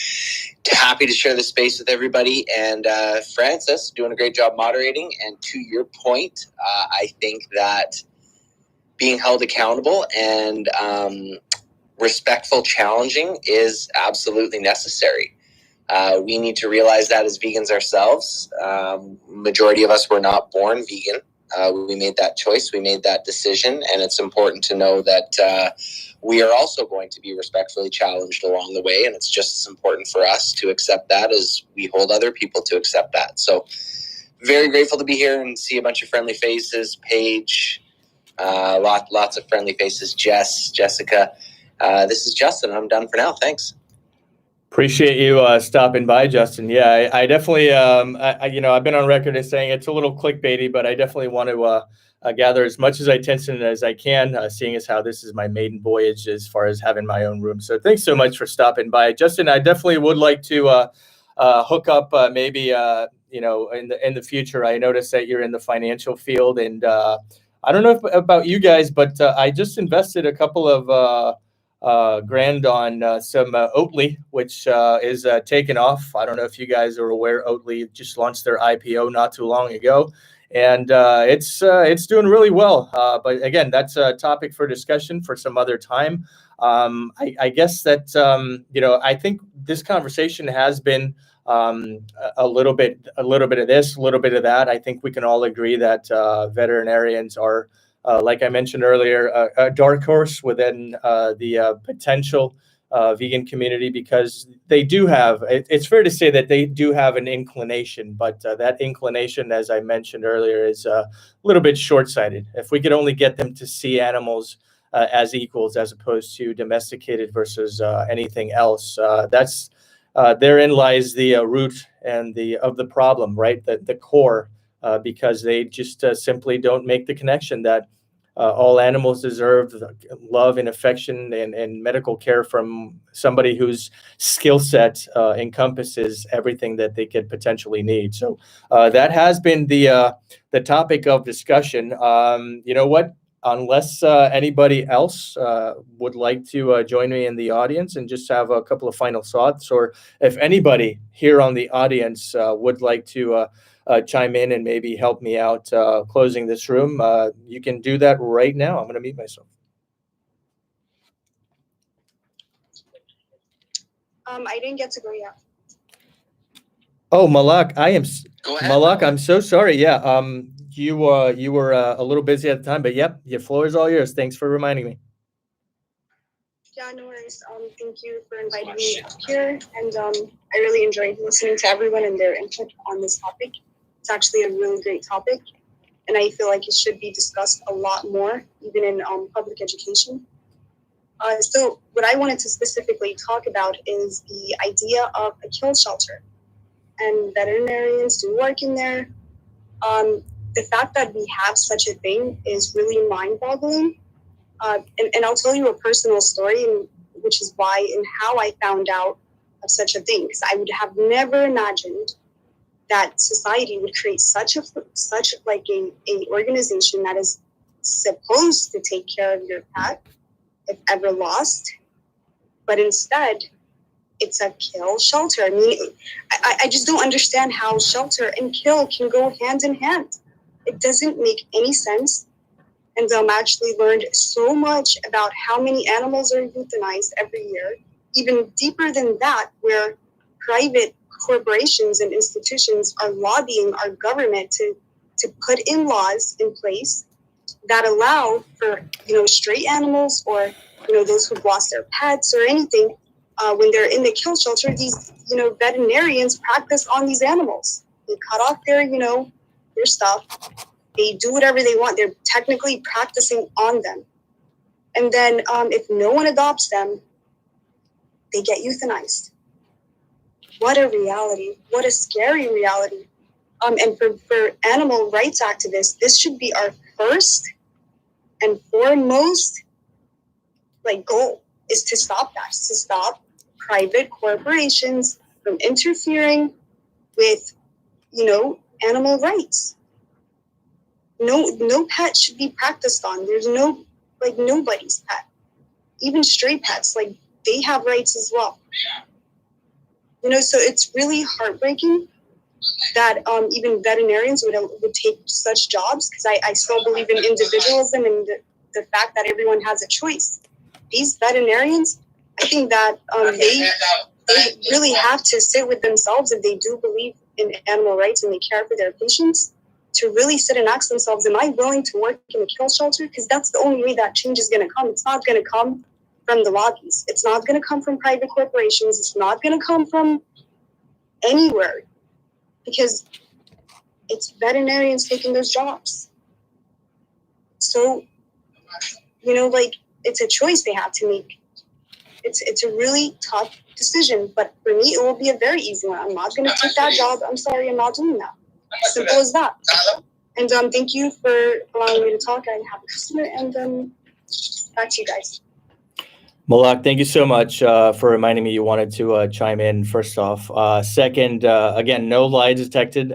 happy to share this space with everybody. And Francis, doing a great job moderating. And to your point, I think that being held accountable and respectful challenging is absolutely necessary. We need to realize that as vegans ourselves. Majority of us were not born vegan. We made that choice, we made that decision, and it's important to know that we are also going to be respectfully challenged along the way, and it's just as important for us to accept that as we hold other people to accept that. So very grateful to be here and see a bunch of friendly faces. Paige, lots of friendly faces. Jessica. This is Justin. I'm done for now. Thanks. Appreciate you stopping by, Justin. Yeah, I definitely, I've been on record as saying it's a little clickbaity, but I definitely want to gather as much attention as I can, seeing as how this is my maiden voyage as far as having my own room. So thanks so much for stopping by, Justin. I definitely would like to hook up maybe in the future. I noticed that you're in the financial field, and I don't know about you guys, but I just invested a couple of grand on some Oatly, which is taken off. I don't know if you guys are aware, Oatly just launched their IPO not too long ago, and it's doing really well. But again, that's a topic for discussion for some other time. I guess that I think this conversation has been a little bit of this, a little bit of that. I think we can all agree that veterinarians are, like I mentioned earlier, a dark horse within the potential vegan community, because they do have, it's fair to say that they do have an inclination, but that inclination, as I mentioned earlier, is a little bit short-sighted. If we could only get them to see animals as equals, as opposed to domesticated versus anything else, therein lies the root and of the problem, right? The core. Because they just simply don't make the connection that all animals deserve love and affection and medical care from somebody whose skill set encompasses everything that they could potentially need. So that has been the topic of discussion. You know what? Unless anybody else would like to join me in the audience and just have a couple of final thoughts, or if anybody here on the audience would like to chime in and maybe help me out closing this room, you can do that right now. I'm going to mute myself. I didn't get to go yet. Oh, Malak, Go ahead. Malak, I'm so sorry. Yeah, you were a little busy at the time, but yep, your floor is all yours. Thanks for reminding me. Yeah, no worries. Thank you for inviting me up here, and I really enjoyed listening to everyone and their input on this topic. It's actually a really great topic, and I feel like it should be discussed a lot more, even in public education. So what I wanted to specifically talk about is the idea of a kill shelter. And veterinarians do work in there. The fact that we have such a thing is really mind-boggling. And I'll tell you a personal story, which is why and how I found out of such a thing. Because I would have never imagined that society would create such an organization that is supposed to take care of your pet if ever lost, but instead it's a kill shelter. I mean, I just don't understand how shelter and kill can go hand in hand. It doesn't make any sense. And I actually learned so much about how many animals are euthanized every year, even deeper than that, where private corporations and institutions are lobbying our government to put in laws in place that allow for, stray animals or, those who've lost their pets or anything, when they're in the kill shelter, these, veterinarians practice on these animals. They cut off their stuff. They do whatever they want. They're technically practicing on them. And then if no one adopts them, they get euthanized. What a reality. What a scary reality. And for animal rights activists, this should be our first and foremost goal, is to stop that, to stop private corporations from interfering with, animal rights. No pet should be practiced on. There's nobody's pet. Even stray pets, they have rights as well. So it's really heartbreaking that even veterinarians would take such jobs, because I still believe in individualism and the fact that everyone has a choice. These veterinarians, I think that they really have to sit with themselves if they do believe in animal rights and they care for their patients, to really sit and ask themselves, am I willing to work in a kill shelter? Because that's the only way that change is going to come. It's not going to come from the lobbies. It's not going to come from private corporations. It's not going to come from anywhere, because it's veterinarians taking those jobs. So, it's a choice they have to make. It's a really tough decision, but for me, it will be a very easy one. I'm not going to take that job. I'm sorry, I'm not doing that. Simple as that. And thank you for allowing me to talk. I have a customer, and back to you guys. Malak, thank you so much for reminding me you wanted to chime in. First off, second, again, no lie detected.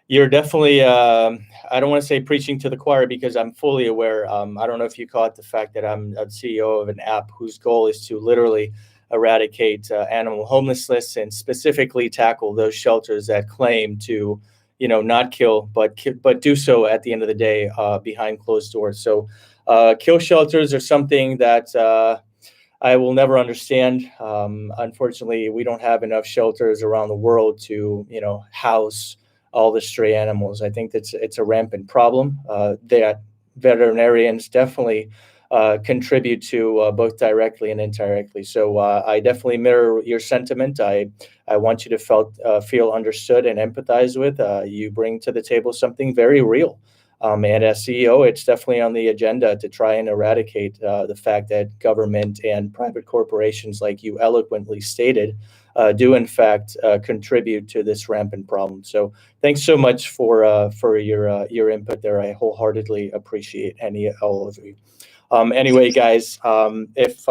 You're definitely. I don't want to say preaching to the choir, because I'm fully aware. I don't know if you caught the fact that I'm a CEO of an app whose goal is to literally eradicate animal homelessness, and specifically tackle those shelters that claim to, not kill, but do so at the end of the day behind closed doors. So. Kill shelters are something that I will never understand. Unfortunately, we don't have enough shelters around the world to, house all the stray animals. I think it's a rampant problem that veterinarians definitely contribute to both directly and indirectly. So I definitely mirror your sentiment. I want you to feel understood and empathize with. You bring to the table something very real. And as CEO, it's definitely on the agenda to try and eradicate the fact that government and private corporations, like you eloquently stated, do in fact contribute to this rampant problem. So thanks so much for your input there. I wholeheartedly appreciate all of you. Anyway, guys, if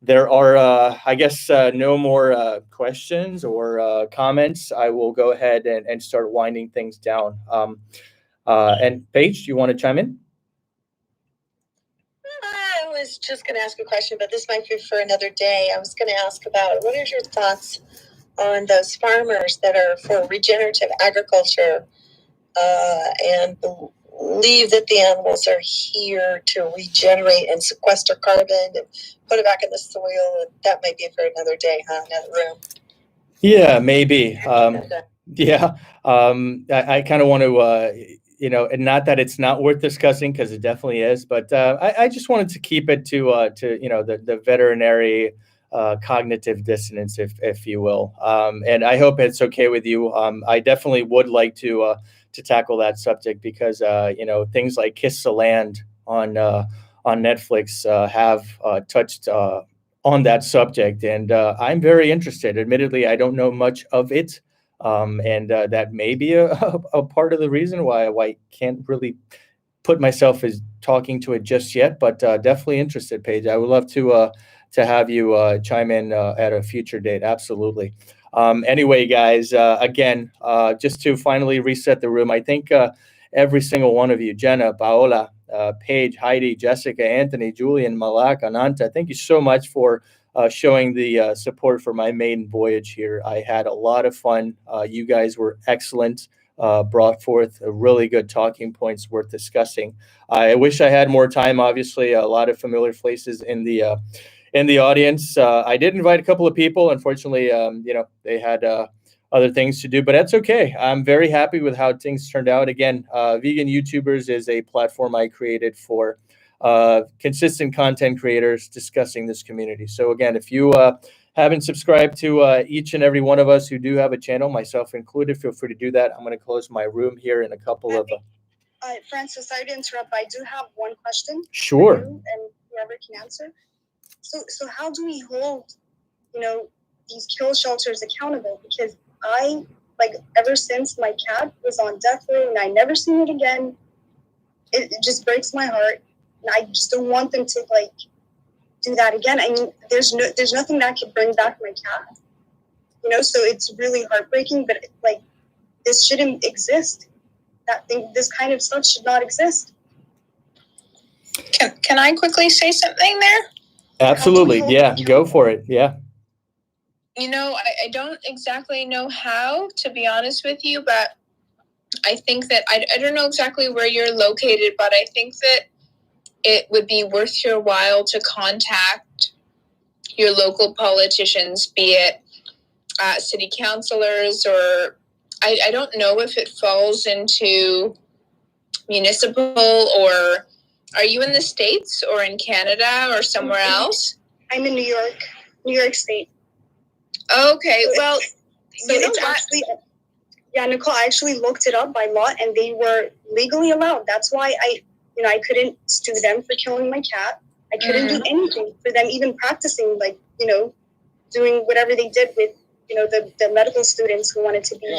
there are, I guess, no more questions or comments, I will go ahead and start winding things down. And Paige, do you want to chime in? I was just going to ask a question, but this might be for another day. I was going to ask about, what are your thoughts on those farmers that are for regenerative agriculture and believe that the animals are here to regenerate and sequester carbon and put it back in the soil? And that might be for another day, another room. Yeah, maybe. Yeah, I kind of want to, and not that it's not worth discussing, because it definitely is, but I just wanted to keep it to the veterinary cognitive dissonance, if you will. And I hope it's okay with you. I definitely would like to tackle that subject, because things like Kiss the Land on Netflix have touched on that subject, and I'm very interested. Admittedly, I don't know much of it. And that may be a part of the reason why I can't really put myself as talking to it just yet, but definitely interested, Paige. I would love to have you chime in at a future date. Absolutely. Anyway, guys, again, just to finally reset the room, I think every single one of you, Jenna, Paola, Paige, Heidi, Jessica, Anthony, Julian, Malak, Ananta, thank you so much for showing the support for my maiden voyage here. I had a lot of fun. You guys were excellent, brought forth really good talking points worth discussing. I wish I had more time. Obviously, a lot of familiar faces in the audience. I did invite a couple of people. Unfortunately, they had other things to do, but that's okay. I'm very happy with how things turned out. Again, Vegan YouTubers is a platform I created for consistent content creators discussing this community. So again, if you haven't subscribed to each and every one of us who do have a channel, myself included, feel free to do that. I'm going to close my room here in a couple of Francis, sorry to interrupt, but I do have one question. Sure. For you and whoever can answer. So how do we hold, these kill shelters accountable? Because ever since my cat was on death row and I never seen it again, it just breaks my heart. And I just don't want them to do that again. I mean, there's nothing that could bring back my cat. You know, so it's really heartbreaking, but like, this shouldn't exist. This kind of stuff should not exist. Can I quickly say something there? Absolutely. Yeah, go for it. Yeah. You know, I don't exactly know how, to be honest with you, but I think that I don't know exactly where you're located, but I think that it would be worth your while to contact your local politicians, be it city councilors, or I don't know if it falls into municipal, or are you in the States or in Canada or somewhere else? I'm in New York State. Okay, well, so you know it's actually, yeah, Nicole, I actually looked it up by law, and they were legally allowed. That's why I couldn't sue them for killing my cat. I couldn't do anything for them, even practicing, like, you know, doing whatever they did with, you know, the medical students who wanted to be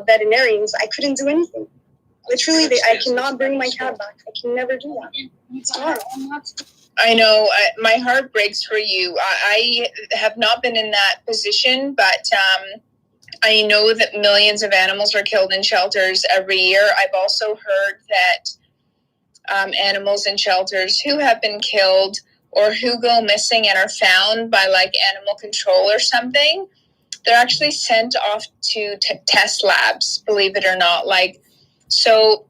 veterinarians. I couldn't do anything. Literally, I cannot bring my cat back. I can never do that. It's hard. I know, my heart breaks for you. I have not been in that position, but I know that millions of animals are killed in shelters every year. I've also heard that animals in shelters who have been killed or who go missing and are found by like animal control or something, they're actually sent off to test labs, believe it or not. Like, so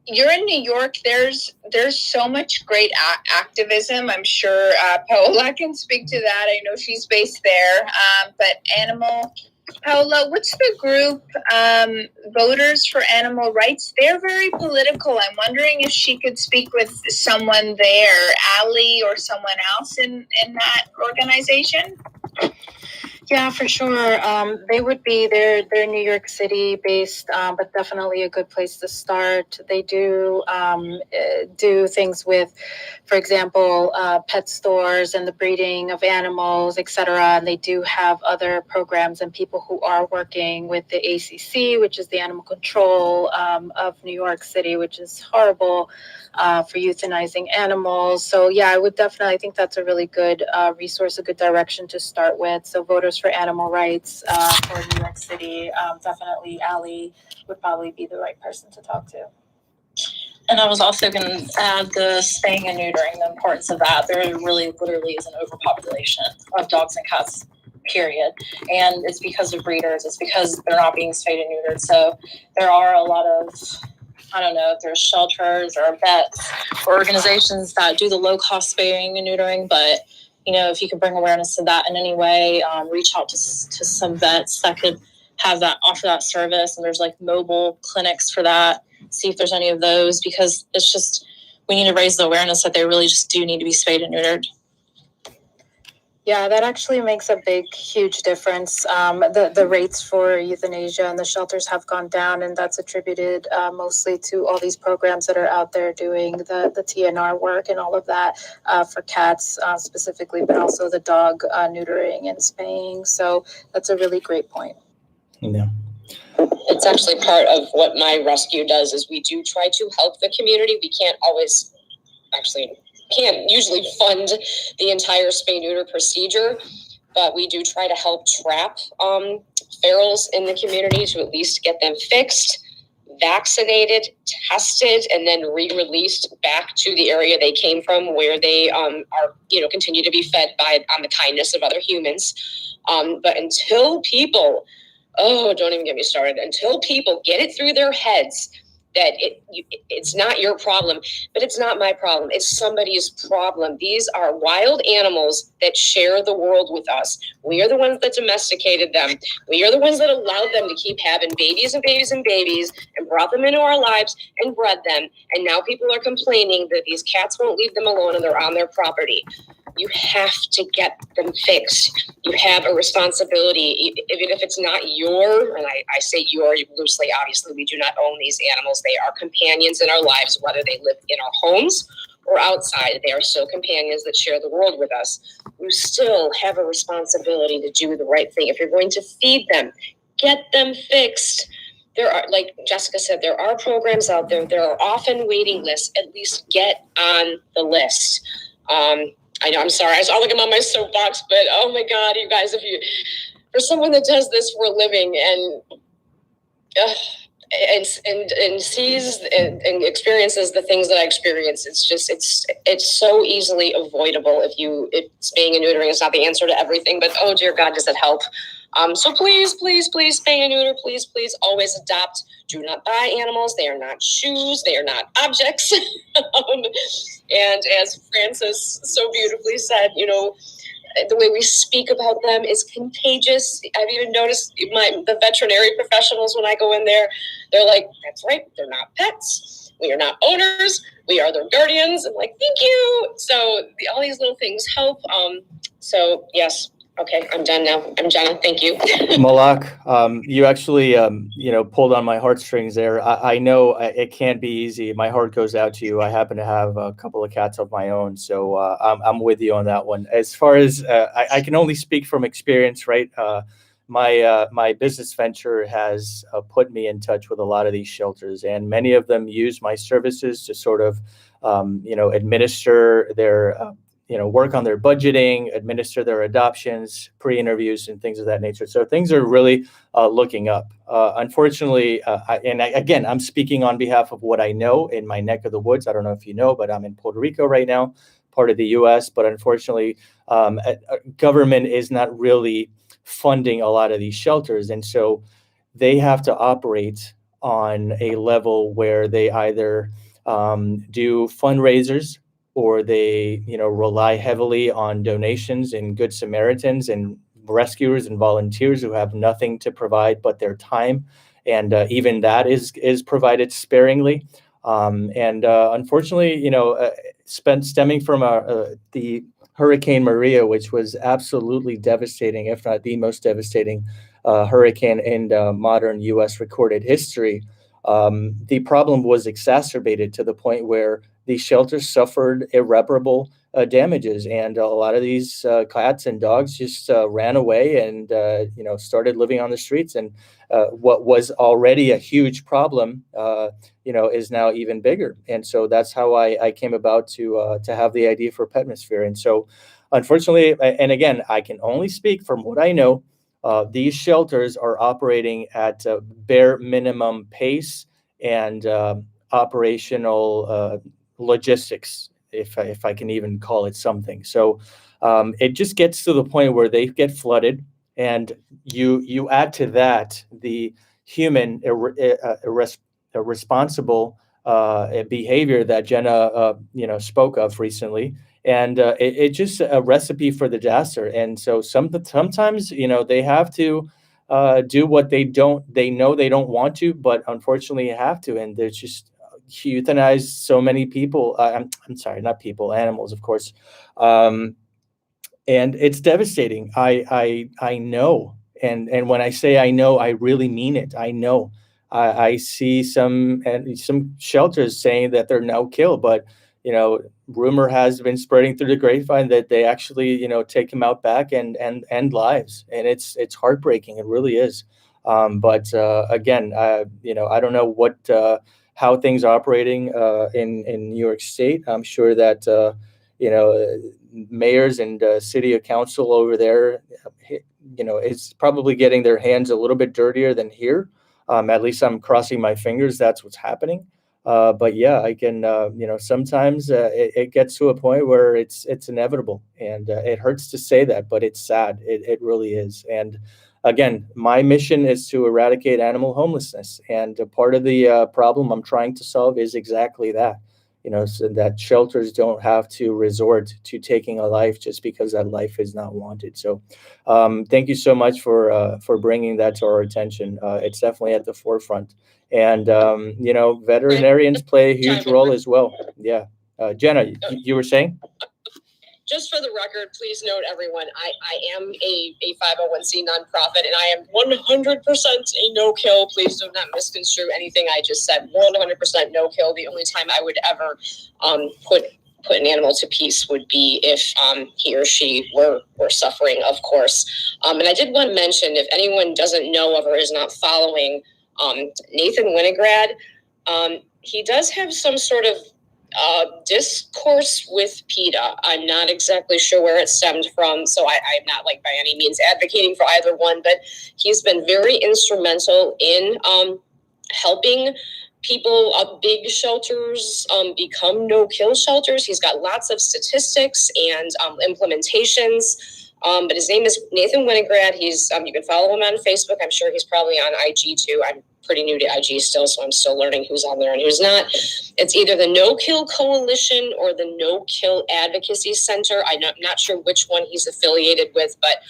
you're in New York. There's so much great activism. I'm sure Paola can speak to that. I know she's based there. But Paola, what's the group, Voters for Animal Rights? They're very political. I'm wondering if she could speak with someone there, Ali or someone else in that organization. Yeah, for sure. They would be, they're New York City based, but definitely a good place to start. They do things with, for example, pet stores and the breeding of animals, etc. And they do have other programs and people who are working with the ACC, which is the animal control of New York City, which is horrible for euthanizing animals. So yeah, I think that's a really good resource, a good direction to start with. So Voters for Animal Rights for New York City, definitely Ali would probably be the right person to talk to. And I was also going to add the spaying and neutering, the importance of that. There really literally is an overpopulation of dogs and cats, period. And it's because of breeders. It's because they're not being spayed and neutered. So there are a lot of, I don't know if there's shelters or vets or organizations that do the low-cost spaying and neutering, but you know, if you could bring awareness to that in any way, reach out to some vets that could have that, offer that service. And there's like mobile clinics for that. See if there's any of those, because it's just, we need to raise the awareness that they really just do need to be spayed and neutered. Yeah, that actually makes a huge difference. The rates for euthanasia and the shelters have gone down, and that's attributed mostly to all these programs that are out there doing the TNR work and all of that for cats specifically, but also the dog neutering and spaying. So that's a really great point. Yeah. It's actually part of what my rescue does is we do try to help the community. We can't usually fund the entire spay-neuter procedure, but we do try to help trap ferals in the community to at least get them fixed, vaccinated, tested, and then re-released back to the area they came from, where they continue to be fed on the kindness of other humans. But until people, don't even get me started, until people get it through their heads that it's not your problem, but it's not my problem. It's somebody's problem. These are wild animals that share the world with us. We are the ones that domesticated them. We are the ones that allowed them to keep having babies and babies and babies and brought them into our lives and bred them. And now people are complaining that these cats won't leave them alone and they're on their property. You have to get them fixed. You have a responsibility, even if it's not your, and I say your loosely, obviously we do not own these animals. They are companions in our lives, whether they live in our homes or outside. They are still companions that share the world with us. You still have a responsibility to do the right thing. If you're going to feed them, get them fixed. There are, like Jessica said, there are programs out there. There are often waiting lists. At least get on the list. I know, I'm sorry. I saw like I'm on my soapbox, but oh my God, you guys, for someone that does this for a living and sees and experiences the things that I experience, it's so easily avoidable it's being and neutering is not the answer to everything, but oh dear God, does it help? So please, please, please spay and neuter. Please, please always adopt. Do not buy animals. They are not shoes. They are not objects. And as Frances so beautifully said, the way we speak about them is contagious. I've even noticed the veterinary professionals, when I go in there, they're like, that's right, they're not pets. We are not owners. We are their guardians. I'm like, thank you. So all these little things help. So yes. Okay, I'm done now. I'm Jenna. Thank you. Malak, you actually, pulled on my heartstrings there. I know it can't be easy. My heart goes out to you. I happen to have a couple of cats of my own, so I'm with you on that one. As far as I can only speak from experience, right? My business venture has put me in touch with a lot of these shelters, and many of them use my services to sort of, administer their work on their budgeting, administer their adoptions, pre-interviews, and things of that nature. So things are really looking up. Unfortunately, again, I'm speaking on behalf of what I know in my neck of the woods. I don't know if you know, but I'm in Puerto Rico right now, part of the U.S. But unfortunately, government is not really funding a lot of these shelters. And so they have to operate on a level where they either do fundraisers, or they rely heavily on donations and Good Samaritans and rescuers and volunteers who have nothing to provide but their time, and even that is provided sparingly. Unfortunately, stemming from the Hurricane Maria, which was absolutely devastating, if not the most devastating hurricane in modern U.S. recorded history. The problem was exacerbated to the point where these shelters suffered irreparable damages, and a lot of these cats and dogs just ran away and started living on the streets. And what was already a huge problem, is now even bigger. And so that's how I came about to have the idea for Patmosphere. And so, unfortunately, and again, I can only speak from what I know. These shelters are operating at bare minimum pace and operational logistics, if I can even call it something. So it just gets to the point where they get flooded, and you add to that the human irresponsible behavior that Jenna spoke of recently. And it's just a recipe for disaster. And so sometimes they have to do what they know they don't want to, but unfortunately have to. And there's just euthanize so many people. I'm sorry, not people, animals, of course. And it's devastating. I know, and when I say I know, I really mean it. I know. I see some shelters saying that they're no kill, but rumor has been spreading through the grapevine that they actually take them out back and end lives, and it's heartbreaking. It really is. But again, I don't know how things are operating in New York State. I'm sure that mayors and city council over there, is probably getting their hands a little bit dirtier than here. At least I'm crossing my fingers that's what's happening. But yeah, I can, sometimes it gets to a point where it's inevitable, and it hurts to say that, but it's sad. It really is. And again, my mission is to eradicate animal homelessness. And a part of the problem I'm trying to solve is exactly that, so that shelters don't have to resort to taking a life just because that life is not wanted. So thank you so much for bringing that to our attention. It's definitely at the forefront. And, veterinarians play a huge role as well. Yeah. Jenna, you were saying? Just for the record, please note, everyone, I am a 501c nonprofit, and I am 100% a no-kill. Please do not misconstrue anything I just said. 100% no-kill. The only time I would ever put an animal to peace would be if he or she were suffering, of course. And I did want to mention, if anyone doesn't know of or is not following Nathan Winograd, he does have some sort of discourse with PETA. I'm not exactly sure where it stemmed from, so I'm not like by any means advocating for either one, but he's been very instrumental in helping people at big shelters become no-kill shelters. He's got lots of statistics and implementations. But his name is Nathan Winograd. He's you can follow him on Facebook. I'm sure he's probably on IG too. I'm pretty new to IG still, so I'm still learning who's on there and who's not. It's either the No Kill Coalition or the No Kill Advocacy Center. I'm not sure which one he's affiliated with, but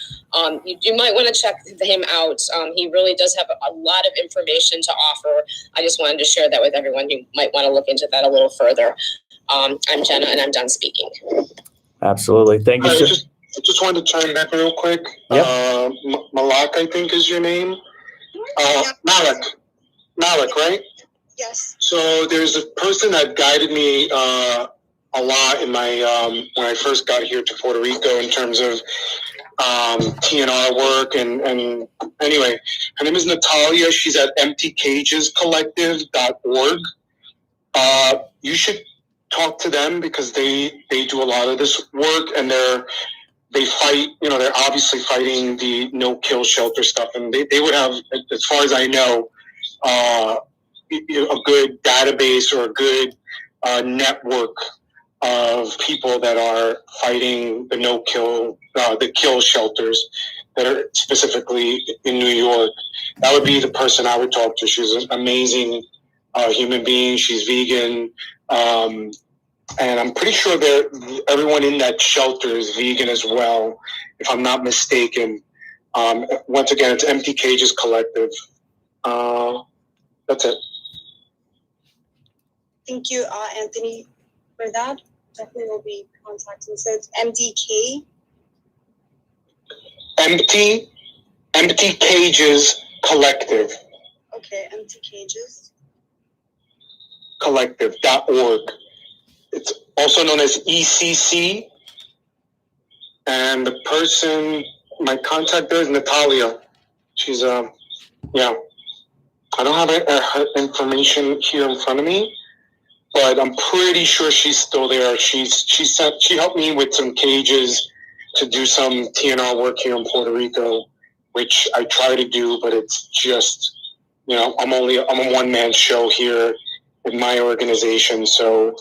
you might want to check him out. He really does have a lot of information to offer. I just wanted to share that with everyone who might want to look into that a little further. I'm Jenna, and I'm done speaking. Absolutely. Thank you. I just wanted to chime back real quick. Yep. Malak, I think is your name. Malik, right? Yes. So there's a person that guided me a lot in my when I first got here to Puerto Rico in terms of TNR work and anyway, her name is Natalia. She's at emptycagescollective.org. You should talk to them because they do a lot of this work and they fight, they're obviously fighting the no-kill shelter stuff, and they would have, as far as I know, a good database or a good network of people that are fighting the no-kill, the kill shelters that are specifically in New York. That would be the person I would talk to. She's an amazing human being. She's vegan. And I'm pretty sure that everyone in that shelter is vegan as well, if I'm not mistaken. Once again, it's Empty Cages Collective. That's it. Thank you, Anthony, for that. Definitely will be contacting. So it's MDK. Empty Cages Collective. Okay, Empty Cages Collective.org. It's also known as ECC. And the person, my contact there is Natalia. She's, I don't have her information here in front of me, but I'm pretty sure she's still there. She helped me with some cages to do some TNR work here in Puerto Rico, which I try to do, but it's just, I'm a one-man show here with my organization. So,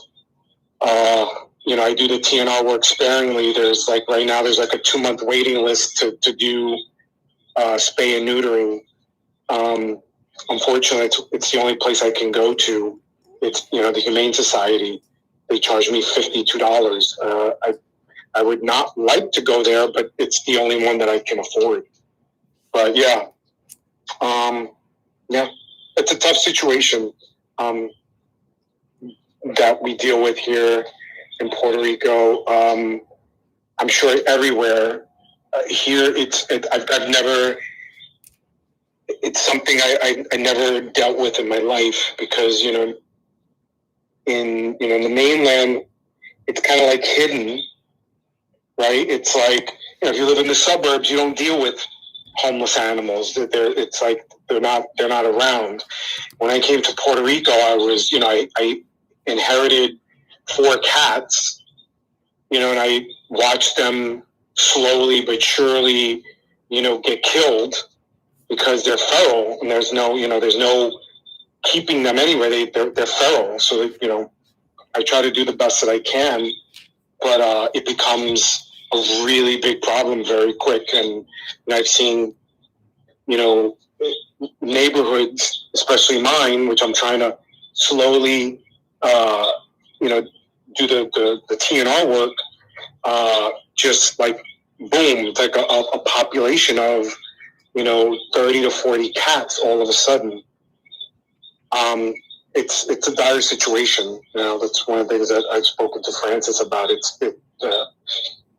I do the TNR work sparingly. There's right now, there's a 2-month waiting list to do spay and neutering. Unfortunately, it's the only place I can go to. It's, the Humane Society. They charge me $52. I would not like to go there, but it's the only one that I can afford. But it's a tough situation that we deal with here in Puerto Rico. I'm sure everywhere. Here, I've never. It's something I never dealt with in my life because in the mainland, it's kind of hidden, right? It's if you live in the suburbs, you don't deal with homeless animals. They're not around. When I came to Puerto Rico, I was I inherited 4 cats, and I watched them slowly but surely, get killed because they're feral, and there's no keeping them anyway. They're feral, so I try to do the best that I can, but it becomes a really big problem very quick, and I've seen neighborhoods, especially mine, which I'm trying to slowly do the TNR work, just boom, it's a population of 30 to 40 cats all of a sudden. It's a dire situation. That's one of the things that I've spoken to Francis about.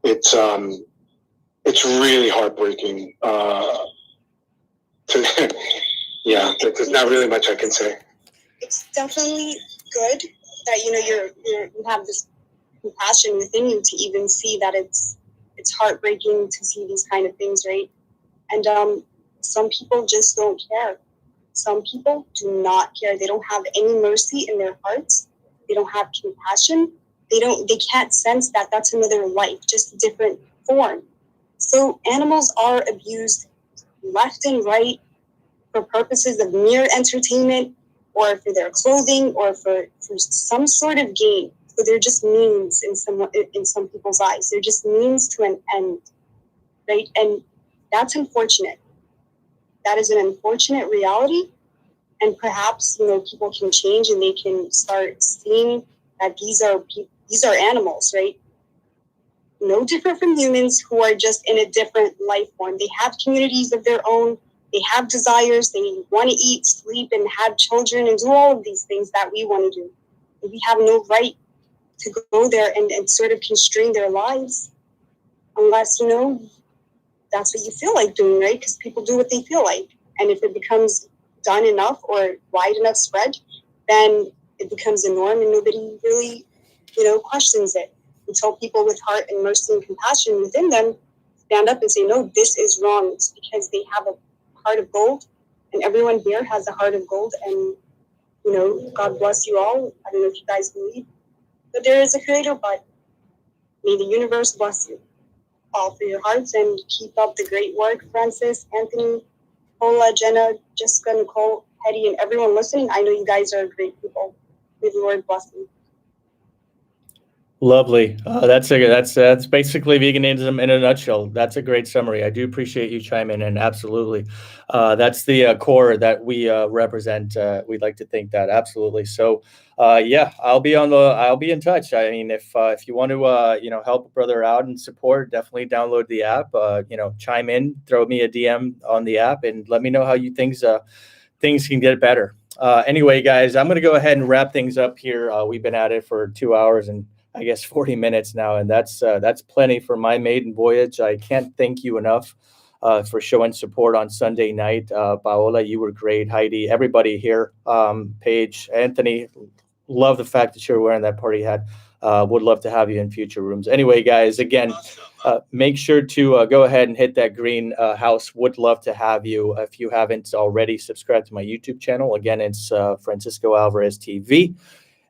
It's really heartbreaking. There's not really much I can say. It's definitely good that you have this compassion within you to even see that it's heartbreaking to see these kind of things, right? And some people just don't care. Some people do not care. They don't have any mercy in their hearts. they don't have compassion. They can't sense that that's another life, just a different form. So animals are abused left and right for purposes of mere entertainment, or for their clothing, or for some sort of gain. So they're just means in some people's eyes. They're just means to an end, right? And that's unfortunate. That is an unfortunate reality. And perhaps, people can change and they can start seeing that these are animals, right? No different from humans who are just in a different life form. They have communities of their own. They have desires. They want to eat, sleep, and have children and do all of these things that we want to do. And we have no right to go there and sort of constrain their lives unless, that's what you feel like doing, right? Because people do what they feel like. And if it becomes done enough or wide enough spread, then it becomes a norm and nobody really, questions it, until people with heart and mercy and compassion within them stand up and say, no, this is wrong. It's because they have a heart of gold, and everyone here has a heart of gold. And, God bless you all. I don't know if you guys believe that there is a creator, but may the universe bless you all for your hearts, and keep up the great work, Francis, Anthony, Paula, Jenna, Jessica, Nicole, Hetty, and everyone listening. I know you guys are great people. May the Lord bless you. Lovely. That's basically veganism in a nutshell. That's a great summary. I do appreciate you chiming in. Absolutely. That's the core that we represent. We'd like to think that. Absolutely. So, yeah, I'll be in touch. I mean, if you want to, help a brother out and support, definitely download the app, chime in, throw me a DM on the app, and let me know how things can get better. Anyway, guys, I'm going to go ahead and wrap things up here. We've been at it for 2 hours and I guess 40 minutes now, and that's plenty for my maiden voyage. I can't thank you enough for showing support on Sunday night. Paola, you were great. Heidi, everybody here, Paige, Anthony, love the fact that you're wearing that party hat. Would love to have you in future rooms. Anyway, guys, again, make sure to go ahead and hit that green house. Would love to have you. If you haven't already, subscribe to my YouTube channel. Again, it's Francisco Alvarez TV.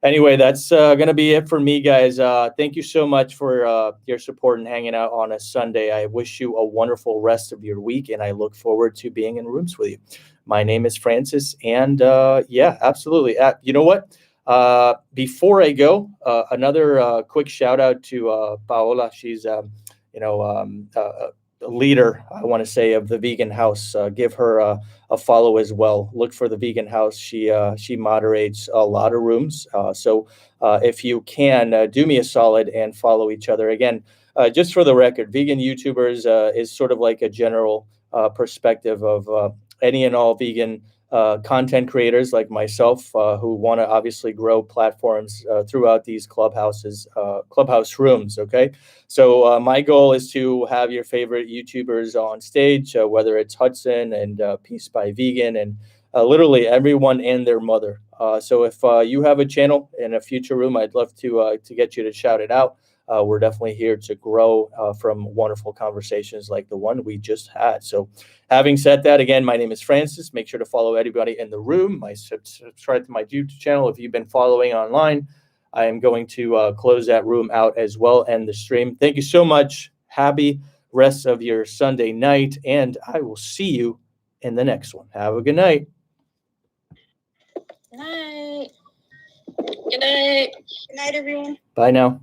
Anyway, that's going to be it for me, guys. Thank you so much for your support and hanging out on a Sunday. I wish you a wonderful rest of your week, and I look forward to being in rooms with you. My name is Francis, and yeah, absolutely. You know what? Before I go, another quick shout out to Paola. She's, a leader, I want to say, of the Vegan House. Give her a follow as well. Look for the Vegan House. She moderates a lot of rooms. So if you can, do me a solid and follow each other. Again, just for the record, vegan YouTubers is sort of like a general perspective of any and all vegan content creators like myself who want to obviously grow platforms throughout these clubhouse rooms. Okay, so my goal is to have your favorite YouTubers on stage, whether it's Hudson and Peace by Vegan and literally everyone and their mother. So if you have a channel in a future room, I'd love to get you to shout it out. We're definitely here to grow from wonderful conversations like the one we just had. So having said that, again, my name is Francis. Make sure to follow everybody in the room. Subscribe to my YouTube channel. If you've been following online, I am going to close that room out as well and the stream. Thank you so much. Happy rest of your Sunday night, and I will see you in the next one. Have a good night. Night. Good night. Good night, everyone. Bye now.